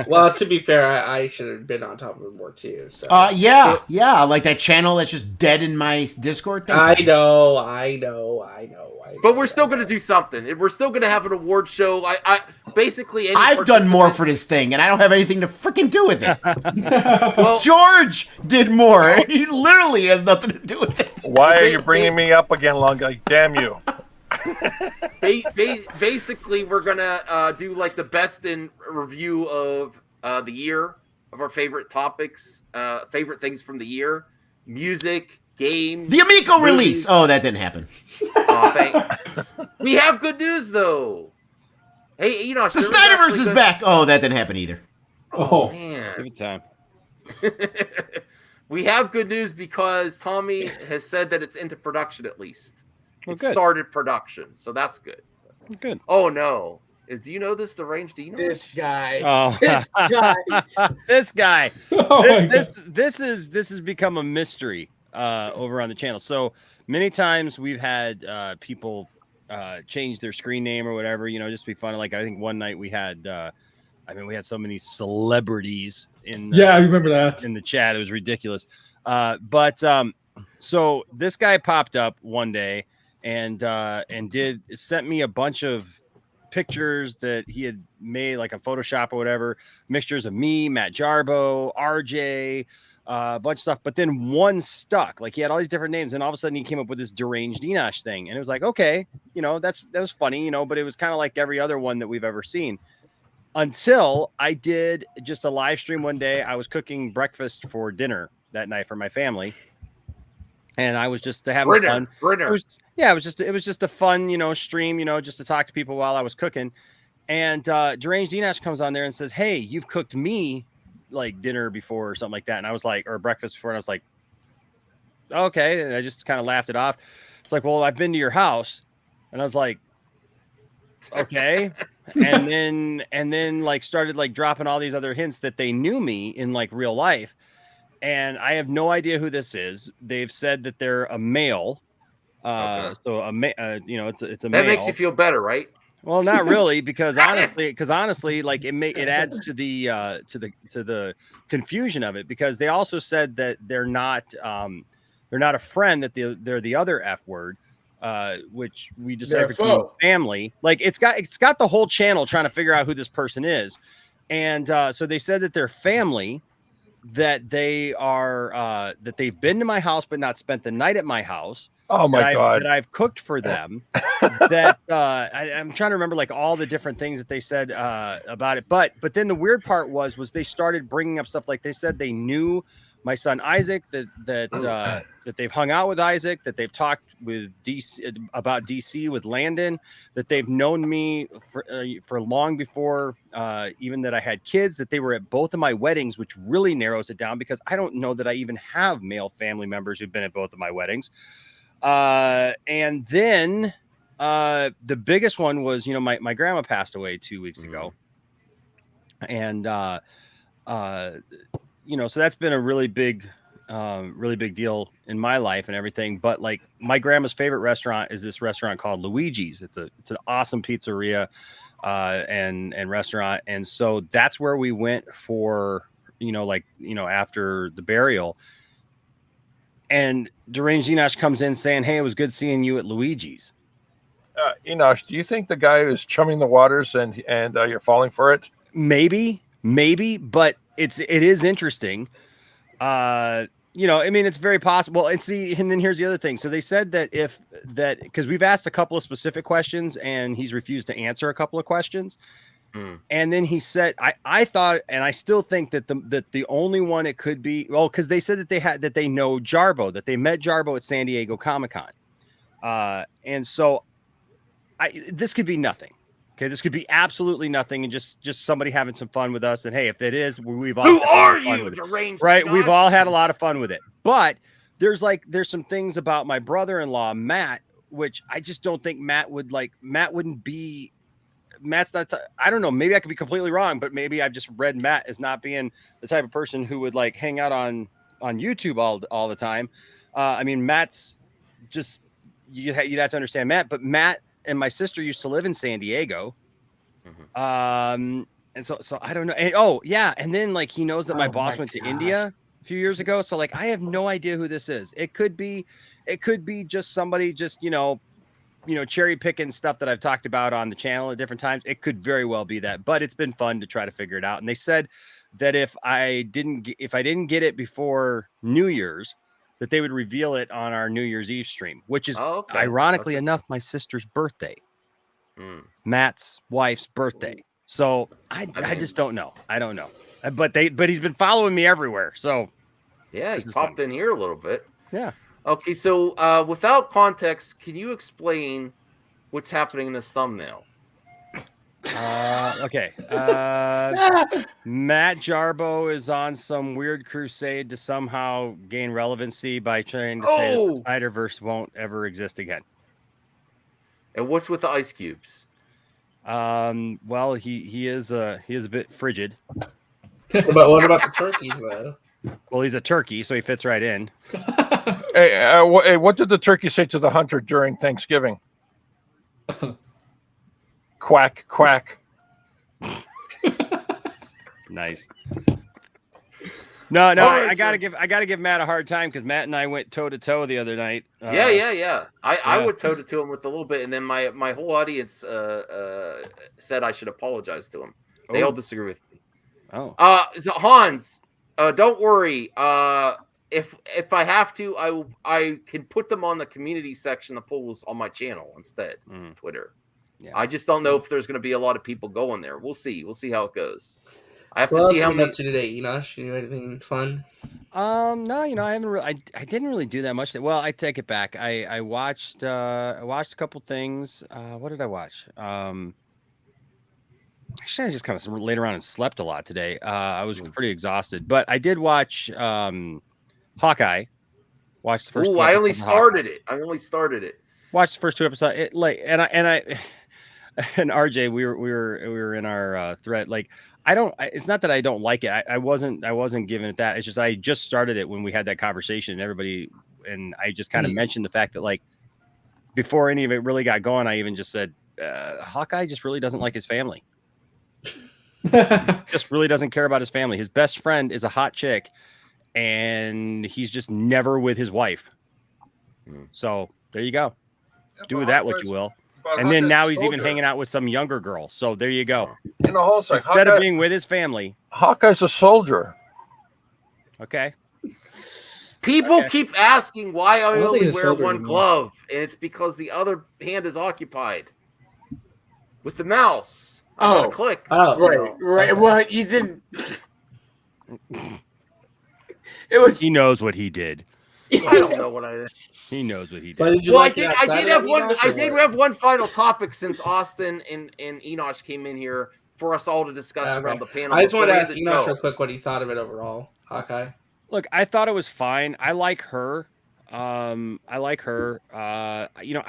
Well, to be fair, I should have been on top of it more too. So. Yeah, like that channel that's just dead in my Discord. I know. But we're still going to do something. We're still going to have an award show. I basically. I've done more for this thing, and I don't have anything to freaking do with it. Well, George did more, and he literally has nothing to do with it. Why are you bringing me up again, Longa? Damn you. Basically, we're gonna do like the best in review of the year of our favorite topics, favorite things from the year, music, games. The Amico movies. release. Oh, that didn't happen. We have good news though. Hey, you know The Snyderverse is back. Oh, that didn't happen either. Oh man, give it time. We have good news because Tommy has said that it's into production at least. It good. started production, so that's good. Good. Oh no. Do you know this, the range? Do you know This guy. Oh, This guy. this guy. Oh this has become a mystery over on the channel. So many times we've had people change their screen name or whatever, just to be fun. Like I think one night we had we had so many celebrities in I remember that in the chat. It was ridiculous. So this guy popped up one day and sent me a bunch of pictures that he had made, like a Photoshop or whatever, mixtures of me, Matt Jarbo, RJ, a bunch of stuff. But then one stuck. Like he had all these different names, and all of a sudden he came up with this deranged Enosh thing, and it was like, okay, that was funny, but it was kind of like every other one that we've ever seen. Until I did just a live stream one day. I was cooking breakfast for dinner that night for my family, and I was just having fun. It was just a fun, stream, just to talk to people while I was cooking. And Deranged Enosh comes on there and says, "Hey, you've cooked me like dinner before or something like that." And I was like, or breakfast before, and I was like, okay. And I just kind of laughed it off. It's like, well, I've been to your house, and I was like, okay. and then like started like dropping all these other hints that they knew me in like real life, and I have no idea who this is. They've said that they're a male. So it's a male. That makes you feel better, right? Well, not really, because honestly, like it adds to the confusion of it, because they also said that they're not a friend, that they're the other F word, which we decided for family. Like it's got the whole channel trying to figure out who this person is, and so they said that they're family, that they are that they've been to my house but not spent the night at my house. Oh my God! That I've cooked for them. That I'm trying to remember like all the different things that they said about it. But then the weird part was they started bringing up stuff like they said they knew my son Isaac, that they've hung out with Isaac, that they've talked with DC about DC with Landon, that they've known me for long before even that I had kids, that they were at both of my weddings, which really narrows it down because I don't know that I even have male family members who've been at both of my weddings. And then the biggest one was, my grandma passed away 2 weeks ago. And, so that's been a really big deal in my life and everything. But like my grandma's favorite restaurant is this restaurant called Luigi's. It's an awesome pizzeria, and restaurant. And so that's where we went for, after the burial. And Deranged Enosh comes in saying, "Hey, it was good seeing you at Luigi's." Enosh, do you think the guy is chumming the waters and you're falling for it? Maybe, but it is interesting. I mean, it's very possible. And see, and then here's the other thing. So they said that because we've asked a couple of specific questions and he's refused to answer a couple of questions. And then he said, I thought, and I still think that the only one it could be, because they said that they know Jarbo, that they met Jarbo at San Diego Comic-Con. And so this could be nothing. Okay, this could be absolutely nothing, and just somebody having some fun with us. And hey, if it is, we've all Who had are fun you, with it. Deranged Right? Enosh? We've all had a lot of fun with it. But there's some things about my brother-in-law Matt, which I just don't think Matt would like. Matt wouldn't be. Matt's not. I don't know. Maybe I could be completely wrong, but maybe I've just read Matt as not being the type of person who would like hang out on YouTube all the time. I mean, Matt's just you'd have to understand Matt, but Matt and my sister used to live in San Diego. And so I don't know. And, and then like he knows that my boss went to India a few years ago. So like I have no idea who this is. It could be just somebody just cherry picking stuff that I've talked about on the channel at different times. It could very well be that, but it's been fun to try to figure it out. And they said that if I didn't get it before New Year's, that they would reveal it on our New Year's Eve stream, which is ironically enough my sister's birthday. Matt's wife's birthday. So I just don't know. I don't know. But he's been following me everywhere. So yeah, he popped in here a little bit. Yeah. Okay, so without context, can you explain what's happening in this thumbnail? Okay. Matt Jarbo is on some weird crusade to somehow gain relevancy by trying to say that the Snyderverse won't ever exist again. And what's with the ice cubes? Well, he is a bit frigid. What about the turkeys though? Well, he's a turkey, so he fits right in. Hey, what did the turkey say to the hunter during Thanksgiving? Quack, quack. Nice. No, Right, I gotta give Matt a hard time because Matt and I went toe to toe the other night. Yeah. I would toe to him with a little bit, and then my whole audience said I should apologize to him. They all disagree with me. So Hans, don't worry. If I have to, I can put them on the community section of polls on my channel instead, Twitter. Yeah. I just don't know if there's going to be a lot of people going there. We'll see. We'll see how it goes. I have to see how many. Up to today, Enosh. You do anything fun? No, I haven't really. I didn't really do that much. Well, I take it back. I watched a couple things. What did I watch? Actually, I just kind of laid around and slept a lot today. I was pretty exhausted, but I did watch Hawkeye. Watched the first. I only started it. Watched the first 2 episodes. And RJ, we were in our thread. Like, it's not that I don't like it. I wasn't giving it that. It's just I just started it when we had that conversation, and everybody, and I just kind of mentioned the fact that like before any of it really got going, I even just said Hawkeye just really doesn't like his family. Just really doesn't care about his family. His best friend is a hot chick, and he's just never with his wife. So there you go. Do with that what you will. And then now he's even hanging out with some younger girl. So there you go. Instead of being with his family, Hawkeye's a soldier. Okay. People keep asking why I only wear one glove, and it's because the other hand is occupied with the mouse. Click. Right. Well, you didn't. It was. He knows what he did. I don't know what I did. He knows what he did. I did have one final topic since Austin and Enosh came in here for us all to discuss around the panel. I just wanted to ask Enosh real quick what he thought of it overall. Hawkeye. Look, I thought it was fine. I like her. I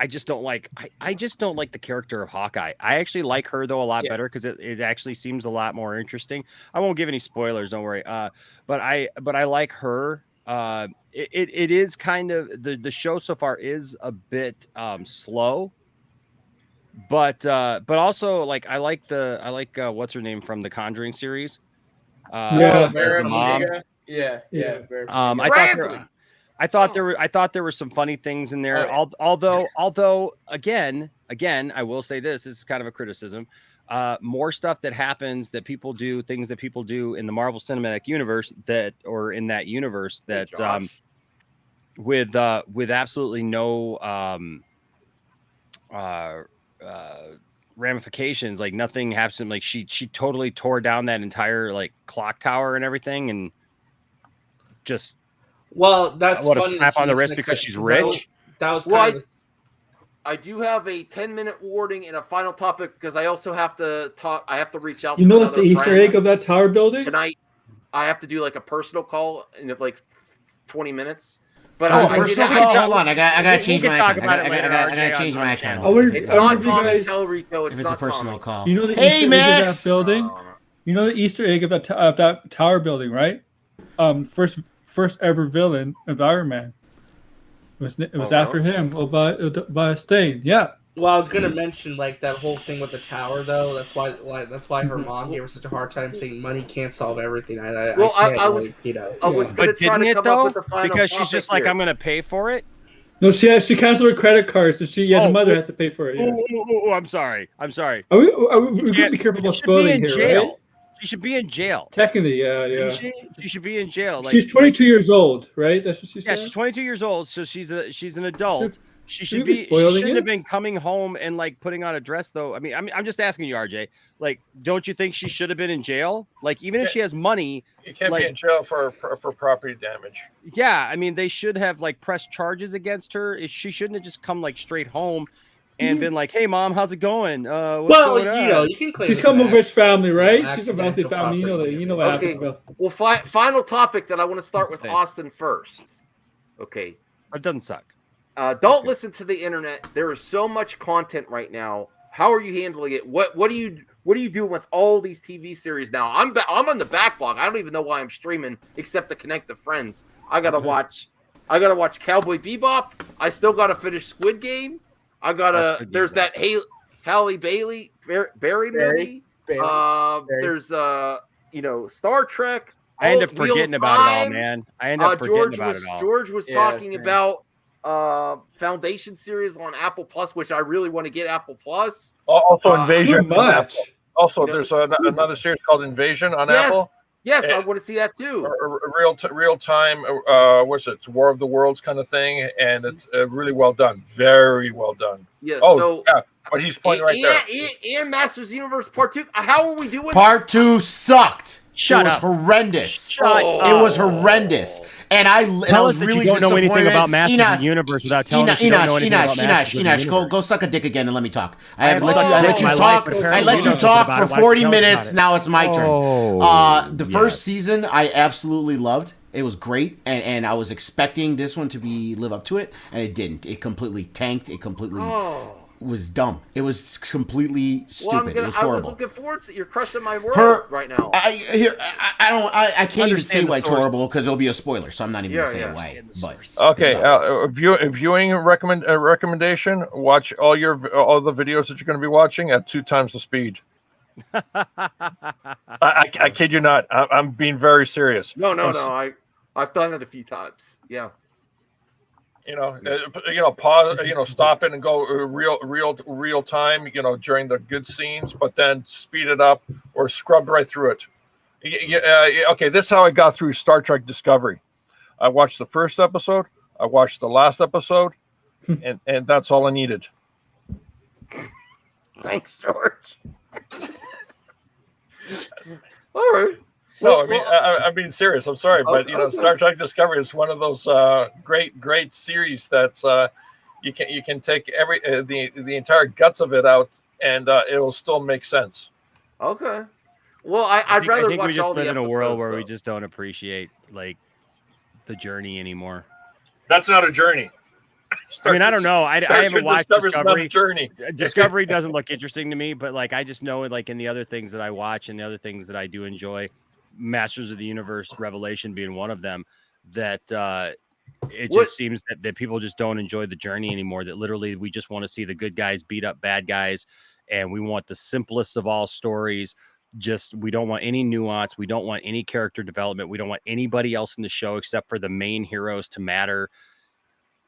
just don't like. I just don't like the character of Hawkeye. I actually like her though a lot better because it actually seems a lot more interesting. I won't give any spoilers. Don't worry. But I like her. It is kind of the show so far is a bit slow, but also like I like what's her name from the Conjuring series. Mom. Yeah. I thought I thought there were some funny things in there. Although again, I will say this is kind of a criticism. More stuff that happens that people do, things that people do in the Marvel Cinematic Universe in that universe that with absolutely no ramifications, like nothing happened. Like she totally tore down that entire like clock tower and everything, and just that's what a funny slap that on the you wrist mentioned because that, she's 'cause rich. That was kind of. I do have a 10-minute warning and a final topic because I also have to talk. I have to reach out. You to know what's the another Easter friend egg of that tower building? tonight? I have to do like a personal call in like 20 minutes. But personal call. Hold on, I gotta change my account. I gotta change my account. It's not Tommy Tellerico. It's If it's a personal call. You know the Hey, Easter egg Max! of that building? You know the Easter egg of that tower building, right? First ever villain of Iron Man. It was after him by Stain. Yeah. Well, I was gonna mention like that whole thing with the tower, though. That's why her mom gave her such a hard time saying money can't solve everything. I was gonna try to come up with the final because she's just like, here. I'm gonna pay for it. No, she canceled her credit card, so the mother has to pay for it. Yeah. Oh, I'm sorry. We're gonna be careful about spoiling here, right? She should be in jail. Technically, yeah. She should be in jail. Like, she's 22 years old, right? That's what she said. Yeah, she's 22 years old, so she's an adult. She shouldn't have been coming home and like putting on a dress, though. I mean, I'm just asking you, RJ. Like, don't you think she should have been in jail? Like, even if she has money, you can't be in jail for property damage. Yeah, I mean, they should have like pressed charges against her. She shouldn't have just come like straight home and been like, "Hey, mom, how's it going? What's going on?" You can claim she's come from a rich family, right? She's a wealthy family. You know what happens. Well, final topic that I want to start with Austin first. Okay. It doesn't suck. Don't listen to the internet. There is so much content right now. How are you handling it? What are you doing with all these TV series now? I'm on the backlog. I don't even know why I'm streaming except to connect to friends. I gotta watch Cowboy Bebop. I still gotta finish Squid Game. There's that Halle Bailey Barry movie. There's Star Trek. I end up forgetting about it all, man. I end up forgetting about it all. George was talking about Foundation series on Apple Plus, which I really want to get Apple Plus. Also, Invasion. Also, there's another series called Invasion on Apple. Yes, I want to see that too. Real time. What's it? It's War of the Worlds kind of thing, and it's really well done. Very well done. Yeah. But he's pointing right there. And Masters Universe Part 2. How are we doing? Part 2 sucked. Shut It up. was horrendous. Shut up. It was horrendous. And I was really you don't know anything disappointed. about Masters of the Universe without telling us you don't know anything about Masters of the Universe. Go suck a dick again and let me talk. I I let you talk for 40 minutes. Now it's my turn. The first season I absolutely loved. It was great, and I was expecting this one to live up to it, and it didn't. It completely tanked. It completely was dumb. It was completely stupid. It was horrible. I was looking forward to it. You're crushing my world right now. I can't even say why it's horrible because it'll be a spoiler, so I'm not even gonna say why. But okay, viewing recommendation: watch all the videos that you're going to be watching at 2 times the speed. I kid you not. I'm being very serious. No. I've done it a few times. Yeah. Pause. Stop it and go real time. During the good scenes, but then speed it up or scrub right through it. Okay, this is how I got through Star Trek Discovery. I watched the first episode. I watched the last episode, and that's all I needed. Thanks, George. All right. No, I'm being serious. I'm sorry, but Star Trek Discovery is one of those great series that's you can take the entire guts of it out, and it'll still make sense. Okay. Well, I'd rather think watch we just all the live in a episodes, world where though. we just don't appreciate like the journey anymore. That's not a journey. I mean, I don't know. I haven't watched Discovery. Journey. Discovery doesn't look interesting to me, but like I just know, like in the other things that I watch and the other things that I do enjoy, Masters of the Universe Revelation being one of them, that it just seems that people just don't enjoy the journey anymore. That literally we just want to see the good guys beat up bad guys, and we want the simplest of all stories. just we don't want any nuance. We don't want any character development. We don't want anybody else in the show except for the main heroes to matter.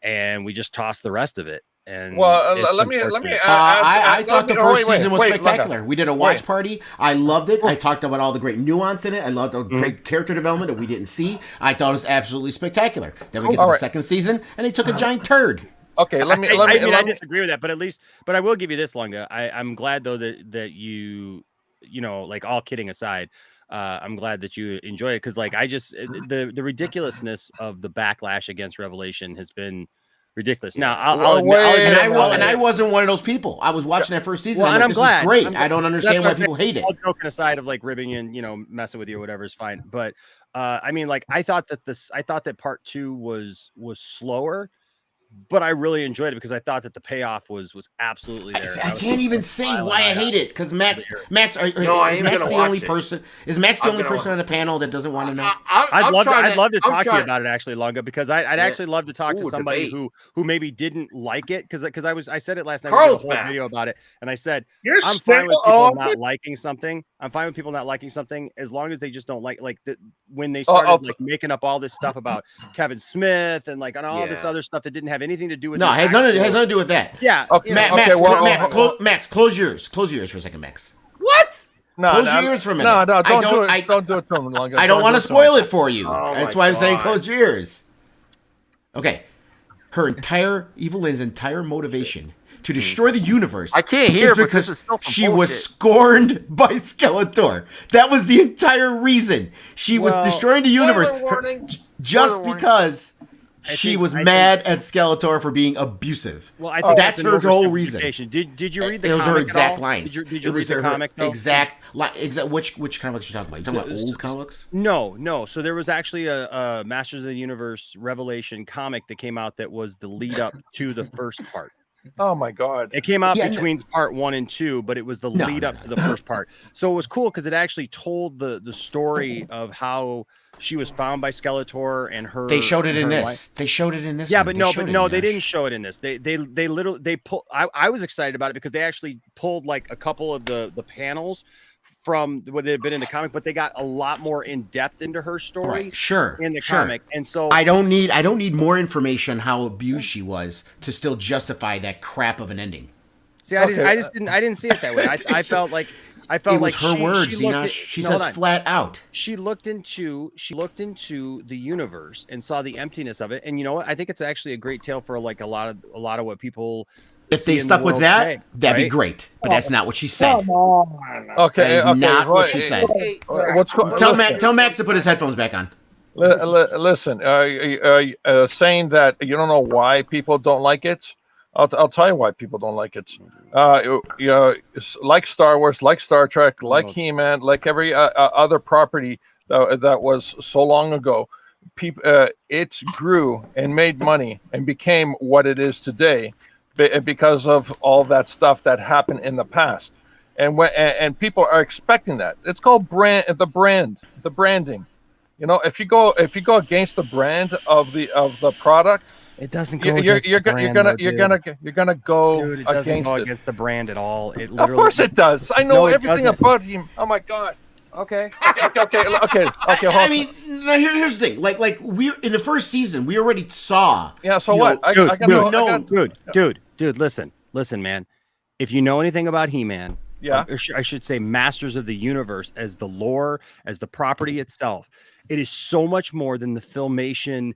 And we just toss the rest of it. And well, let me I thought the first season was spectacular. Lunga. We did a watch party. I loved it. I talked about all the great nuance in it. I loved the great character development that we didn't see. I thought it was absolutely spectacular. Then we get to the second season, and they took a giant turd. Okay, I disagree with that, but I will give you this, Lunga. I'm glad though that you know, like all kidding aside, I'm glad that you enjoy it because like the ridiculousness of the backlash against Revelation has been ridiculous. Now, I wasn't one of those people. I was watching that first season. Well, and I'm glad. This is great. I don't understand why people hate it. All joking aside of like ribbing and messing with you or whatever is fine. But I mean, like I thought that part 2 was slower, but I really enjoyed it because I thought that the payoff was absolutely there. I can't even say why I hate it because Max, is Max the only person? Is Max the only person on the panel that doesn't want to know? I'd love to talk to you about it actually, Lunga, because I'd actually love to talk to somebody who maybe didn't like it because I said it last night. We did a whole video about it, and I said I'm fine with people not liking something. I'm fine with people not liking something as long as they just don't like when they started like making up all this stuff about Kevin Smith and like all this other stuff that didn't have anything to do with it has nothing to do with that. Yeah. Okay. Max, close your ears. Close your ears for a second, Max. What? Close your ears for a minute. No, don't do it. Don't do it to him. I don't want to spoil it for you. That's why I'm saying close your ears. Okay. Evil Lynn's entire motivation to destroy the universe. I can't hear because she was scorned by Skeletor. That was the entire reason. She was destroying the universe just because she was mad at Skeletor for being abusive. Well, I think that's her whole reason. Did you read the comic? Those are exact lines. Did you read the comic? Exact. Which comics are you talking about? You talking about old comics? No. So there was actually a Masters of the Universe Revelation comic that came out that was the lead up to the first part. Oh my God! It came out between part 1 and 2, but it was the lead up to the first part. So it was cool because it actually told the story of how she was found by Skeletor and her. They showed it in this. Life. They showed it in this. Yeah, one. They didn't show it in this. They pull. I was excited about it because they actually pulled like a couple of the panels from what they've been in the comic, but they got a lot more in depth into her story. Right, in the comic, and so I don't need more information on how abused she was to still justify that crap of an ending. See, I didn't see it that way. I felt like it was her words. She says flat out. She looked into the universe and saw the emptiness of it, and you know what? I think it's actually a great tale for like a lot of what people. If they stuck with that, today, that'd be great. But that's not what she said. Okay, that is not what she said. Tell Max to put his headphones back on. Listen, saying that you don't know why people don't like it. I'll tell you why people don't like it. Like Star Wars, like Star Trek, like He-Man, like every other property that was so long ago. It grew and made money and became what it is today. Because of all that stuff that happened in the past, and people are expecting that. It's called the branding. You know, if you go against the brand of the product, it doesn't go. You're gonna go Dude, it doesn't go against the brand at all. It literally, of course it does. I know everything about him. Oh my God. Okay. I mean, here's the thing. Like we in the first season, we already saw. Yeah. So what? Dude, listen, man. If you know anything about He-Man, yeah, I should say Masters of the Universe as the lore, as the property itself, it is so much more than the Filmation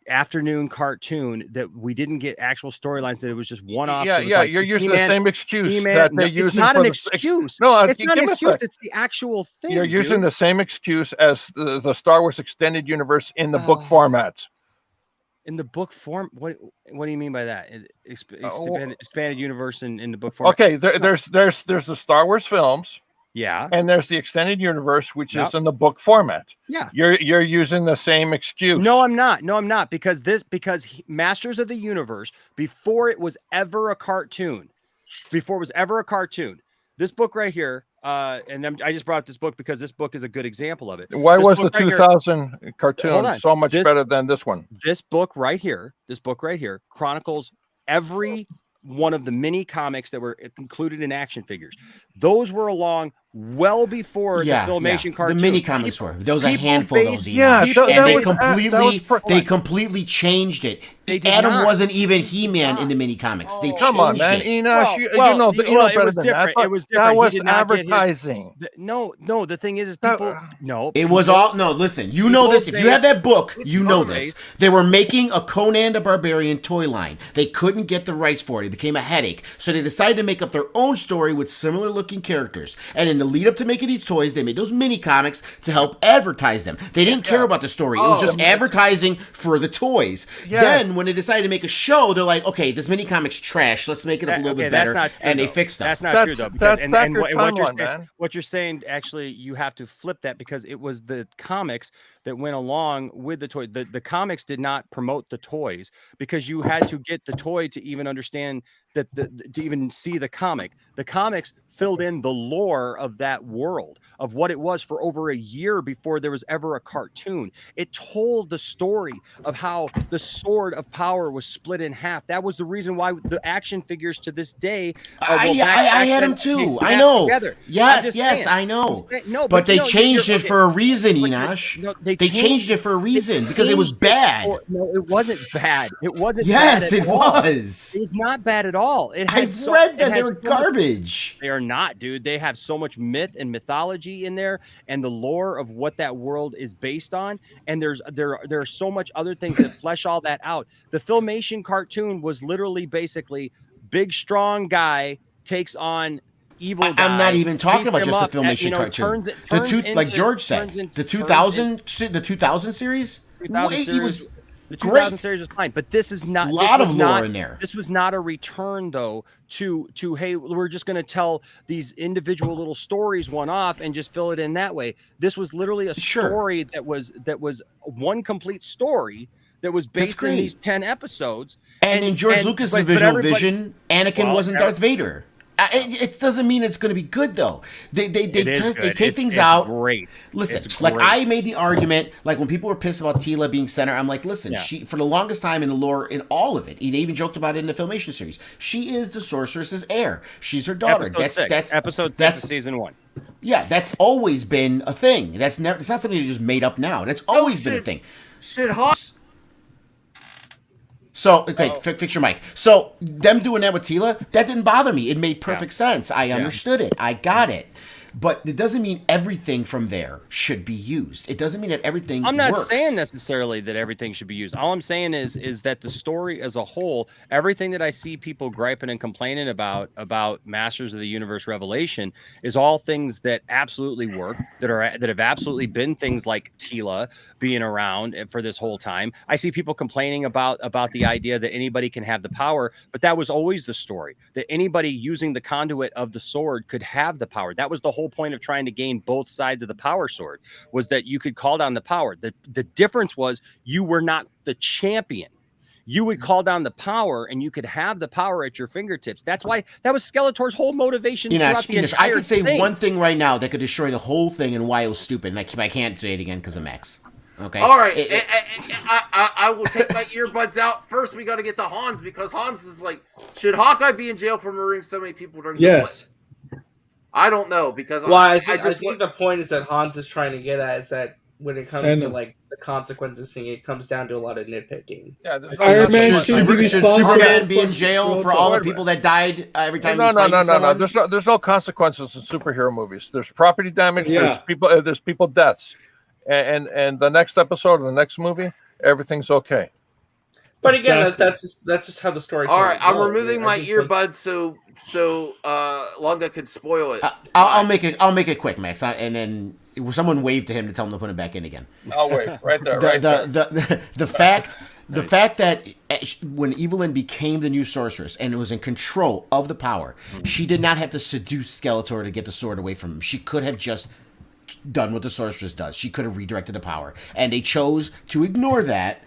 afternoon cartoon that we didn't get actual storylines, that it was just one-off. Yeah, like, you're using the same excuse that they're using. It's not an excuse. No, it's not an excuse. It's the actual thing. You're using the same excuse as the Star Wars extended universe in the book format. In the book form, what do you mean by that? Expanded universe in the book format. Okay, there's the Star Wars films. Yeah. And there's the extended universe, which is in the book format. Yeah. You're using the same excuse. No, I'm not. Because Masters of the Universe, before it was ever a cartoon, this book right here, and then I just brought up this book because this book is a good example of it. Why was the 2000 cartoon so much better than this one? This book right here chronicles every one of the mini comics that were included in action figures. Those were along well before the Filmation cartoon. The mini comics were. There was a People handful of those. based- They completely changed it. Adam not. wasn't even He-Man in the mini comics. They Come on, changed man, it. Enosh, you know it better was than different. that. It was different. That He was did not get his- advertising. No. The thing is people. No, It was all no. Listen, you know this. If you have that book, you know this. They were making a Conan the Barbarian toy line. They couldn't get the rights for it. It became a headache, so they decided to make up their own story with similar looking characters. And in the lead up to making these toys, they made those mini comics to help advertise them. They didn't care about the story. It was just advertising for the toys. Yeah. Then when they decided to make a show, they're like, okay, this mini comic's trash. Let's make it a little bit better. That's not true, And they though. fixed them. That's not true though. Because, timeline, what you're saying, actually, you have to flip that because it was the comics that went along with the toy. The comics did not promote the toys because you had to get the toy to even understand that to even see the comic. The comics filled in the lore of that world of what it was for over a year before there was ever a cartoon. It told the story of how the sword of power was split in half. That was the reason why the action figures to this day. I had them too. I know. Yes, I know. But they changed it for a reason, Enosh. They changed it for a reason because it was bad. No, it wasn't bad. It wasn't. Yes, bad it at all. was. It was not bad at all. I've read that they were garbage. They are not, dude. They have so much myth and mythology in there, and the lore of what that world is based on. And there are so much other things that flesh all that out. The Filmation cartoon was literally basically big strong guy takes on evil guy. I'm not even talking about just the Filmation cartoon. Like George said, the 2000 series. He was the 2000 great. series is fine, but this is not. A lot of lore in there. This was not a return, though, to hey, we're just going to tell these individual little stories one off and just fill it in that way. This was literally a story that was one complete story that was based in these 10 episodes. And in George Lucas' vision, Anakin wasn't Darth Vader. It doesn't mean it's going to be good though. They take things out. Great. Listen, like I made the argument, like when people were pissed about Tila being center, I'm like, listen, she for the longest time in the lore, in all of it, they even joked about it in the Filmation series. She is the sorceress's heir. She's her daughter. That's episode 6 of season 1. Yeah, that's always been a thing. It's not something you just made up now. That's always been a thing. Shit, hot. So, okay, fix your mic. So, them doing that with Tila, that didn't bother me. It made perfect sense. I understood it. I got it. But it doesn't mean everything from there should be used. It doesn't mean that everything I'm not works. saying necessarily that everything should be used. All I'm saying is that the story as a whole, everything that I see people griping and complaining about Masters of the Universe Revelation is all things that absolutely work, that have absolutely been things like Tila being around for this whole time. I see people complaining about the idea that anybody can have the power, but that was always the story, that anybody using the conduit of the sword could have the power. That was the whole point of trying to gain both sides of the power sword, was that you could call down the power. The difference was you were not the champion. You would call down the power and you could have the power at your fingertips. That's why that was Skeletor's whole motivation throughout the entire I could say thing. one thing right now that could destroy the whole thing and why it was stupid, and I can't say it again because of Max. Okay. All right. I will take my earbuds out. First, we got to get to Hans because Hans was like, should Hawkeye be in jail for murdering so many people during the play? I don't know because I think the point is that Hans is trying to get at is that when it comes to like the consequences thing, it comes down to a lot of nitpicking. Yeah, should Superman be in jail for all the people that died every time? No. There's no consequences in superhero movies. There's property damage. Yeah. There's people deaths, and the next episode of the next movie, everything's okay. But again, that's just how the story. All right, I'm removing my earbuds so Lunga could spoil it. I'll make it quick, Max. And then someone waved to him to tell him to put it back in again. I'll wait right there. The fact that when Evelyn became the new sorceress and was in control of the power, she did not have to seduce Skeletor to get the sword away from him. She could have just done what the sorceress does. She could have redirected the power, and they chose to ignore that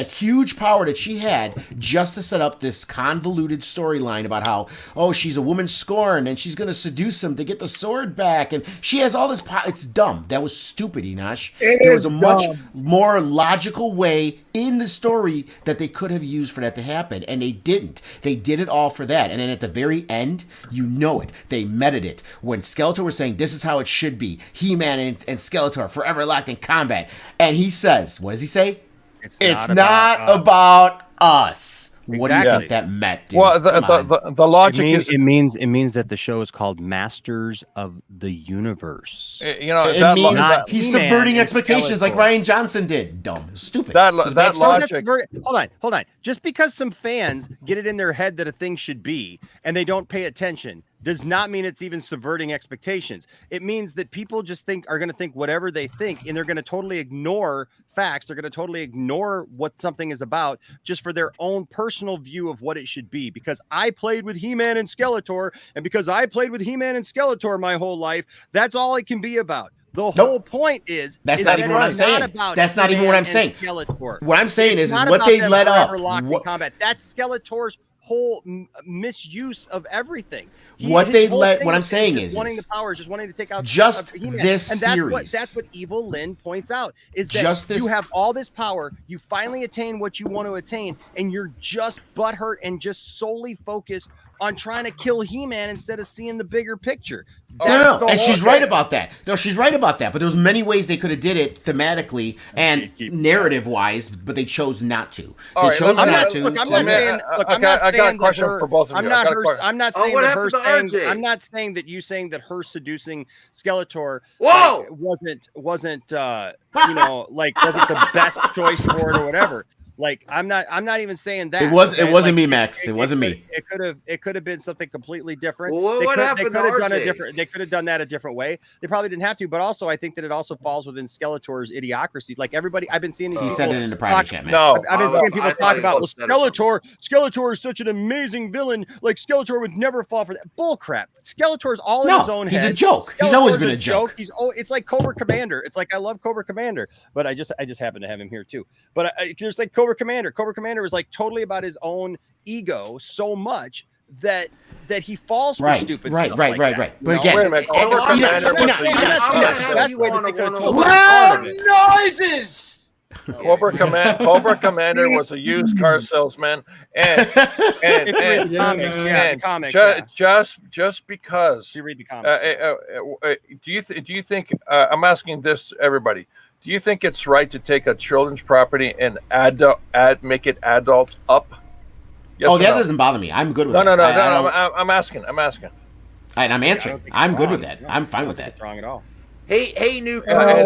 huge power that she had just to set up this convoluted storyline about how she's a woman scorned and she's going to seduce him to get the sword back, and she has all this power. It's dumb. That was stupid, Enosh. There was a much more logical way in the story that they could have used for that to happen, and they didn't. They did it all for that. And then at the very end, you know it. They meted it. When Skeletor was saying, this is how it should be. He-Man and Skeletor forever locked in combat. And he says, what does he say? It's not about us. What do you think that meant, dude? Well, the logic is it means that the show is called Masters of the Universe. You know, it means he's subverting expectations like Ryan Johnson did. Dumb, stupid. That logic. Hold on. Just because some fans get it in their head that a thing should be and they don't pay attention does not mean it's even subverting expectations. It means that people just are going to think whatever they think, and they're going to totally ignore facts. They're going to totally ignore what something is about just for their own personal view of what it should be. Because I played with He-Man and Skeletor, and because I played with He-Man and Skeletor my whole life, that's all it can be about. The whole point is that's not even what I'm saying. That's not even what I'm saying. What I'm saying is what they let up. Combat. That's Skeletor's whole misuse of everything. What I'm saying is wanting the powers, just wanting to take out just He-Man. this and series. That's what Evil Lynn points out is that you have all this power, you finally attain what you want to attain, and you're just butthurt and just solely focused on trying to kill He-Man instead of seeing the bigger picture. No, and she's right about that. No, she's right about that. But there was many ways they could have did it thematically and narrative-wise, but they chose not to. They chose not to. Look, I'm not saying. I'm not saying. I got a question for both of you. I'm not saying that her saying. I'm not saying that you saying that her seducing Skeletor wasn't wasn't the best choice for it or whatever. Like I'm not even saying that. It wasn't me, Max. It wasn't me. It could have been something completely different. Well, they could have done that a different way. They probably didn't have to, but also I think that it also falls within Skeletor's idiocracy. Like everybody, I've been seeing these. He said it in the private chat, Max. No, I've been seeing people talk about Skeletor is such an amazing villain. Like Skeletor would never fall for that. Bull crap. Skeletor's all in his own head. He's a joke. He's always been a joke. It's like Cobra Commander. It's like I love Cobra Commander, but I just happen to have him here too. But just like Cobra Commander was like totally about his own ego so much that he falls for stupid stuff. Right. But again, wait a minute. Cobra Commander noises. Cobra Commander was a used car salesman, and just because you read the comics. Do you think I'm asking this everybody? Do you think it's right to take a children's property and make it adult up? Yes that doesn't bother me. I'm good with that. No. I'm asking. I'm answering. I'm good with that. I'm fine with that. It's wrong at all. Hey, Nuke. I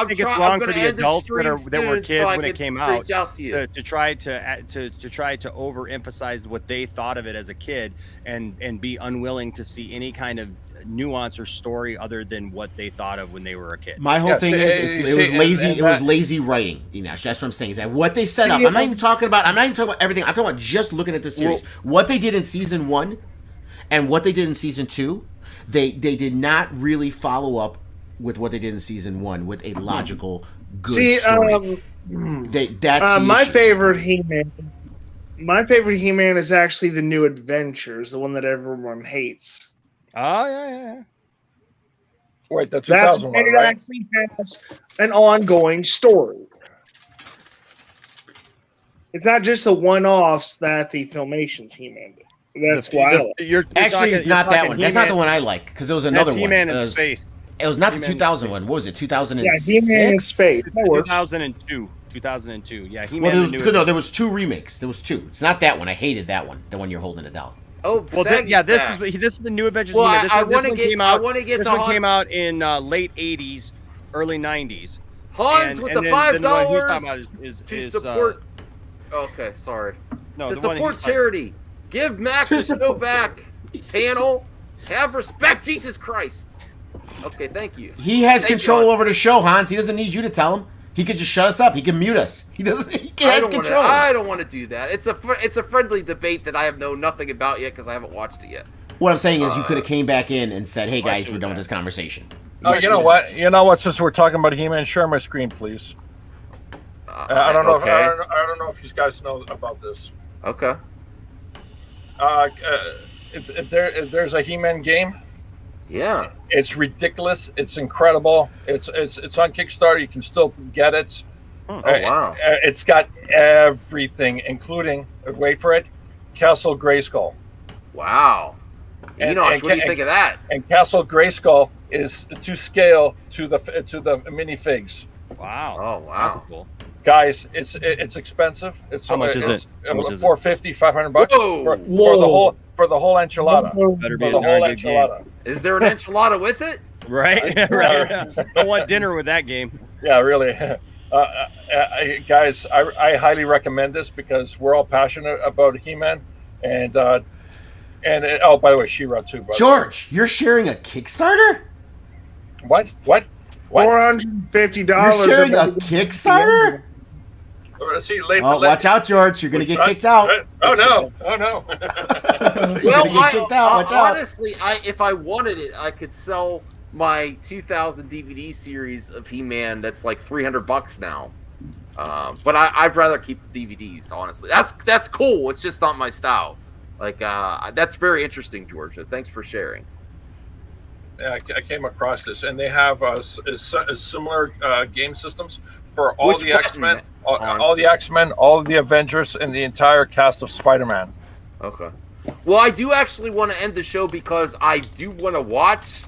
think it's wrong for the adults that were kids when it came out to try to overemphasize what they thought of it as a kid and be unwilling to see any kind of nuance or story other than what they thought of when they were a kid. My whole thing is it was lazy. It was lazy writing. That's what I'm saying. Is that what they set up? I'm not even talking about everything. I'm talking about just looking at the series. What they did in season 1 and what they did in season 2. They did not really follow up with what they did in season 1 with a logical, good story. That's my favorite He-Man. My favorite He-Man is actually the New Adventures, the one that everyone hates. Oh yeah. Wait, the 2000 one, right? It actually has an ongoing story. It's not just the one-offs that the Filmations He-Man did. That's why you're actually not that one. That's not the one I like because there was another one. He-Man in Space. It was not the 2000 one. What was it? 2006. Yeah, He-Man in Space. 2002. 2002. Yeah, He-Man. Well, there was 2 remakes. There was 2. It's not that one. I hated that one. The one you're holding it down. Oh, well, this is the New Adventures. Well, I want to get. I want to get. This one came out in late '80s, early '90s. Hans with the $5 to support. Okay, sorry. No, to support charity. Give Max his show back. Panel, have respect, Jesus Christ. Okay, thank you. He has control over the show, Hans. He doesn't need you to tell him. He could just shut us up. He can mute us. He doesn't. He has control. I don't want to do that. It's a friendly debate that I have known nothing about yet because I haven't watched it yet. What I'm saying is, you could have came back in and said, "Hey guys, we're done with this conversation." Oh, you know what? You know what? Since we're talking about He-Man, share my screen, please. I don't know. Okay. I don't know if you guys know about this. Okay. If there's a He-Man game, yeah, it's ridiculous. It's incredible. It's on Kickstarter. You can still get it. wow. It's got everything, including, wait for it, Castle Grayskull. Wow. Enosh, what do you think of that? And Castle Grayskull is to scale to the minifigs. Wow. Oh, wow. That's cool. Guys, it's expensive. It's How much is it? How much is it? $450, $500 for the whole enchilada. Better be For a the whole darn good game. enchilada. Is there an enchilada with it? Right? Right. Don't want dinner with that game. Yeah, really. Guys, I highly recommend this because we're all passionate about He-Man, and oh, by the way, She-Ra too. George, you're sharing a Kickstarter? What? $450. You're sharing a Kickstarter? See, watch out, George. You're going to get kicked out. Oh, no. You're going to get kicked out. Watch out. Honestly, if I wanted it, I could sell my 2000 DVD series of He-Man that's like $300 now. But I'd rather keep the DVDs, honestly. That's cool. It's just not my style. Like, that's very interesting, Georgia. Thanks for sharing. Yeah, I came across this, and they have similar game systems for all the X-Men, all the X-Men, all of the Avengers, and the entire cast of Spider-Man. Okay. Well, I do actually want to end the show because I do want to watch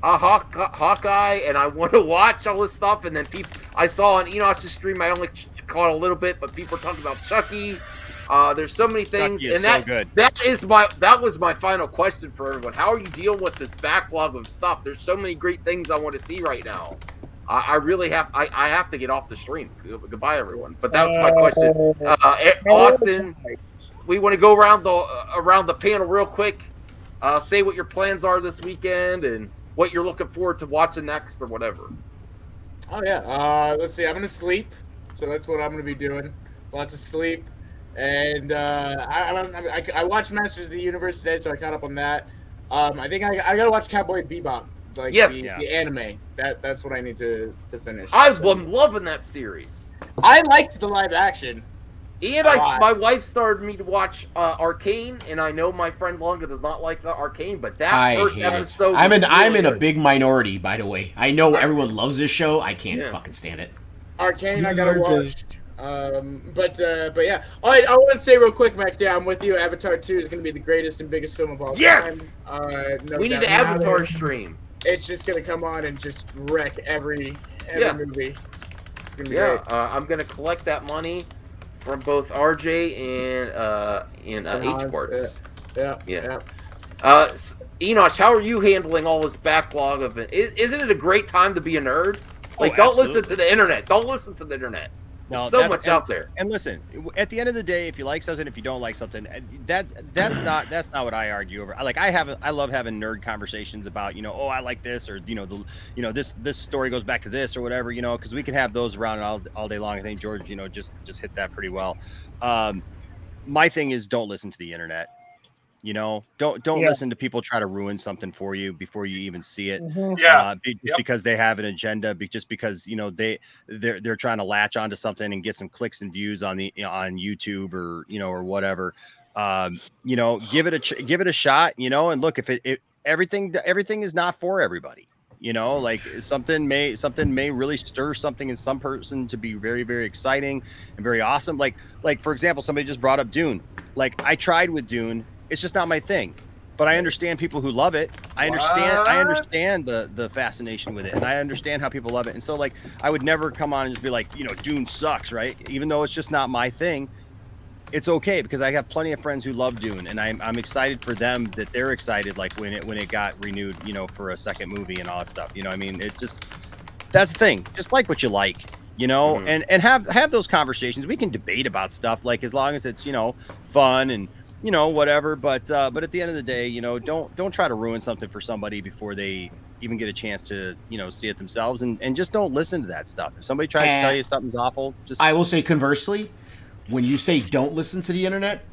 Hawkeye, and I want to watch all this stuff. And then I saw on Enosh's stream, I only caught a little bit, but people are talking about Chucky. There's so many things, Chucky is and so good. that was my final question for everyone. How are you dealing with this backlog of stuff? There's so many great things I want to see right now. I really have. I have to get off the stream. Goodbye, everyone. But that was my question. Austin, we want to go around the panel real quick. Say what your plans are this weekend and what you're looking forward to watching next or whatever. Oh yeah. Let's see. I'm gonna sleep, so that's what I'm gonna be doing. Lots of sleep, and I watched Masters of the Universe today, so I caught up on that. I think I gotta watch Cowboy Bebop. Like the anime. That's what I need to finish. I've been loving that series. I liked the live action. And my wife started me to watch Arcane, and I know my friend Lunga does not like the Arcane, but that first episode. I'm in a big minority, by the way. I know everyone loves this show. I can't fucking stand it. Arcane, I gotta watch. But yeah. All right, I want to say real quick, Max. Yeah, I'm with you. Avatar 2 is going to be the greatest and biggest film of all time. No we need doubt an Avatar stream. It's just going to come on and just wreck every movie. It's gonna be great. I'm going to collect that money from both RJ and H Sports. Yeah. Enosh, how are you handling all this backlog of it? Isn't it a great time to be a nerd? Like, don't listen to the internet. Don't listen to the internet. There's so much out there. And listen, at the end of the day, if you like something, if you don't like something, that's not what I argue over. Like I love having nerd conversations about, oh, I like this, or this story goes back to this or whatever, because we can have those around all day long. I think George, just hit that pretty well. My thing is, don't listen to the internet. Don't listen to people try to ruin something for you before you even see it. Because they have an agenda, just because they're trying to latch onto something and get some clicks and views on YouTube or or whatever. Give it a shot. And look, if everything is not for everybody. Like something may really stir something in some person to be very, very exciting and very awesome. Like for example, somebody just brought up Dune. Like I tried with Dune. It's just not my thing, but I understand people who love it. I understand the fascination with it, and I understand how people love it. And so, like, I would never come on and just be like, Dune sucks, right? Even though it's just not my thing, it's okay because I have plenty of friends who love Dune, and I'm excited for them that they're excited, like when it got renewed, for a second movie and all that stuff. I mean, it just that's the thing. Just like what you like, and have those conversations. We can debate about stuff, like as long as it's fun and whatever, but at the end of the day, don't try to ruin something for somebody before they even get a chance to, see it themselves, and just don't listen to that stuff. If somebody tries to tell you something's awful, I will say conversely, when you say don't listen to the internet,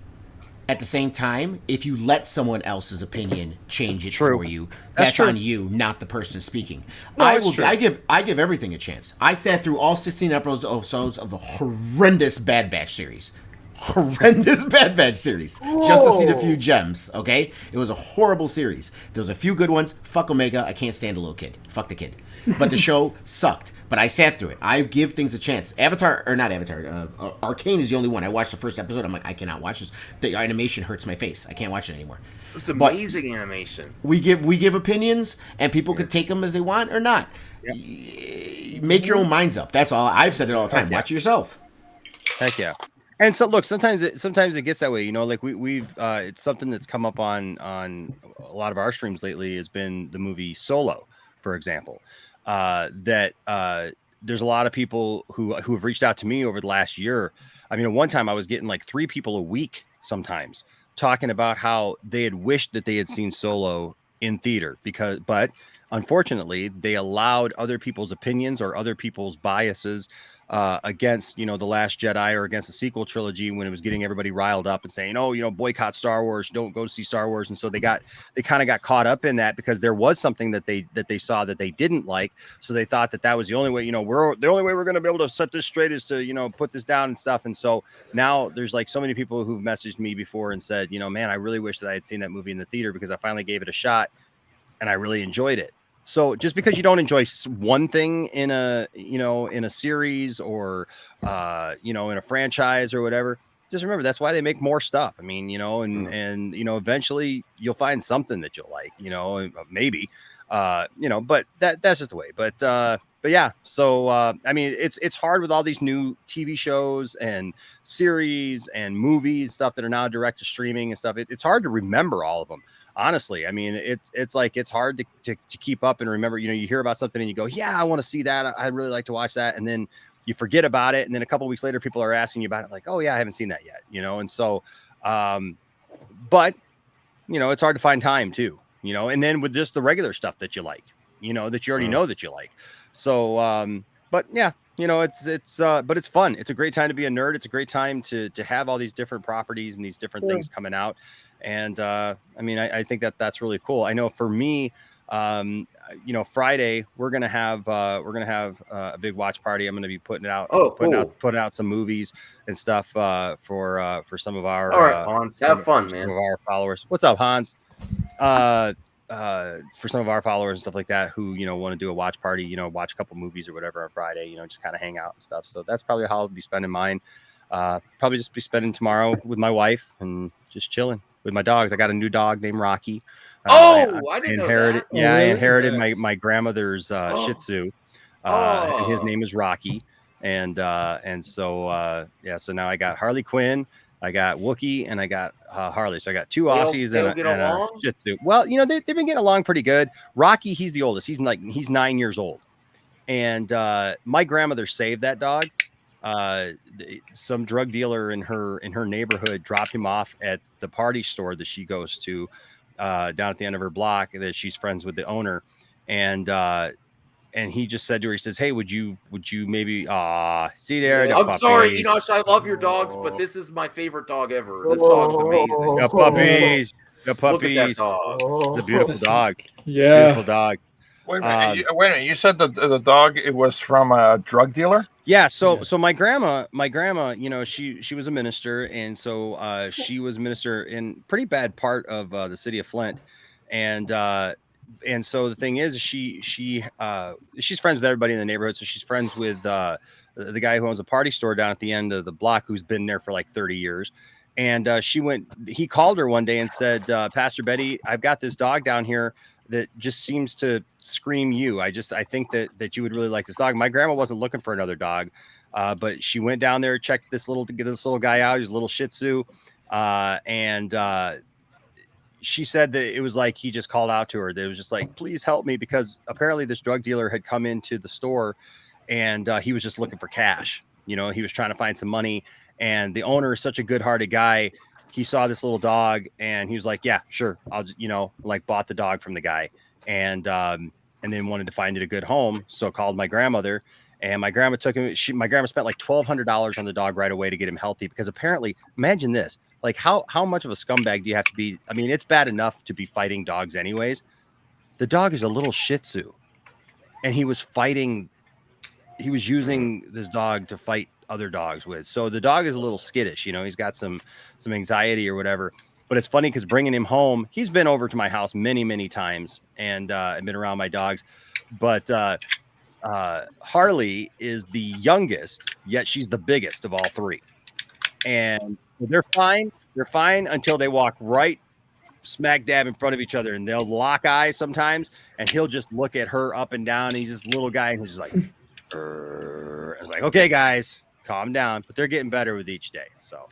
at the same time, if you let someone else's opinion change it for you, that's on you, not the person speaking. No, I give everything a chance. I sat through all 16 episodes of the horrendous Bad Batch series. horrendous Bad Batch series just to see the few gems. Okay, it was a horrible series. There was a few good ones. Fuck Omega. I can't stand a little kid. Fuck the kid. But the show sucked. But I sat through it. I give things a chance. Arcane is the only one. I watched the first episode. I'm like, I cannot watch this. The animation hurts my face. I can't watch it anymore. It's amazing animation. We give opinions, and people could take them as they want or not. Make your own minds up. That's all. I've said it all the time. Watch it yourself. Heck yeah. And so look, sometimes it gets that way, you know, like we've it's something that's come up on a lot of our streams lately has been the movie Solo, for example. There's a lot of people who have reached out to me over the last year. I mean, at one time I was getting like 3 people a week sometimes talking about how they had wished that they had seen Solo in theater but unfortunately they allowed other people's opinions or other people's biases against, you know, The Last Jedi or against the sequel trilogy when it was getting everybody riled up and saying, oh, you know, boycott Star Wars, don't go to see Star Wars. And so they kind of got caught up in that because there was something that they saw that they didn't like. So they thought that was the only way, you know, the only way we're going to be able to set this straight is to, you know, put this down and stuff. And so now there's like so many people who've messaged me before and said, you know, man, I really wish that I had seen that movie in the theater because I finally gave it a shot and I really enjoyed it. So just because you don't enjoy one thing in a series or, you know, in a franchise or whatever, just remember that's why they make more stuff. I mean, you know, and, you know, eventually you'll find something that you'll like, you know, maybe, you know, but that's just the way. But yeah, so, I mean, it's hard with all these new TV shows and series and movies, stuff that are now direct to streaming and stuff. It's hard to remember all of them. Honestly, I mean, it's like it's hard to keep up and remember. You know, you hear about something and you go, yeah, I want to see that. I'd really like to watch that. And then you forget about it. And then a couple of weeks later, people are asking you about it like, oh, yeah, I haven't seen that yet. You know, and so but, you know, it's hard to find time, too, you know, and then with just the regular stuff that you like, you know, that you already know that you like. So but yeah, you know, but it's fun. It's a great time to be a nerd. It's a great time to have all these different properties and these different things coming out. And I mean, I think that's really cool. I know for me, you know, Friday we're gonna have a big watch party. I'm gonna be putting out some movies and stuff for some of our Hans, have fun, man. Some of our followers. What's up, Hans? For some of our followers and stuff like that who, you know, want to do a watch party, you know, watch a couple movies or whatever on Friday, you know, just kind of hang out and stuff. So that's probably how I'll be spending mine. Probably just be spending tomorrow with my wife and just chilling with my dogs. I got a new dog named Rocky. I didn't inherited. know that. Yeah, I inherited my grandmother's Shih Tzu, and his name is Rocky. And so yeah, so now I got Harley Quinn, I got Wookie, and I got Harley. So I got 2 Aussies and a Shih Tzu. Well, you know, they've been getting along pretty good. Rocky, he's the oldest. He's 9 years old, and my grandmother saved that dog. Some drug dealer in her neighborhood dropped him off at the party store that she goes to down at the end of her block that she's friends with the owner, and he just said to her, he says, hey, would you maybe see there? I'm puppies. sorry, you know, I love your dogs, but this is my favorite dog ever. This dog's amazing. The puppies. Look at that dog. It's a beautiful dog. Yeah. Beautiful dog. Wait a minute. You said that the dog, it was from a drug dealer? Yeah. So my grandma, you know, she was a minister, and so she was a minister in pretty bad part of the city of Flint, and so the thing is, she's friends with everybody in the neighborhood. So she's friends with the guy who owns a party store down at the end of the block, who's been there for like 30 years. And he called her one day and said, Pastor Betty, I've got this dog down here that just seems to scream you. I think that you would really like this dog. My grandma wasn't looking for another dog, but she went down there, checked this little guy out. He's a little Shih Tzu. And she said that it was like he just called out to her. That it was just like, please help me, because apparently this drug dealer had come into the store and he was just looking for cash. You know, he was trying to find some money, and the owner is such a good-hearted guy. He saw this little dog and he was like, yeah, sure. I'll, you know, like bought the dog from the guy, and then wanted to find it a good home. So called my grandmother, and my grandma took him. My grandma spent like $1,200 on the dog right away to get him healthy, because apparently, imagine this, like how much of a scumbag do you have to be? I mean, it's bad enough to be fighting dogs anyways. The dog is a little Shih Tzu, and he was using this dog to fight other dogs with. So the dog is a little skittish, you know, he's got some anxiety or whatever. But it's funny because bringing him home, he's been over to my house many times and I've been around my dogs. But Harley is the youngest, yet she's the biggest of all three. And they're fine. They're fine until they walk right smack dab in front of each other, and they'll lock eyes sometimes, and he'll just look at her up and down. And he's just a little guy, and he's just like, it's like, okay, guys, calm down. But they're getting better with each day, so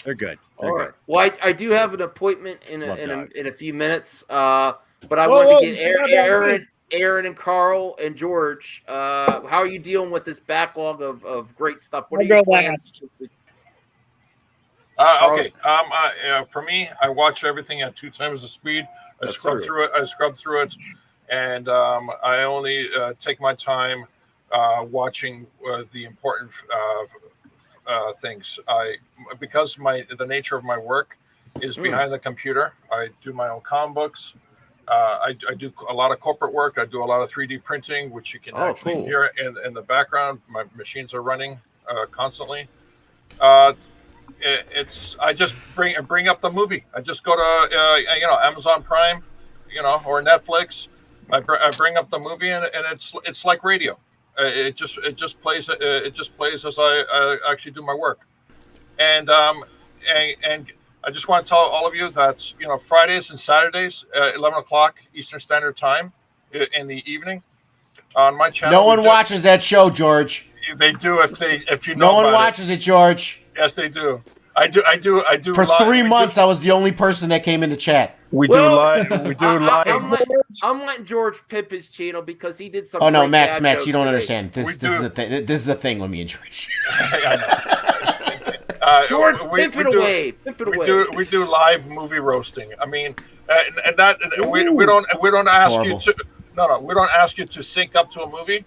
they're good. They're All right. good. Well, I do have an appointment in a few minutes, but I wanted to get Aaron and Carl and George. How are you dealing with this backlog of great stuff? What are your plans? Okay. For me, I watch everything at 2 times the speed. I scrub through it, and I only take my time watching the important things. Because the nature of my work is behind the computer. I do my own comic books. I do a lot of corporate work. I do a lot of 3D printing, which you can actually hear in the background. My machines are running constantly. I just bring up the movie. I just go to Amazon Prime, or Netflix. I bring up the movie and it's like radio. It just plays as I actually do my work. And I just want to tell all of you that Fridays and Saturdays at 11 o'clock Eastern Standard Time in the evening on my channel. No one watches that show, George. They do if you know. No one watches it, George. Yes, they do. I do. For 3 months, I was the only person that came into chat. We do live. I'm letting George pimp his channel because he did some. Oh no, great Max, dad you don't jokes understand. This is a thing. This is a thing with me and George. George, pimp it away. We do live movie roasting. I mean, and that we don't ask you to. No, we don't ask you to sync up to a movie.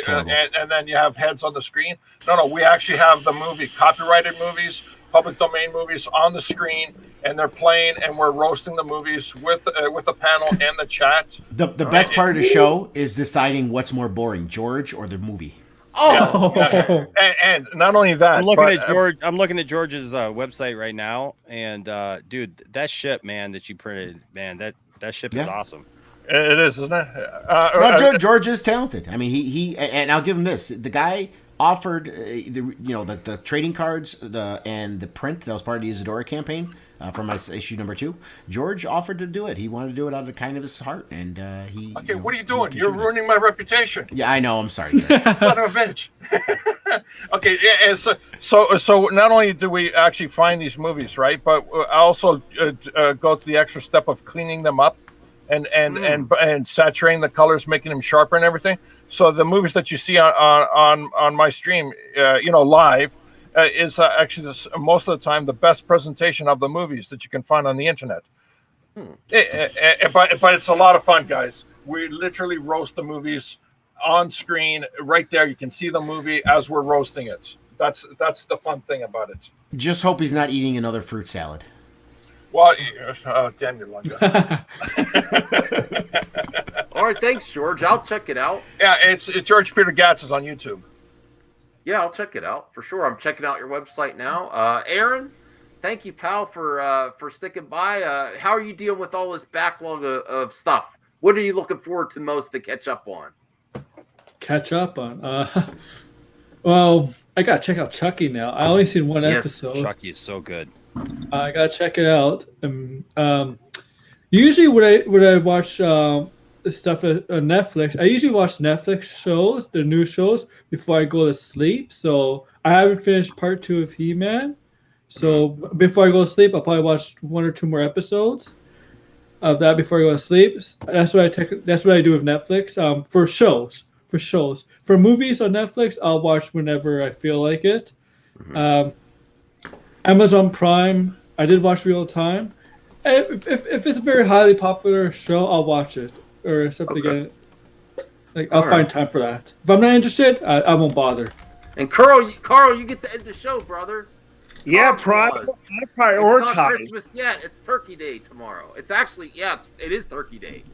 And then you have heads on the screen. No, we actually have the movie, copyrighted movies, public domain movies on the screen, and they're playing, and we're roasting the movies with the panel and the chat. The best part of the show is deciding what's more boring, George or the movie. Oh, yeah. And not only that, I'm looking at George's website right now, and dude, that ship, man, that you printed, man, that ship is awesome. It is, isn't it? No, George is talented. I mean, he and I'll give him this. The guy offered the trading cards and the print that was part of the Isadora campaign for my issue number 2. George offered to do it. He wanted to do it out of the kind of his heart, and he. Okay, what are you doing? You're ruining my reputation. Yeah, I know. I'm sorry, George. Son of a bitch. Okay, and so not only do we actually find these movies, right, but I also go to the extra step of cleaning them up. And saturating the colors, making them sharper and everything. So the movies that you see on my stream, live, is actually most of the time the best presentation of the movies that you can find on the internet. But it's a lot of fun, guys. We literally roast the movies on screen right there. You can see the movie as we're roasting it. That's the fun thing about it. Just hope he's not eating another fruit salad. Well, damn your luck. All right, thanks, George. I'll check it out. Yeah, it's George Peter Gatz is on YouTube. Yeah, I'll check it out for sure. I'm checking out your website now. Aaron, thank you, pal, for sticking by. How are you dealing with all this backlog of stuff? What are you looking forward to most to catch up on? Well, I gotta check out Chucky now. I only seen one episode. Chucky is so good. I gotta check it out. Usually when I watch stuff on Netflix, I usually watch Netflix shows, the new shows, before I go to sleep. So I haven't finished part 2 of He-Man. So before I go to sleep, I'll probably watch 1 or 2 more episodes of that before I go to sleep. That's what I do with Netflix. For shows. For movies on Netflix, I'll watch whenever I feel like it. Amazon Prime, I did watch real time. If it's a very highly popular show, I'll watch it or something again. I'll find time for that. If I'm not interested, I won't bother. And Carl, you get to end the show, brother. Yeah, prioritize. It's not Christmas yet. It's Turkey Day tomorrow. It's actually it is Turkey Day.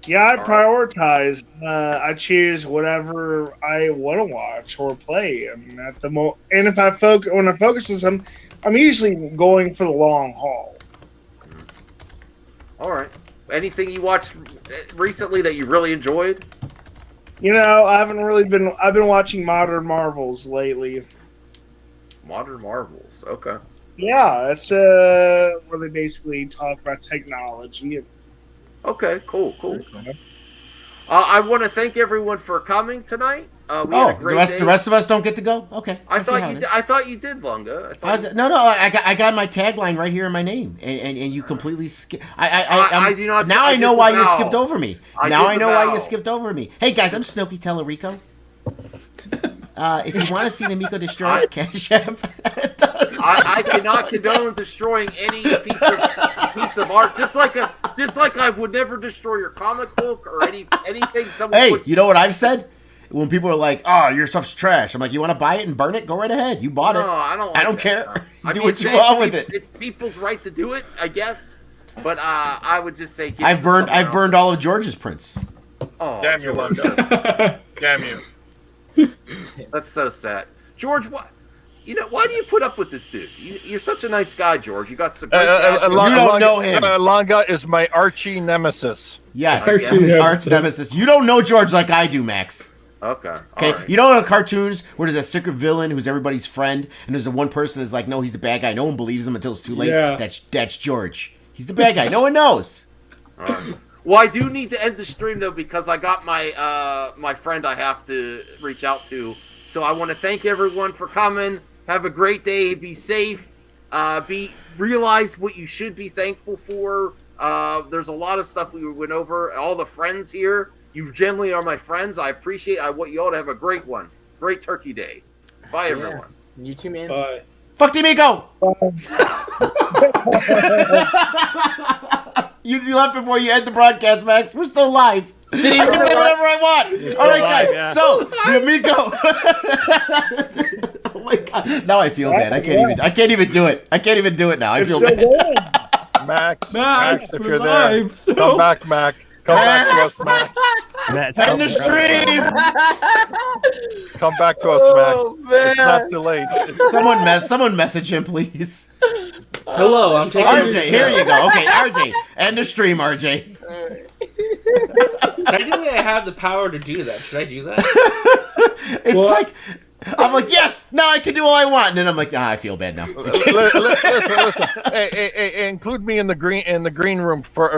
Yeah, I prioritize. I choose whatever I want to watch or play. I mean, at the and if I when I focus on, I'm usually going for the long haul. All right. Anything you watched recently that you really enjoyed? You know, I haven't really been. I've been watching Modern Marvels lately. Modern Marvels. Okay. Yeah, it's where they basically talk about technology. Okay, cool. I want to thank everyone for coming tonight. We had a great day. The rest of us don't get to go. Okay. I thought you did, Lunga. No. I got my tagline right here in my name, and you completely skip. I do not. Now I know why you skipped over me. Now I know why you skipped over me. Hey guys, I'm Snooky Tellerico. If you want to see Namiko destroy Cash App, I cannot condone destroying any piece of art. Just like I would never destroy your comic book or anything. Hey, you know what I've said? When people are like, "Oh, your stuff's trash," I'm like, "You want to buy it and burn it? Go right ahead. You bought it. No, I don't. I don't care. No. Do what you want with it. It's people's right to do it, I guess. But I would just say, I've burned all of George's prints. Oh, damn you, Lunga. Damn you. That's so sad, George. What? You know, why do you put up with this dude? You're such a nice guy, George. You got some great you don't know him. Longa is my archie nemesis. Yes, his arch nemesis. You don't know George like I do, Max. Okay. Right. You know in the cartoons where there's a secret villain who's everybody's friend, and there's the one person that's like, no, he's the bad guy. No one believes him until it's too late. Yeah. That's George. He's the bad guy. No one knows. Well, I do need to end the stream though because I got my my friend I have to reach out to. So I want to thank everyone for coming. Have a great day. Be safe. Realize what you should be thankful for. There's a lot of stuff we went over. All the friends here. You generally are my friends. I appreciate. I want you all to have a great one. Great Turkey Day. Bye, everyone. You too, man. Bye. Fuck Miko. You left before you end the broadcast, Max. We're still live. I can say whatever I want. All right, guys. Yeah. So the Miko. Oh my god! Now I feel bad. I can't even do it. I can't even do it now. I feel bad. Max, if you're there, come back, Mac. Come back to us, Max. End the stream. Come back to us, Max. It's not too late. Someone message him, please. Hello, I'm taking RJ. Here you go. Okay, RJ. End the stream, RJ. Technically, I have the power to do that. Should I do that? Like. I'm like, yes, now I can do all I want, and then I'm like, I feel bad now. Listen. Hey, include me in the green room for